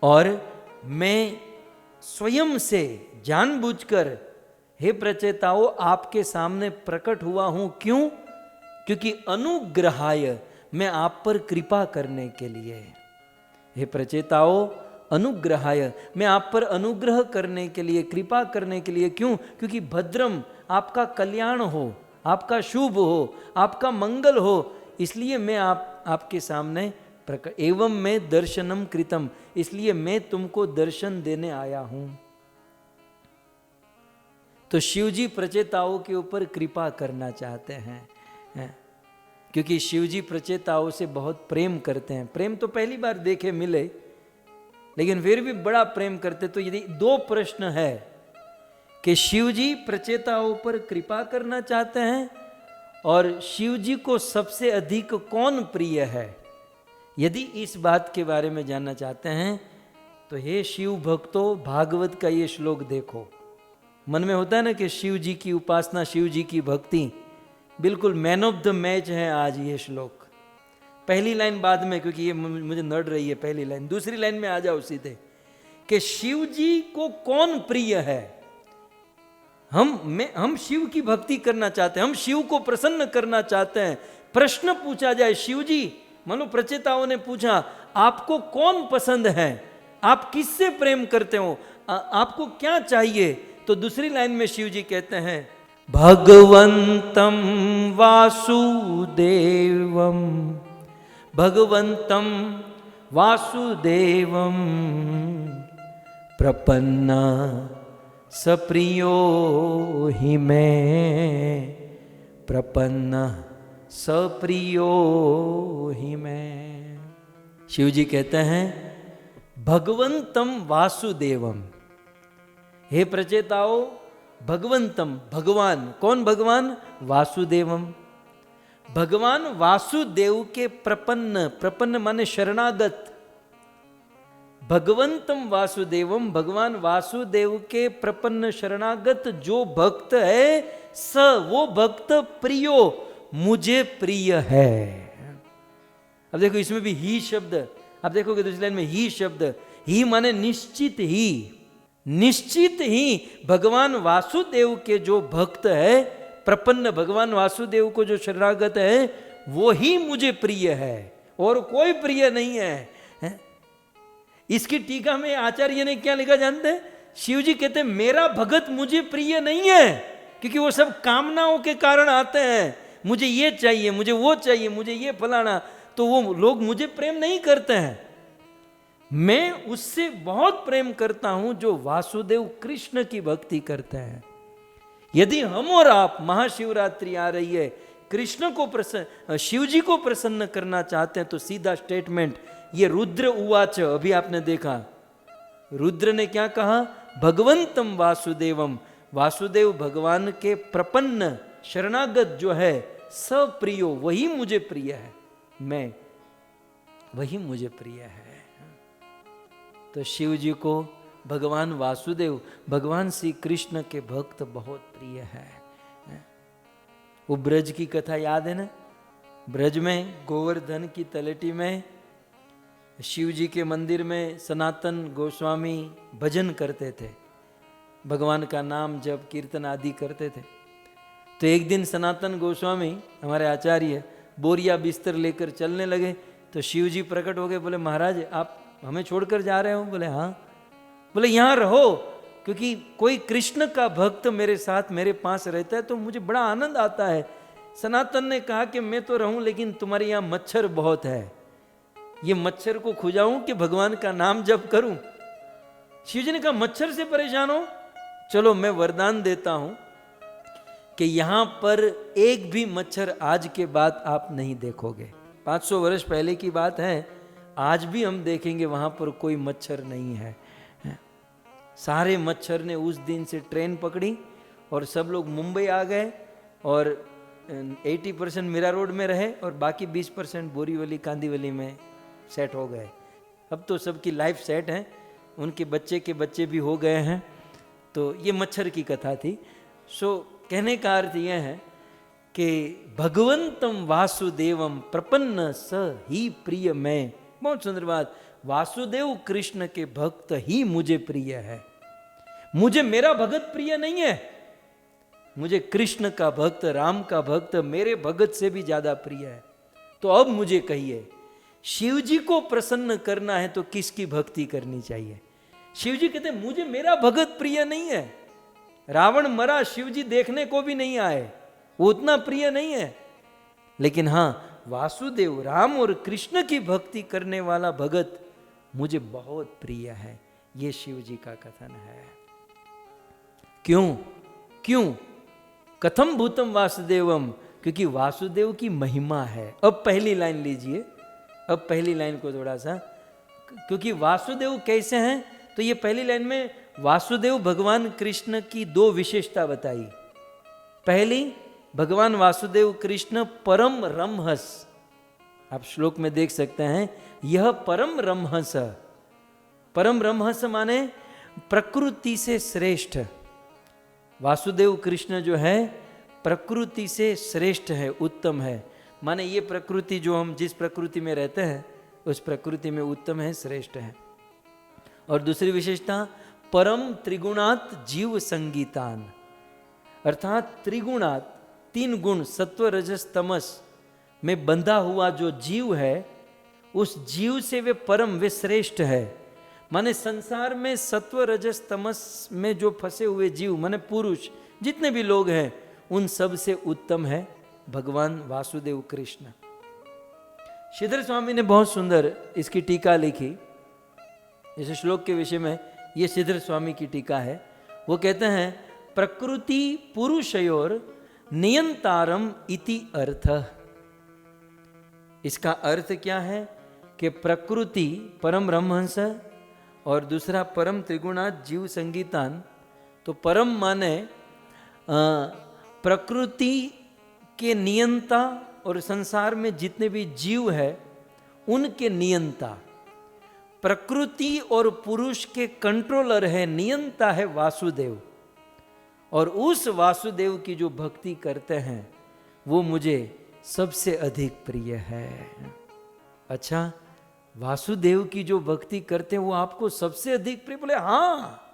Speaker 1: और मैं स्वयं से जानबूझकर हे प्रचेताओं आपके सामने प्रकट हुआ हूं। क्यों? क्योंकि अनुग्रहाय, मैं आप पर कृपा करने के लिए। हे प्रचेताओं अनुग्रहाय, मैं आप पर अनुग्रह करने के लिए, कृपा करने के लिए। क्यों? क्योंकि भद्रम, आपका कल्याण हो, आपका शुभ हो, आपका मंगल हो, इसलिए मैं आपके सामने प्रकट। एवं मैं दर्शनम कृतम, इसलिए मैं तुमको दर्शन देने आया हूं। तो शिवजी प्रचेताओं के ऊपर कृपा करना चाहते हैं, क्योंकि शिवजी प्रचेताओं से बहुत प्रेम करते हैं। प्रेम तो पहली बार देखे मिले, लेकिन फिर भी बड़ा प्रेम करते। तो यदि दो प्रश्न है कि शिवजी प्रचेताओं पर कृपा करना चाहते हैं और शिवजी को सबसे अधिक कौन प्रिय है, यदि इस बात के बारे में जानना चाहते हैं तो हे शिव भक्तों, भागवत का ये श्लोक देखो। मन में होता है ना कि शिव जी की उपासना, शिव जी की भक्ति, बिल्कुल मैन ऑफ द मैच है आज ये श्लोक। पहली लाइन बाद में, क्योंकि ये मुझे नड़ रही है पहली लाइन, दूसरी लाइन में आ जाओ सीधे कि शिव जी को कौन प्रिय है। हम शिव की भक्ति करना चाहते हैं, हम शिव को प्रसन्न करना चाहते हैं। प्रश्न पूछा जाए, शिव जी, मानो प्रचेताओं ने पूछा, आपको कौन पसंद है, आप किससे प्रेम करते हो, आपको क्या चाहिए? तो दूसरी लाइन में शिव जी कहते हैं भगवंतम वासुदेवम, भगवंतम वासुदेवम प्रपन्ना सप्रियो हि मैं, प्रपन्ना सप्रियो ही मैं। शिव जी कहते हैं भगवंतम वासुदेवम, हे प्रचेताओ भगवंतम, भगवान, कौन भगवान? वासुदेवम। भगवान वासुदेव के प्रपन्न, प्रपन्न माने शरणागत, भगवंतम वासुदेवम, भगवान वासुदेव के प्रपन्न शरणागत जो भक्त है, स वो भक्त प्रियो, मुझे प्रिय है। अब देखो इसमें भी ही शब्द, अब देखोगे दूसरी लाइन में ही शब्द, ही माने निश्चित ही, निश्चित ही भगवान वासुदेव के जो भक्त है, प्रपन्न भगवान वासुदेव को जो शरणागत है, वो ही मुझे प्रिय है और कोई प्रिय नहीं है। इसकी टीका में आचार्य ने क्या लिखा जानते हैं? शिव जी कहते हैं मेरा भगत मुझे प्रिय नहीं है, क्योंकि वो सब कामनाओं के कारण आते हैं, मुझे ये चाहिए, मुझे वो चाहिए, मुझे ये फलाना, तो वो लोग मुझे प्रेम नहीं करते हैं। मैं उससे बहुत प्रेम करता हूं जो वासुदेव कृष्ण की भक्ति करते हैं। यदि हम और आप, महाशिवरात्रि आ रही है, कृष्ण को प्रसन्न, शिव जी को प्रसन्न करना चाहते हैं, तो सीधा स्टेटमेंट, ये रुद्र उवाच, अभी आपने देखा रुद्र ने क्या कहा? भगवंतम वासुदेवम, वासुदेव भगवान के प्रपन्न शरणागत जो है, सप्रियो, वही मुझे प्रिय है, मैं वही मुझे प्रिय है। तो शिव जी को भगवान वासुदेव, भगवान श्री कृष्ण के भक्त बहुत प्रिय है। वो ब्रज की कथा याद है ना? ब्रज में गोवर्धन की तलेटी में शिव जी के मंदिर में सनातन गोस्वामी भजन करते थे, भगवान का नाम जप कीर्तन आदि करते थे। तो एक दिन सनातन गोस्वामी, हमारे आचार्य, बोरिया बिस्तर लेकर चलने लगे। तो शिव जी प्रकट हो गए, बोले महाराज आप हमें छोड़कर जा रहे हो? बोले हाँ। बोले यहाँ रहो, क्योंकि कोई कृष्ण का भक्त मेरे साथ, मेरे पास रहता है तो मुझे बड़ा आनंद आता है। सनातन ने कहा कि मैं तो रहूं, लेकिन तुम्हारे यहाँ मच्छर बहुत है, ये मच्छर को खुजाऊं कि भगवान का नाम जप करूं? शिव जी ने कहा मच्छर से परेशान हो, चलो मैं वरदान देता हूं कि यहां पर एक भी मच्छर आज के बाद आप नहीं देखोगे। 500 वर्ष पहले की बात है, आज भी हम देखेंगे वहां पर कोई मच्छर नहीं है। सारे मच्छर ने उस दिन से ट्रेन पकड़ी और सब लोग मुंबई आ गए और 80% मीरा रोड में रहे और बाकी 20% बोरीवली कांदीवली में सेट हो गए। अब तो सबकी लाइफ सेट है, उनके बच्चे के बच्चे भी हो गए हैं। तो ये मच्छर की कथा थी। सो कहने का अर्थ यह है कि भगवंतम वासुदेवम प्रपन्न स ही प्रिय मैं। बहुत सुंदर बात, वासुदेव कृष्ण के भक्त ही मुझे प्रिय है। मुझे मेरा भगत प्रिय नहीं है, मुझे कृष्ण का भक्त, राम का भक्त मेरे भगत से भी ज्यादा प्रिय है। तो अब मुझे कहिए, शिव जी को प्रसन्न करना है तो किसकी भक्ति करनी चाहिए? शिव जी कहते हैं मुझे मेरा भगत प्रिय नहीं है। रावण मरा, शिव जी देखने को भी नहीं आए, वो उतना प्रिय नहीं है। लेकिन हां, वासुदेव राम और कृष्ण की भक्ति करने वाला भगत मुझे बहुत प्रिय है। ये शिव जी का कथन है। क्यों क्यों? कथम भूतम वासुदेवम, क्योंकि वासुदेव की महिमा है। अब पहली लाइन लीजिए, अब पहली लाइन को थोड़ा सा, क्योंकि वासुदेव कैसे हैं, तो ये पहली लाइन में वासुदेव भगवान कृष्ण की दो विशेषता बताई। पहली, भगवान वासुदेव कृष्ण परम रमहस, आप श्लोक में देख सकते हैं, यह परम रमहस। परम रमहस माने प्रकृति से श्रेष्ठ। वासुदेव कृष्ण जो है प्रकृति से श्रेष्ठ है, उत्तम है। माने ये प्रकृति जो हम जिस प्रकृति में रहते हैं उस प्रकृति में उत्तम है, श्रेष्ठ है। और दूसरी विशेषता, परम त्रिगुणात जीव संगीतान, अर्थात त्रिगुणात, तीन गुण सत्व रजस तमस में बंधा हुआ जो जीव है, उस जीव से वे परम, वे श्रेष्ठ है। माने संसार में सत्व रजस तमस में जो फंसे हुए जीव, माने पुरुष जितने भी लोग हैं, उन सब से उत्तम है भगवान वासुदेव कृष्ण। श्रीधर स्वामी ने बहुत सुंदर इसकी टीका लिखी। इस श्लोक के विषय में ये श्रीधर स्वामी की टीका है। वो कहते हैं, प्रकृति पुरुषयोर नियंतारम इति अर्थ। इसका अर्थ क्या है कि प्रकृति परम ब्रह्महंस और दूसरा परम त्रिगुणात जीव संगीतान। तो परम माने प्रकृति के नियंता और संसार में जितने भी जीव है उनके नियंता। प्रकृति और पुरुष के कंट्रोलर है, नियंता है वासुदेव। और उस वासुदेव की जो भक्ति करते हैं वो मुझे सबसे अधिक प्रिय है। अच्छा, वासुदेव की जो भक्ति करते हैं वो आपको सबसे अधिक प्रिय? बोले हाँ।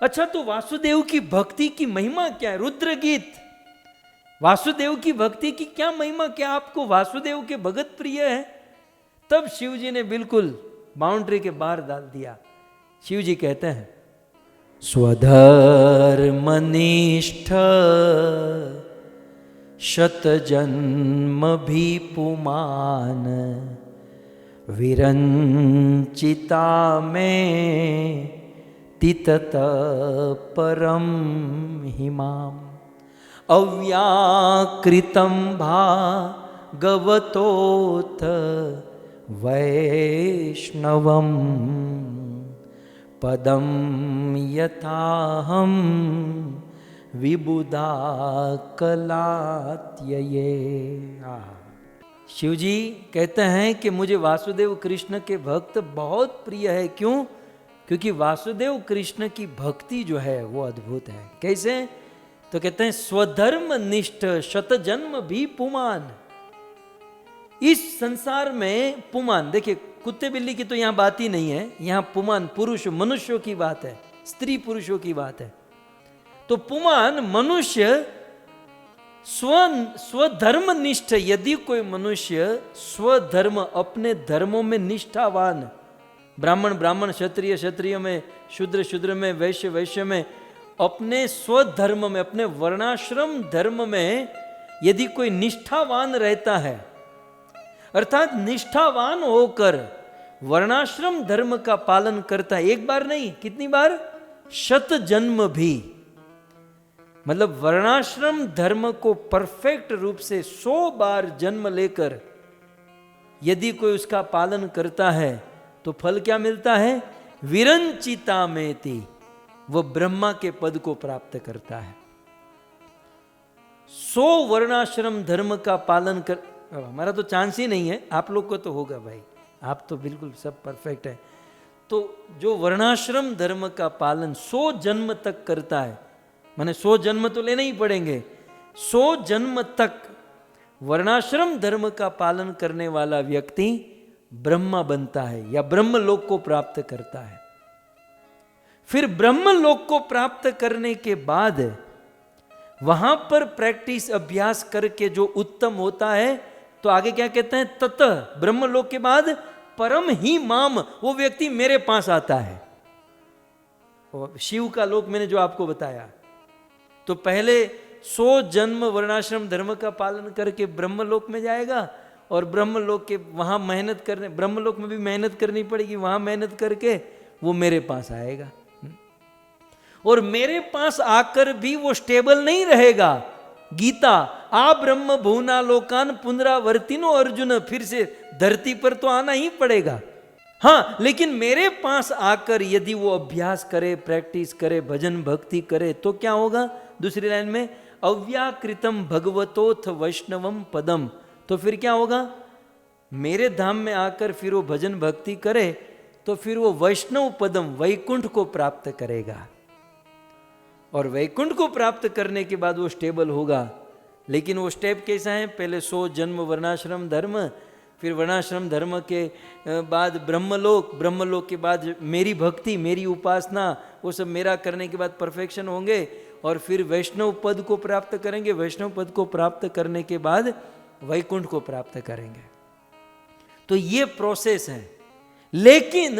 Speaker 1: अच्छा, तो वासुदेव की भक्ति की महिमा क्या है? रुद्र गीत, वासुदेव की भक्ति की क्या महिमा, क्या आपको वासुदेव के भगत प्रिय है? तब शिव जी ने बिल्कुल बाउंड्री के बाहर डाल दिया। शिव जी कहते हैं, स्वधर्मनिष्ठ शतजन्म भी पुमान विरंचिता में तितत परम हिमाम अव्याकृतं भागवतोऽथ वैष्णवं पदं यथाहं विबुधा कलात्यये। शिव जी कहते हैं कि मुझे वासुदेव कृष्ण के भक्त बहुत प्रिय है। क्यों? क्योंकि वासुदेव कृष्ण की भक्ति जो है वो अद्भुत है। कैसे? तो कहते हैं स्वधर्म निष्ठ शतजन्म भी पुमान। इस संसार में पुमान, देखिए कुत्ते बिल्ली की तो यहां बात ही नहीं है, यहां पुमान पुरुष मनुष्यों की बात है, स्त्री पुरुषों की बात है। तो पुमान मनुष्य स्वधर्म निष्ठ, यदि कोई मनुष्य स्वधर्म, अपने धर्मों में निष्ठावान, ब्राह्मण ब्राह्मण, क्षत्रिय क्षत्रिय में, शूद्र शूद्र में, वैश्य वैश्य में, अपने स्वधर्म में, अपने वर्णाश्रम धर्म में यदि कोई निष्ठावान रहता है, अर्थात निष्ठावान होकर वर्णाश्रम धर्म का पालन करता है, एक बार नहीं कितनी बार, शत जन्म भी, मतलब वर्णाश्रम धर्म को परफेक्ट रूप से 100 बार जन्म लेकर यदि कोई उसका पालन करता है तो फल क्या मिलता है? विरंचिता मेति, वो ब्रह्मा के पद को प्राप्त करता है। 100 वर्णाश्रम धर्म का पालन कर, हमारा तो चांस ही नहीं है, आप लोग को तो होगा भाई, आप तो बिल्कुल सब परफेक्ट है। तो जो वर्णाश्रम धर्म का पालन 100 जन्म तक करता है, माने 100 जन्म तो लेने ही पड़ेंगे, 100 जन्म तक वर्णाश्रम धर्म का पालन करने वाला व्यक्ति ब्रह्मा बनता है या ब्रह्मलोक को प्राप्त करता है। फिर ब्रह्मलोक को प्राप्त करने के बाद वहां पर प्रैक्टिस अभ्यास करके जो उत्तम होता है, तो आगे क्या कहते हैं, ततः ब्रह्मलोक के बाद परम ही माम, वो व्यक्ति मेरे पास आता है। और शिव का लोक मैंने जो आपको बताया, तो पहले 100 जन्म वर्णाश्रम धर्म का पालन करके ब्रह्मलोक में जाएगा, और ब्रह्मलोक के वहां मेहनत करने, ब्रह्मलोक में भी मेहनत करनी पड़ेगी, वहां मेहनत करके वो मेरे पास आएगा। और मेरे पास आकर भी वो स्टेबल नहीं रहेगा। गीता आ ब्रह्म भुवना लोकान पुनरावर्तिनो अर्जुन, फिर से धरती पर तो आना ही पड़ेगा। हाँ, लेकिन मेरे पास आकर यदि वो अभ्यास करे, प्रैक्टिस करे, भजन भक्ति करे, तो क्या होगा? दूसरी लाइन में अव्याकृतम भगवतोथ वैष्णवम पदम, तो फिर क्या होगा? मेरे धाम में आकर फिर वो भजन भक्ति करे तो फिर वो वैष्णव पदम, वैकुंठ को प्राप्त करेगा। और वैकुंठ को प्राप्त करने के बाद वो स्टेबल होगा। लेकिन वो स्टेप कैसा है? पहले 100 जन्म वर्णाश्रम धर्म, फिर वर्णाश्रम धर्म के बाद ब्रह्मलोक, ब्रह्मलोक के बाद मेरी भक्ति, मेरी उपासना, वो सब मेरा करने के बाद परफेक्शन होंगे, और फिर वैष्णव पद को प्राप्त करेंगे। वैष्णव पद को प्राप्त करने के बाद वैकुंठ को प्राप्त करेंगे। तो ये प्रोसेस है। लेकिन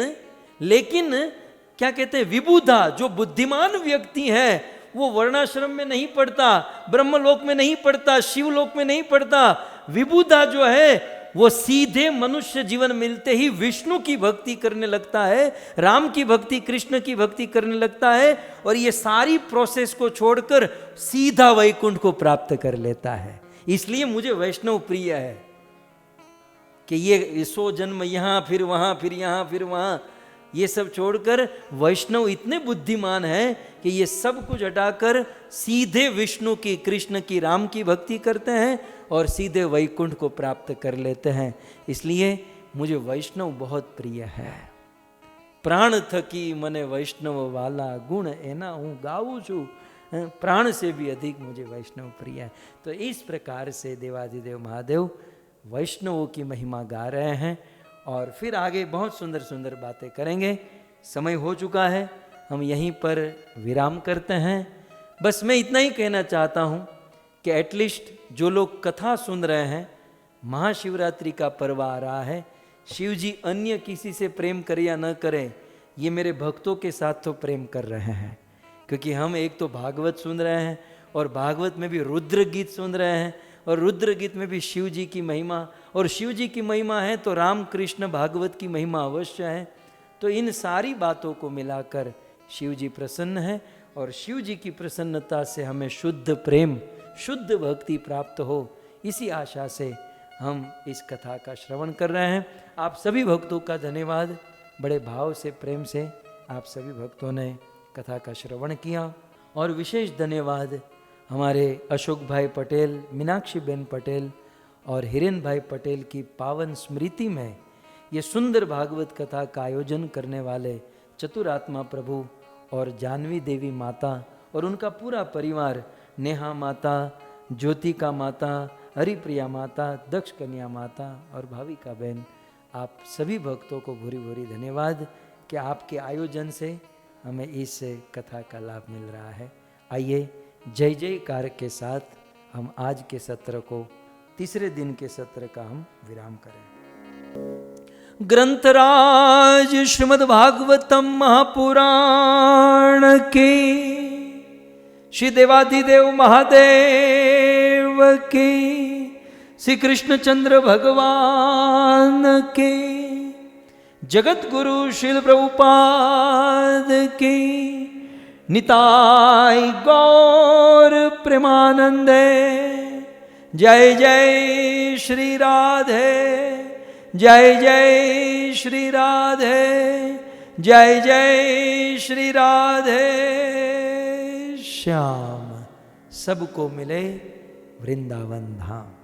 Speaker 1: क्या कहते हैं, विबुधा, जो बुद्धिमान व्यक्ति है, वो वर्णाश्रम में नहीं पढ़ता, ब्रह्मलोक में नहीं पढ़ता, शिवलोक में नहीं पढ़ता। विबुधा जो है वो सीधे मनुष्य जीवन मिलते ही विष्णु की भक्ति करने लगता है, राम की भक्ति, कृष्ण की भक्ति करने लगता है, और ये सारी प्रोसेस को छोड़कर सीधा वैकुंठ को प्राप्त कर लेता है। इसलिए मुझे वैष्णव प्रिय है कि ये 100 जन्म यहां, फिर वहां, फिर यहां, फिर वहां, ये सब छोड़कर वैष्णव इतने बुद्धिमान हैं कि ये सब कुछ हटाकर सीधे विष्णु की, कृष्ण की, राम की भक्ति करते हैं और सीधे वैकुंठ को प्राप्त कर लेते हैं। इसलिए मुझे वैष्णव बहुत प्रिय है। प्राण थकी मने वैष्णव वाला, गुण एना हूँ गाऊं छू, प्राण से भी अधिक मुझे वैष्णव प्रिय है। तो इस प्रकार से देवाधिदेव महादेव वैष्णवों की महिमा गा रहे हैं, और फिर आगे बहुत सुंदर सुंदर बातें करेंगे। समय हो चुका है, हम यहीं पर विराम करते हैं। बस मैं इतना ही कहना चाहता हूँ कि एटलीस्ट जो लोग कथा सुन रहे हैं, महाशिवरात्रि का पर्व आ रहा है, शिव जी अन्य किसी से प्रेम करे या न करें, ये मेरे भक्तों के साथ तो प्रेम कर रहे हैं, क्योंकि हम एक तो भागवत सुन रहे हैं और भागवत में भी रुद्र गीत सुन रहे हैं, और रुद्र गीत में भी शिव जी की महिमा, और शिव जी की महिमा है तो राम कृष्ण भागवत की महिमा अवश्य है। तो इन सारी बातों को मिलाकर शिव जी प्रसन्न है, और शिव जी की प्रसन्नता से हमें शुद्ध प्रेम, शुद्ध भक्ति प्राप्त हो, इसी आशा से हम इस कथा का श्रवण कर रहे हैं। आप सभी भक्तों का धन्यवाद, बड़े भाव से, प्रेम से आप सभी भक्तों ने कथा का श्रवण किया। और विशेष धन्यवाद हमारे अशोक भाई पटेल, मीनाक्षी बेन पटेल और हिरेन भाई पटेल की पावन स्मृति में ये सुंदर भागवत कथा का आयोजन करने वाले चतुरात्मा प्रभु और जानवी देवी माता और उनका पूरा परिवार, नेहा माता, ज्योतिका माता, हरिप्रिया माता, दक्ष कन्या माता और भाविका बहन, आप सभी भक्तों को भूरी भूरी धन्यवाद कि आपके आयोजन से हमें इस कथा का लाभ मिल रहा है। आइए जय जयकार के साथ हम आज के सत्र को, तीसरे दिन के सत्र का हम विराम करें। ग्रंथराज श्रीमद् भागवतम महापुराण के श्री देवाधिदेव महादेव के, श्री कृष्णचंद्र भगवान के, जगत गुरु श्रील प्रभुपाद के, निताय गौर प्रेमानंदे। जय जय श्री राधे, जय जय श्री राधे, जय जय श्री राधे श्याम। सबको मिले वृंदावन धाम।